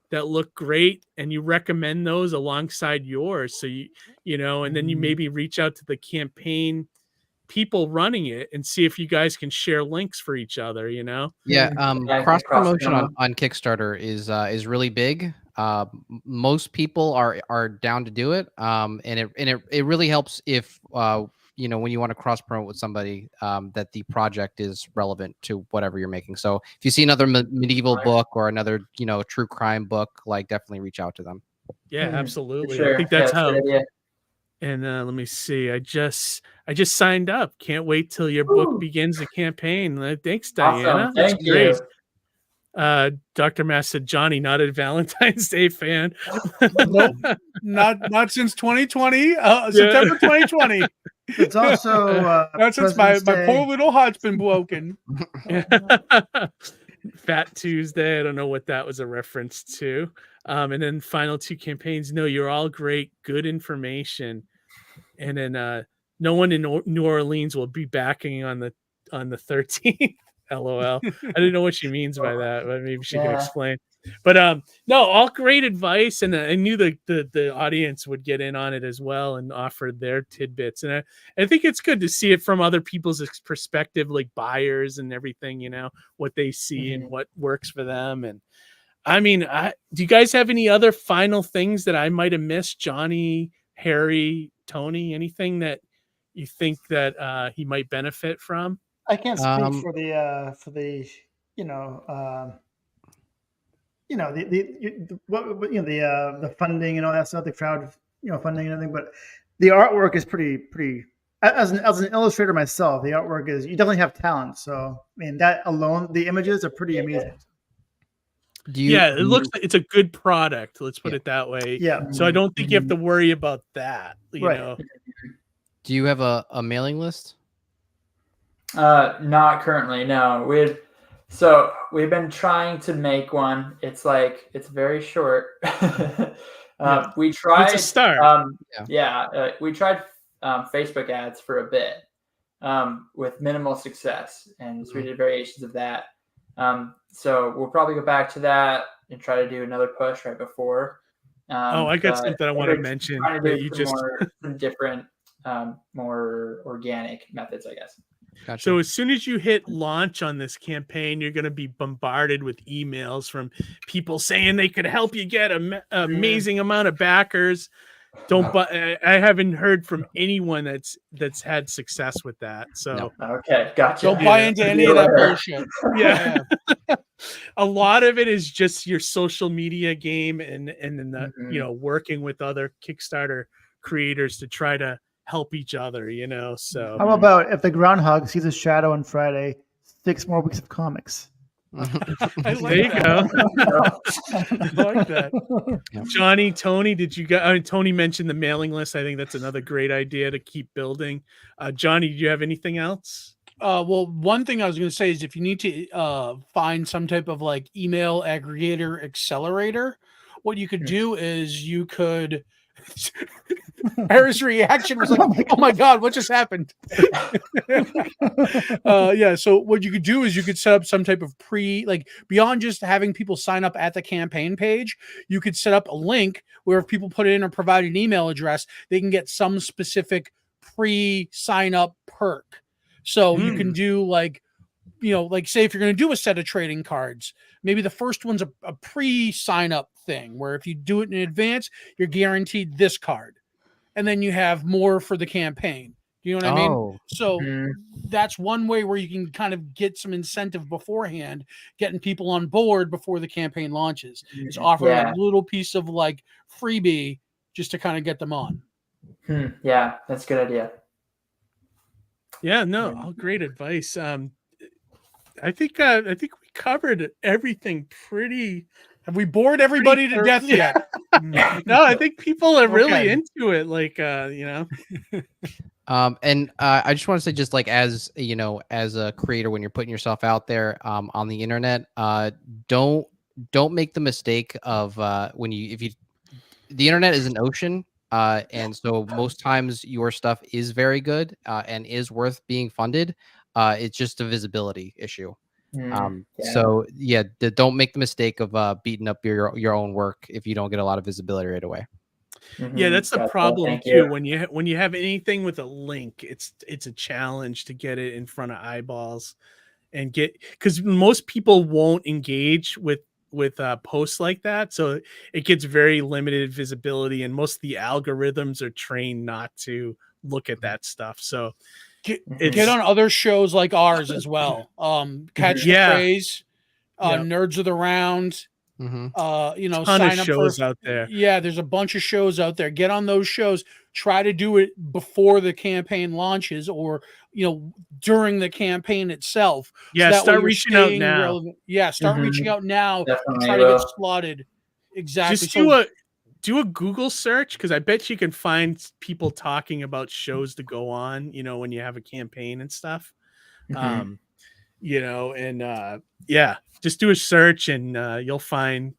that look great, and you recommend those alongside yours. So and then you maybe reach out to the campaign people running it and see if you guys can share links for each other, Yeah, cross promotion on Kickstarter is really big. Most people are down to do it, and it really helps if when you want to cross promote with somebody, that the project is relevant to whatever you're making. So if you see another medieval book or another true crime book, like definitely reach out to them. Yeah, absolutely. Sure. I think that's Yeah, how. good idea. And let me see. I just signed up. Can't wait till your book begins the campaign. Thanks, Diana. Awesome. Thank you. Dr. Mass said, Johnny, not a Valentine's Day fan. Nope, not since 2020. September 2020. It's also not since my poor little heart's been broken. Fat Tuesday. I don't know what that was a reference to. And then final 2 campaigns. No, you're all great. Good information. And then no one in New Orleans will be backing on the 13th. LOL. I didn't know what she means by that, but maybe she can explain. But no, all great advice, and I knew the audience would get in on it as well and offer their tidbits. And I think it's good to see it from other people's perspective, like buyers and everything. What they see and what works for them. And I mean, do you guys have any other final things that I might have missed? Johnny, Harry, Tony, anything that you think that he might benefit from? I can't speak for the the funding and all that stuff, the crowd funding and everything. But the artwork is pretty. As an illustrator myself, the artwork is, you definitely have talent. So I mean, that alone, the images are pretty amazing. It looks like it's a good product. Let's put it that way. Yeah. So I don't think you have to worry about that. You know. Do you have a mailing list? Not currently, no. We've been trying to make one. It's very short. We tried. It's a start. We tried Facebook ads for a bit, with minimal success, and so we did variations of that. So we'll probably go back to that and try to do another push right before. I got something I want to mention. Trying to do some different, more organic methods, I guess. Gotcha. So as soon as you hit launch on this campaign, you're going to be bombarded with emails from people saying they could help you get an amazing amount of backers. I haven't heard from anyone that's had success with that. So okay, gotcha. Don't buy into any of that bullshit. Yeah. A lot of it is just your social media game and then the working with other Kickstarter creators to try to help each other, so how about if the groundhog sees a shadow on Friday, 6 more weeks of comics? There you go. I like that. Johnny, Tony, Tony mentioned the mailing list. I think that's another great idea to keep building. Johnny, do you have anything else? Well, one thing I was going to say is if you need to find some type of like email aggregator accelerator, what you could do is you could Harry's reaction was like, oh my God, what just happened? So what you could do is you could set up some type of beyond just having people sign up at the campaign page, you could set up a link where if people put in or provide an email address, they can get some specific pre-sign up perk. So you can do say if you're going to do a set of trading cards, maybe the first one's a pre-sign up thing where if you do it in advance, you're guaranteed this card. And then you have more for the campaign. Do you know what I mean? So that's one way where you can kind of get some incentive beforehand, getting people on board before the campaign launches. Is offering a little piece of freebie just to kind of get them on. Yeah, that's a good idea. Yeah, no, all great advice. I think we covered everything pretty. Have we bored everybody to death yet? No, I think people are really into it. And I just want to say, just as as a creator, when you're putting yourself out there on the internet, don't make the mistake of the internet is an ocean, and so most times your stuff is very good and is worth being funded. It's just a visibility issue. So don't make the mistake of beating up your own work if you don't get a lot of visibility right away. Yeah, that's the Gotcha. problem Thank too. you. When you have anything with a link, it's a challenge to get it in front of eyeballs and get, because most people won't engage with posts like that, so it gets very limited visibility, and most of the algorithms are trained not to look at that stuff. So Get on other shows like ours as well. Catch the Yeah. Craze, Yep. Nerds of the Round. You know, Ton of sign up shows for out there. Yeah, there's a bunch of shows out there. Get on those shows. Try to do it before the campaign launches, or during the campaign itself. Yeah, so that start way you're reaching out staying now. relevant. Yeah, start reaching out now and Definitely try to get will. slotted. Exactly. Just So do a Google search, because I bet you can find people talking about shows to go on, when you have a campaign and stuff. Yeah, just do a search and you'll find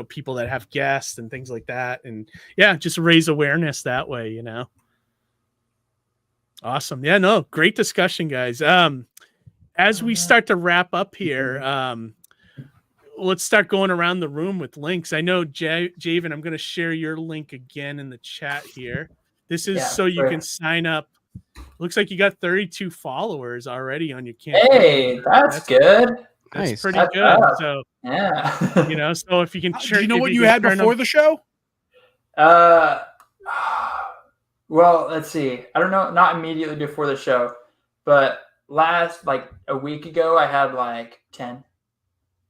people that have guests and things like that, and just raise awareness that way. Awesome. Yeah, no, great discussion, guys. As we start to wrap up here, let's start going around the room with links. I know, Javen, I'm going to share your link again in the chat here. This is so you can sign up. Looks like you got 32 followers already on your campaign. Hey, that's good. That's Nice. pretty That's good. up. So Yeah. so if you can, do you know what you had before the show? Well, let's see. I don't know, not immediately before the show, but a week ago, I had like 10.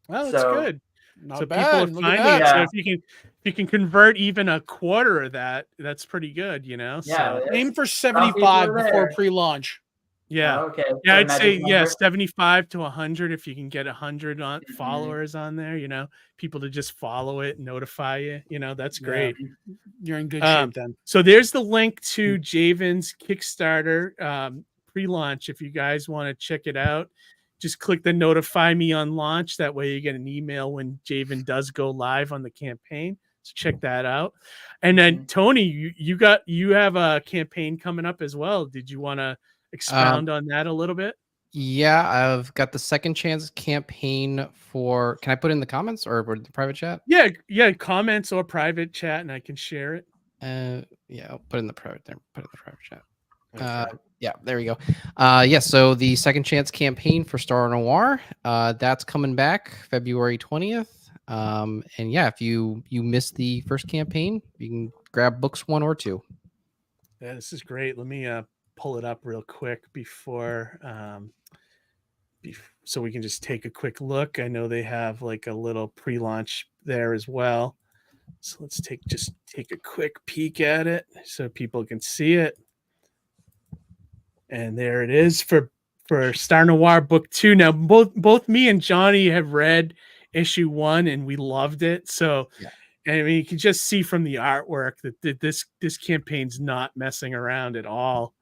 Well, that's good. Not so bad. people are Look finding at it. that. So if you can convert even a quarter of that, that's pretty good. Yeah. So Aim for Some 75 people are before there. pre-launch. yeah. Oh, okay. Yeah, So I'd say magic number? 75 to 100 if you can get 100 followers on there. People to just follow it, notify you. That's great. Yeah, you're in good shape then. So there's the link to Javen's Kickstarter pre-launch. If you guys want to check it out, just click the notify me on launch. That way you get an email when Javen does go live on the campaign. So check that out. And then Tony, you have a campaign coming up as well. Did you want to expound on that a little bit? Yeah, I've got the Second Chance campaign for. Can I put it in the comments or the private chat? Yeah, comments or private chat, and I can share it. Yeah, I'll put it in the private there. Put it in the private chat. Okay. Yeah, there we go. So the Second Chance campaign for Star Noir, that's coming back February 20th. And yeah, if you missed the first campaign, you can grab books 1 or 2. Yeah, this is great. Let me pull it up real quick before so we can just take a quick look. I know they have like a little pre-launch there as well. So let's take a quick peek at it so people can see it. And there it is for Star Noir book 2. Now both me and Johnny have read issue 1 and we loved it. So I mean, you can just see from the artwork that this campaign's not messing around at all.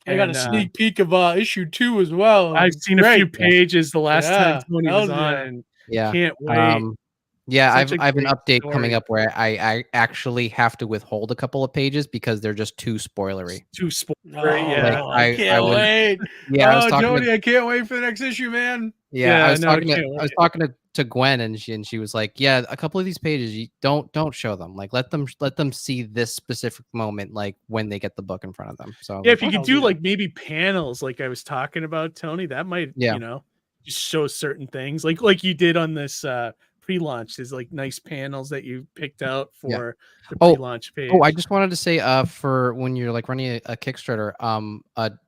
I got a sneak peek of issue 2 as well. I've seen a few pages the last time Tony was on, and can't wait. I have an update coming up where I actually have to withhold a couple of pages because they're just too spoilery. Too spoilery, yeah. I can't wait. Yeah, Tony, I can't wait for the next issue, man. Yeah, I was talking to Gwen, and she was like, "Yeah, a couple of these pages, you don't show them. Like, let them see this specific moment, like when they get the book in front of them." So yeah, if you could do like maybe panels, like I was talking about, Tony, that might just show certain things, like you did on this pre-launch. There's like nice panels that you picked out for the pre-launch page. I just wanted to say for when you're like running a Kickstarter,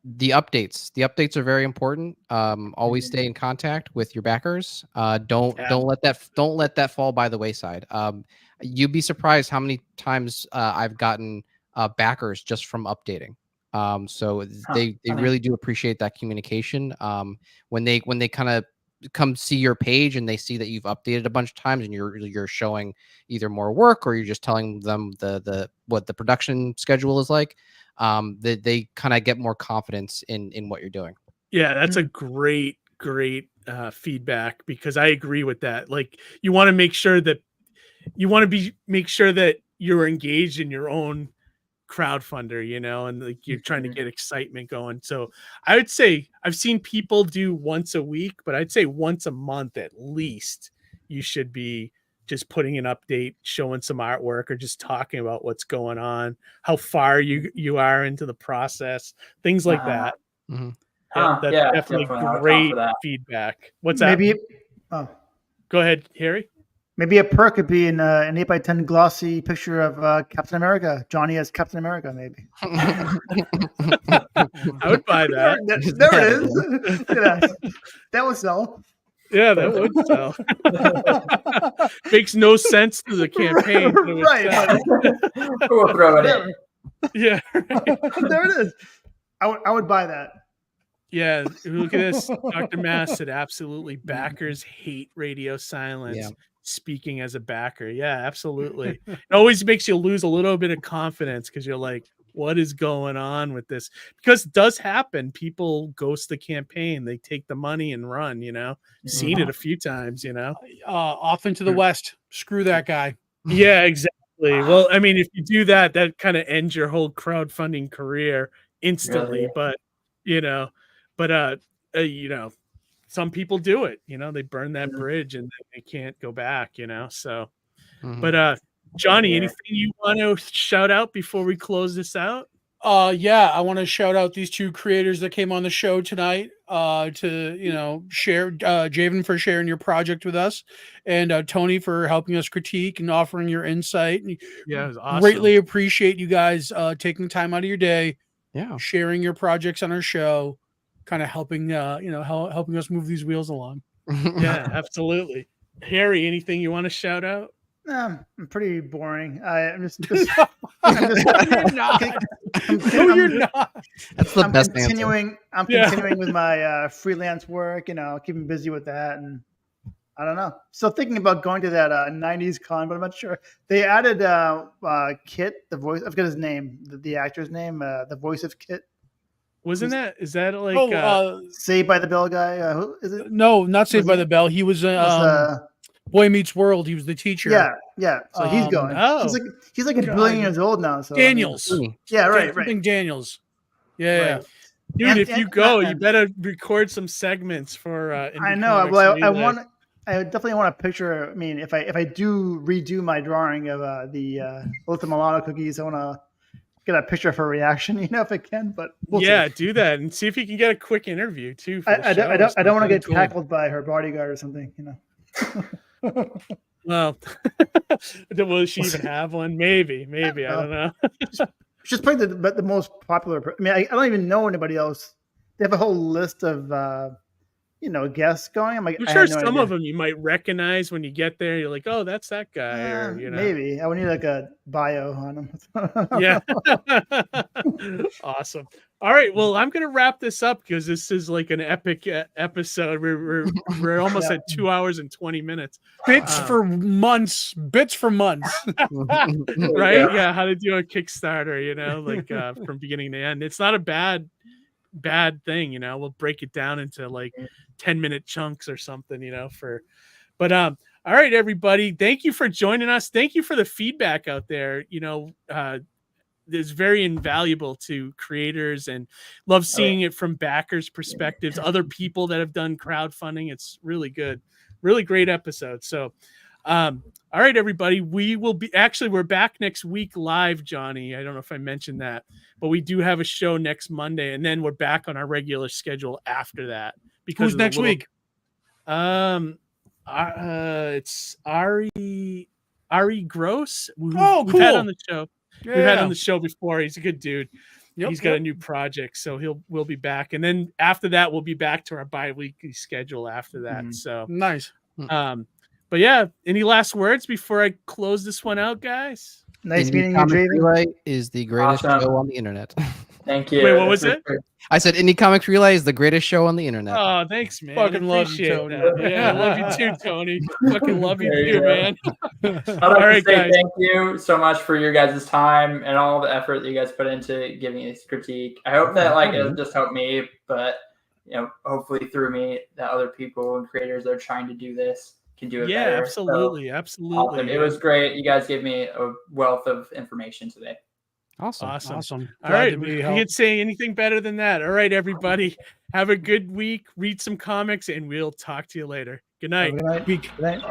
the updates are very important. Always stay in contact with your backers. Don't let that fall by the wayside. You'd be surprised how many times I've gotten backers just from updating. So they really do appreciate that communication. When they kind of come see your page and they see that you've updated a bunch of times and you're showing either more work or you're just telling them what the production schedule is like, they kind of get more confidence in what you're doing. Yeah, that's a great feedback, because I agree with that. Like, you want to make sure that you're engaged in your own crowdfunder, and like you're trying to get excitement going. So I would say I've seen people do once a week, but I'd say once a month at least you should be just putting an update, showing some artwork, or just talking about what's going on, how far you are into the process, things like that. Mm-hmm. That's definitely great feedback. What's that? Maybe. Oh, go ahead, Harry. Maybe a perk could be an 8x10 glossy picture of Captain America. Johnny as Captain America, maybe. I would buy that. There it is. Look at that. That would sell. Yeah, that would sell. Makes no sense to the campaign. Right. We'll throw it in. Yeah. Right. There it is. I would buy that. Yeah, look at this. Dr. Mass said absolutely backers hate radio silence. Yeah. Speaking as a backer. Yeah, absolutely. It always makes you lose a little bit of confidence because you're like, what is going on with this? Because it does happen. People ghost the campaign. They take the money and run, Seen it a few times, Off into the West. Screw that guy. Yeah, exactly. Well, I mean, if you do that, that kind of ends your whole crowdfunding career instantly. Really? But some people do it, they burn that bridge and they can't go back, so, but Johnny, anything you want to shout out before we close this out? Yeah, I want to shout out these two creators that came on the show tonight to share, Javen for sharing your project with us, and Tony for helping us critique and offering your insight. Yeah, it was awesome. Greatly appreciate you guys taking time out of your day, sharing your projects on our show, kind of helping helping us move these wheels along. Yeah, absolutely. Harry, anything you want to shout out? I'm pretty boring. I'm just You're not. No, you're not. That's the best continuing. answer. I'm continuing with my freelance work. Keeping busy with that, and I don't know. Still thinking about going to that 90s con, but I'm not sure. They added Kit, the voice. I forget his name, the actor's name, the voice of Kit. Is that like Saved by the Bell guy? Who is it? No, not Saved by the Bell. He was Boy Meets World. He was the teacher. Yeah. So he's going. He's like a billion years old now. So Daniels. Right. I think Daniels. Yeah. Right. Dude, if you go, you better record some segments for. I know. Well, I definitely want a picture. I mean, if I do redo my drawing of the Old Milano cookies, I want to get a picture for reaction, if I can. But we'll see. Do that and see if you can get a quick interview too. I don't want to get tackled by her bodyguard or something, Well, will she even have one? Maybe. I don't know. She's probably the most popular. I mean, I don't even know anybody else. They have a whole list of guests going. I'm sure some of them you might recognize when you get there. You're like, oh, that's that guy. Maybe I would need like a bio on him. Yeah. Awesome. All right. Well, I'm going to wrap this up because this is like an epic episode. We're almost at 2 hours and 20 minutes. Bits for months. Right? Yeah. How to do a Kickstarter, from beginning to end. It's not a bad thing, we'll break it down into like 10-minute chunks or something, but all right, everybody, thank you for joining us. Thank you for the feedback out there. It's very invaluable to creators, and love seeing it from backers' perspectives, other people that have done crowdfunding. It's really good, really great episode. So all right, everybody, we're back next week live, Johnny. I don't know if I mentioned that, but we do have a show next Monday, and then we're back on our regular schedule after that. Because who's next week? It's Ari Gross. Cool. We've had on the show. Yeah. We've had on the show before. He's a good dude. He's got a new project, so we'll be back, and then after that, we'll be back to our bi-weekly schedule after that. So nice. But yeah, any last words before I close this one out, guys? Nice meeting you, Comics Javen. Relay is the greatest Awesome. show on the internet. Thank you. Wait, what was it? I said Indie Comics Relay is the greatest show on the internet. Oh, thanks, man. Fucking love you, Appreciate Tony. that. Yeah, I love you too, Tony. Fucking love you There you too, go. man. I'd like All right, to say guys. thank you so much for your guys' time and all the effort that you guys put into giving this critique. I hope that it'll just help me, but hopefully through me that other people and creators that are trying to do this can do it better. Absolutely. So, Absolutely. awesome. It was great. You guys gave me a wealth of information today. Awesome. All Glad right. to be We helped. can't say anything better than that. All right, everybody. Have a good week. Read some comics, and we'll talk to you later. Good night. Good night.